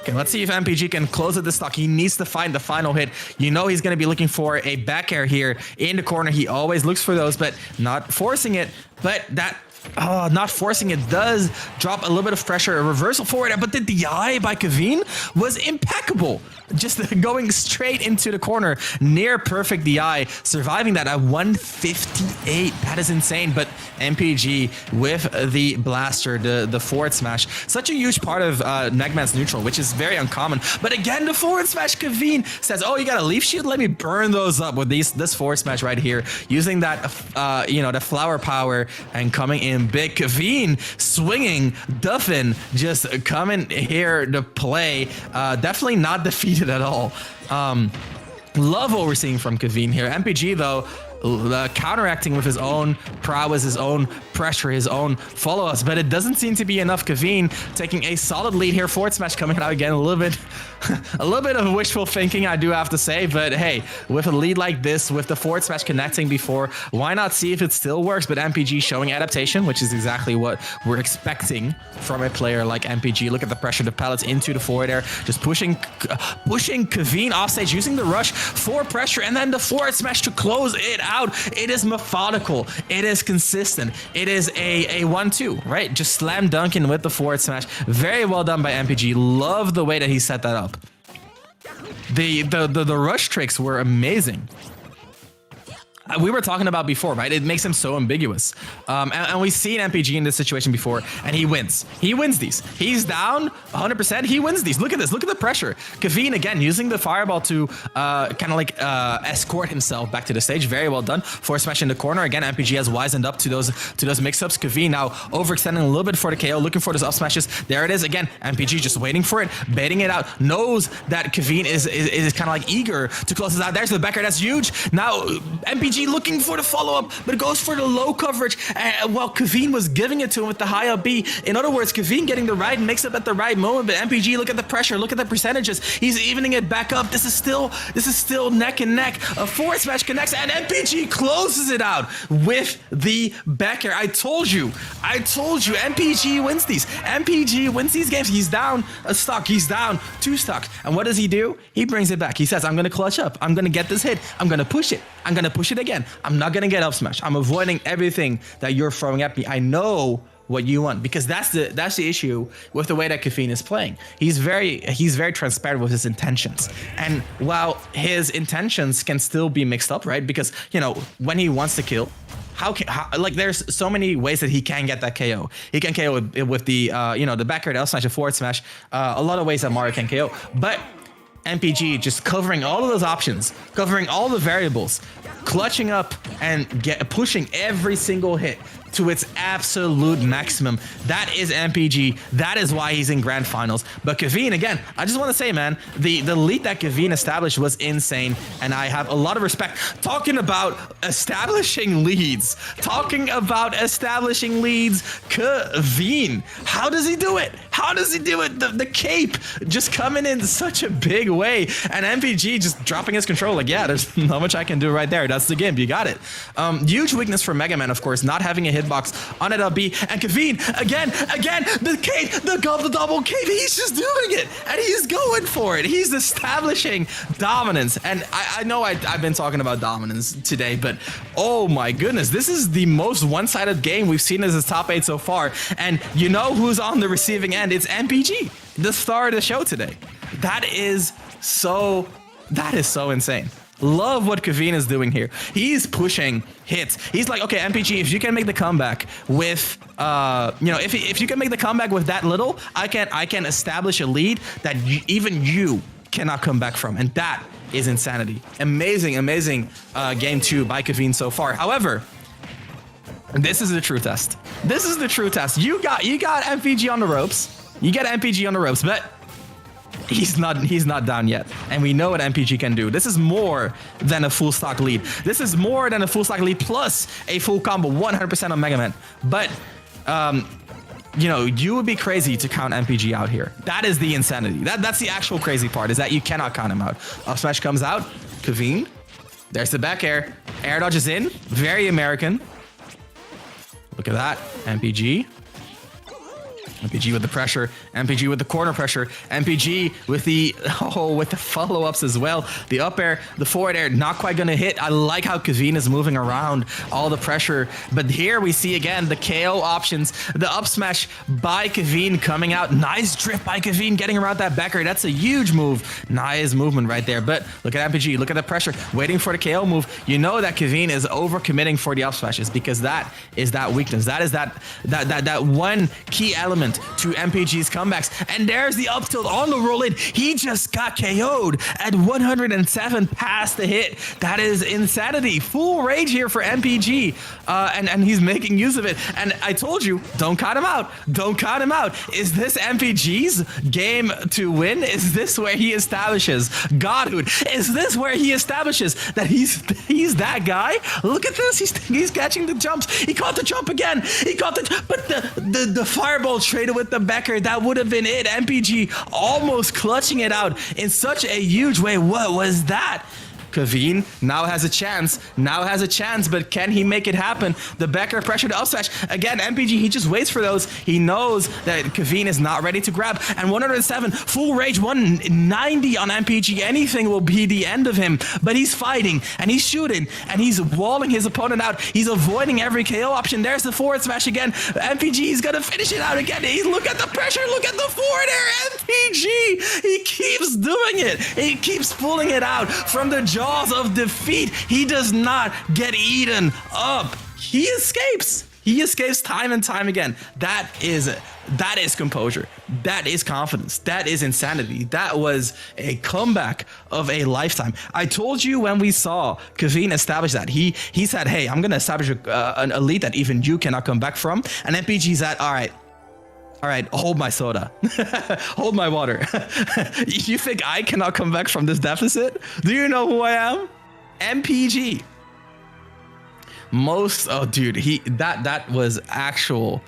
Okay, let's see if MPG can close at the stock. He needs to find the final hit. You know he's going to be looking for a back air here in the corner. He always looks for those, but not forcing it. But that not forcing it does drop a little bit of pressure. A reversal forward, but the DI by Kaveen was impeccable. Just going straight into the corner, near perfect DI, surviving that at 158. That is insane. But MPG with the blaster, the forward smash, such a huge part of Negman's neutral, which is very uncommon. But again, the forward smash, Kaveen says, "Oh, you got a leaf shield? Let me burn those up with this forward smash right here." Using that, the flower power and coming in big. Kaveen swinging, duffing, just coming here to play. Definitely not defeated at all. Love what we're seeing from Kaveen here. MPG though, counteracting with his own prowess, his own pressure, his own follow-ups, but it doesn't seem to be enough. Kaveen taking a solid lead here. Forward smash coming out again, a little bit of wishful thinking, I do have to say, but hey, with a lead like this, with the forward smash connecting before, why not see if it still works? But MPG showing adaptation, which is exactly what we're expecting from a player like MPG. Look at the pressure, the pellets into the forward air, just pushing Kaveen offstage, using the rush for pressure, and then the forward smash to close it out. It is methodical, it is consistent, it is a 1-2, right? Just slam dunking with the forward smash. Very well done by MPG. Love the way that he set that up. The rush tricks were amazing. We were talking about before, right? It makes him so ambiguous. And we've seen MPG in this situation before, and he wins. He wins these. He's down 100%. He wins these. Look at this. Look at the pressure. Kaveen, again, using the fireball to kind of like escort himself back to the stage. Very well done. Force smash in the corner. Again, MPG has wisened up to those mix-ups. Kaveen now overextending a little bit for the KO, looking for those up smashes. There it is. Again, MPG just waiting for it, baiting it out. Knows that Kaveen is kind of like eager to close this out. There's the backer. That's huge. Now, MPG looking for the follow-up, but goes for the low coverage while Kaveen was giving it to him with the high up B. In other words, Kaveen getting the right mix-up at the right moment, but MPG, look at the pressure, look at the percentages. He's evening it back up. This is still neck and neck. A forward smash connects, and MPG closes it out with the back air. I told you, MPG wins these. MPG wins these games. He's down a stock. He's down 2 stocks. And what does he do? He brings it back. He says, I'm going to clutch up. I'm going to get this hit. I'm going to push it. I'm going to push it again. I'm not going to get up smash. I'm avoiding everything that you're throwing at me. I know what you want, because that's the issue with the way that Kafine is playing. He's very transparent with his intentions, and while his intentions can still be mixed up, right? Because when he wants to kill, like there's so many ways that he can get that KO. He can KO with the the backer, the L smash, the forward smash, a lot of ways that Mario can KO, but MPG just covering all of those options, covering all the variables, clutching up and pushing every single hit to its absolute maximum. That is MPG. That is why he's in grand finals. But Kavine, again, I just want to say, man, the lead that Kavine established was insane, and I have a lot of respect. Talking about establishing leads, Kavine, how does he do it? How does he do it? The cape just coming in such a big way, and MPG just dropping his control. Like, yeah, there's not much I can do right there. That's the game. You got it. Huge weakness for Mega Man, of course, not having a hitbox on it LB, and Kavine again, the cape, the double cape. He's just doing it, and he's going for it. He's establishing dominance, and I know I've been talking about dominance today, but oh my goodness, this is the most one-sided game we've seen as a top 8 so far, and you know who's on the receiving end? It's MPG, the star of the show today. That is so insane. Love what Kavine is doing here. He's pushing hits. He's like, okay, MPG, if you can make the comeback with, if you can make the comeback with that little, I can establish a lead that even you cannot come back from, and that is insanity. Amazing game 2 by Kavine so far. However, this is the true test. You got MPG on the ropes. You get MPG on the ropes, but he's not down yet, and we know what MPG can do. This is more than a full stock lead. This is more than a full stock lead plus a full combo 100% on Mega Man. But you would be crazy to count MPG out here. That is the insanity. That's the actual crazy part, is that you cannot count him out. Up smash comes out. Kavine, there's the back air. Air dodge is in. Very American. Look at that. MPG with the pressure, MPG with the corner pressure, MPG with the follow-ups as well. The up air, the forward air, not quite gonna hit. I like how Kavine is moving around all the pressure, but here we see again the KO options, the up smash by Kavine coming out. Nice drift by Kavine getting around that backer. That's a huge move. Nice movement right there, but look at MPG, look at the pressure, waiting for the KO move. You know that Kavine is overcommitting for the up smashes, because that is that weakness. That is that one key element to MPG's comebacks. And there's the up tilt on the roll in. He just got KO'd at 107 past the hit. That is insanity. Full rage here for MPG, and he's making use of it. And I told you, don't count him out. Is this MPG's game to win? Is this where he establishes godhood? Is this where he establishes that he's that guy? Look at this. He's catching the jumps. He caught the jump again. But the fireball traded with the backer, that would have been it. MPG almost clutching it out in such a huge way. What was that? Kavine now has a chance, but can he make it happen? The backer pressure to up smash. Again, MPG, he just waits for those. He knows that Kavine is not ready to grab. And 107, full rage, 190 on MPG. Anything will be the end of him. But he's fighting, and he's shooting, and he's walling his opponent out. He's avoiding every KO option. There's the forward smash again. MPG is going to finish it out again. Look at the pressure. Look at the forward air. MPG, he keeps doing it. He keeps pulling it out from the jaws of defeat. He does not get eaten up. He escapes time and time again. That is composure. That is confidence. That is insanity. That was a comeback of a lifetime. I told you when we saw Kavine establish that, he said, hey, I'm gonna establish a lead that even you cannot come back from. And MPG's at, all right, hold my soda. Hold my water. You think I cannot come back from this deficit? Do you know who I am? MPG. That was actual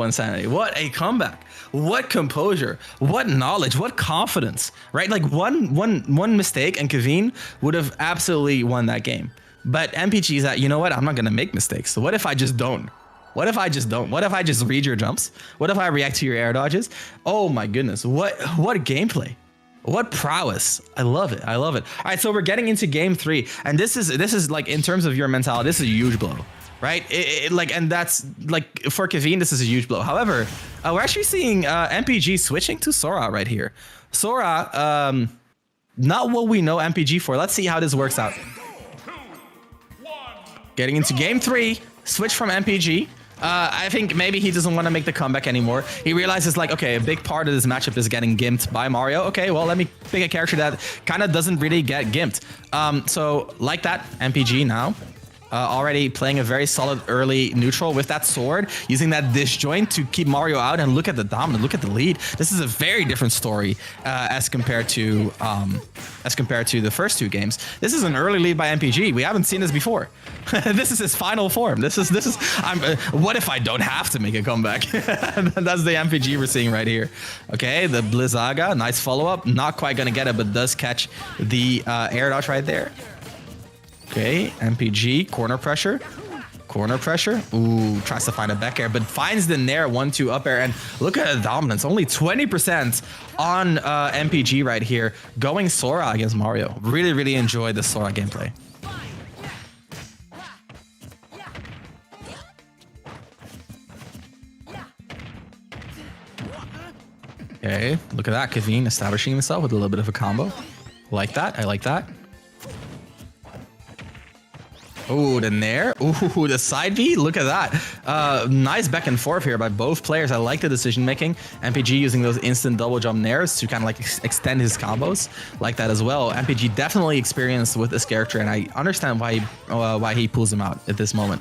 insanity. What a comeback. What composure. What knowledge. What confidence. Right? Like one mistake and Kavine would have absolutely won that game. But MPG's at, you know what? I'm not gonna make mistakes. So what if I just don't? What if I just read your jumps? What if I react to your air dodges? Oh my goodness, what gameplay. What prowess. I love it. All right, so we're getting into game 3, and this is like, in terms of your mentality, this is a huge blow. right? And that's like for Kaveen, this is a huge blow. However, we're actually seeing MPG switching to Sora right here. Sora, not what we know MPG for. Let's see how this works out. Getting into game 3, switch from MPG. I think maybe he doesn't want to make the comeback anymore. He realizes like, okay, a big part of this matchup is getting gimped by Mario. Okay, well, let me pick a character that kind of doesn't really get gimped. So like that, MPG now. Already playing a very solid early neutral with that sword, using that disjoint to keep Mario out, and look at the dominant, look at the lead. This is a very different story as compared to the first 2 games. This is an early lead by MPG. We haven't seen this before. This is his final form. This is. What if I don't have to make a comeback? That's the MPG we're seeing right here. Okay, the Blizzaga, nice follow up. Not quite gonna get it, but does catch the air dodge right there. Okay, MPG, corner pressure. Corner pressure. Ooh, tries to find a back air, but finds the Nair 1-2 up air. And look at the dominance. Only 20% on MPG right here. Going Sora against Mario. Really, really enjoy the Sora gameplay. Okay, look at that. Kaveen establishing himself with a little bit of a combo. Like that. I like that. Oh, the Nair. Ooh, the side B. Look at that. Nice back and forth here by both players. I like the decision making. MPG using those instant double jump Nairs to kind of like extend his combos like that as well. MPG definitely experienced with this character, and I understand why he pulls him out at this moment.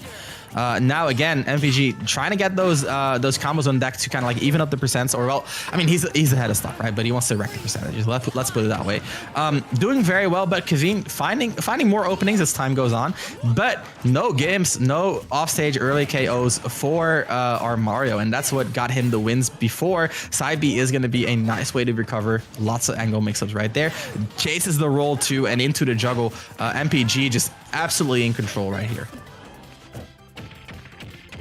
Now again, MPG trying to get those combos on deck to kind of like even up the percents, or well, I mean he's ahead of stock, right? But he wants to wreck the percentages. Let's put it that way. Doing very well, but Kaveen finding more openings as time goes on, but no games, no offstage early KOs for our Mario, and that's what got him the wins before. Side B is going to be a nice way to recover. Lots of angle mix-ups right there. Chases the roll too and into the juggle. MPG just absolutely in control right here.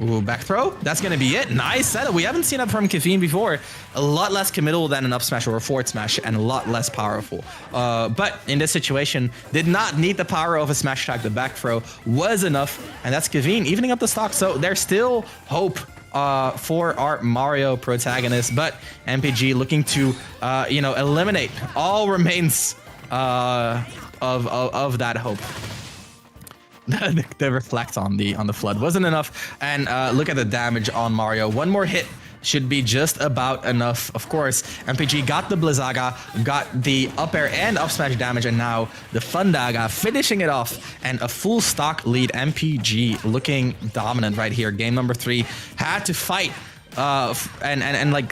Ooh, back throw. That's going to be it. Nice setup. We haven't seen it from Kaveen before. A lot less committal than an up smash or a forward smash, and a lot less powerful. But in this situation, did not need the power of a smash attack. The back throw was enough, and that's Kaveen evening up the stock. So there's still hope for our Mario protagonist, but MPG looking to eliminate all remains of that hope. The reflect on the flood wasn't enough, and look at the damage on Mario. One more hit should be just about enough. Of course, MPG got the Blizzaga, got the up air and up smash damage, and now the Fundaga finishing it off, and a full stock lead. MPG looking dominant right here. Game number 3 had to fight and like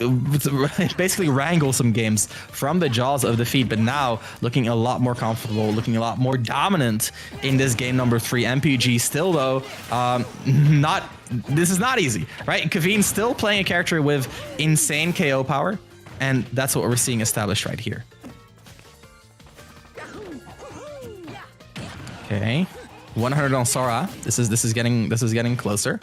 basically wrangle some games from the jaws of defeat, but now looking a lot more comfortable, looking a lot more dominant in this game number 3. MPG still though, this is not easy, right? Kaveen still playing a character with insane KO power, and that's what we're seeing established right here. Okay, 100 on Sora. This is getting closer.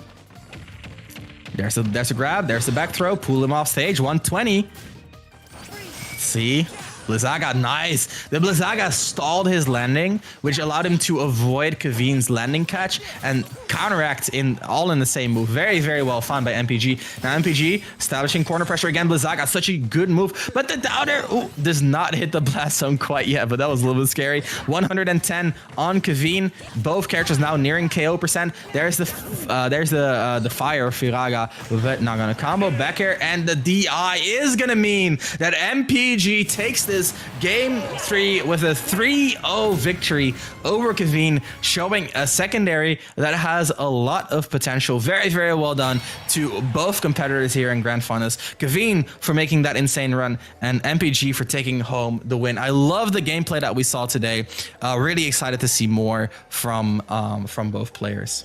There's a grab. There's the back throw. Pull him off stage. 120. Let's see. Blizzaga, nice. The Blizzaga stalled his landing, which allowed him to avoid Kaveen's landing catch and counteract all in the same move. Very, very well found by MPG. Now MPG establishing corner pressure again. Blizzaga, such a good move, but the down air does not hit the blast zone quite yet, but that was a little bit scary. 110 on Kaveen. Both characters now nearing KO percent. There's the fire of Firaga, but not gonna combo. Back air, and the DI is gonna mean that MPG takes this game 3 with a 3-0 victory over Kaveen, showing a secondary that has a lot of potential. Very, very well done to both competitors here in Grand Finals. Kaveen for making that insane run, and MPG for taking home the win. I love the gameplay that we saw today. Really excited to see more from both players.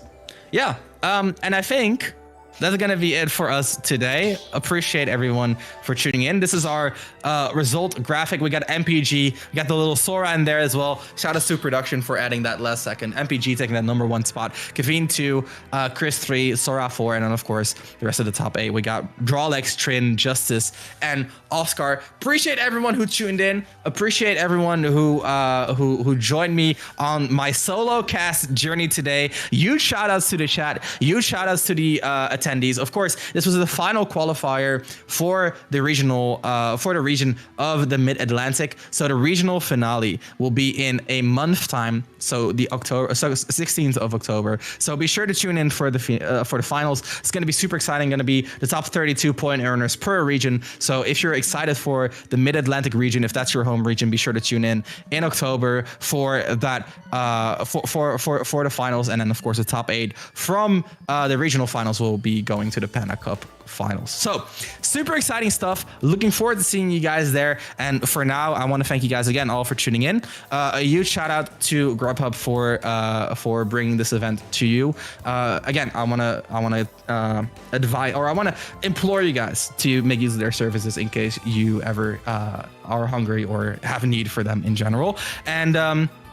Yeah, and I think that's gonna be it for us today. Appreciate everyone for tuning in. This is our result graphic. We got MPG, we got the little Sora in there as well. Shout out to production for adding that last second. MPG taking that #1 spot. Kaveen 2, Chris 3, Sora 4, and then of course the rest of the top 8. We got Drawlex, Trin, Justice, and Oscar. Appreciate everyone who tuned in. Appreciate everyone who joined me on my solo cast journey today. Huge shout outs to the chat. Huge shout outs to the attendees. Of course, this was the final qualifier for the regional for the region of the Mid-Atlantic. So the regional finale will be in a month time. So the 16th of October. So be sure to tune in for the finals. It's going to be super exciting. Going to be the top 32 point earners per region. So if you're excited for the Mid-Atlantic region, if that's your home region, be sure to tune in October for that for the finals, and then of course the top 8 from the regional finals will be going to the Panda Cup finals. So super exciting stuff. Looking forward to seeing you guys there. And for now, I want to thank you guys again all for tuning in. A huge shout out to Grubhub for bringing this event to you. Again, I want to advise, or I want to implore you guys to make use of their services in case you ever are hungry or have a need for them in general. And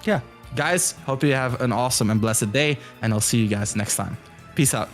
yeah, guys, hope you have an awesome and blessed day, and I'll see you guys next time. Peace out.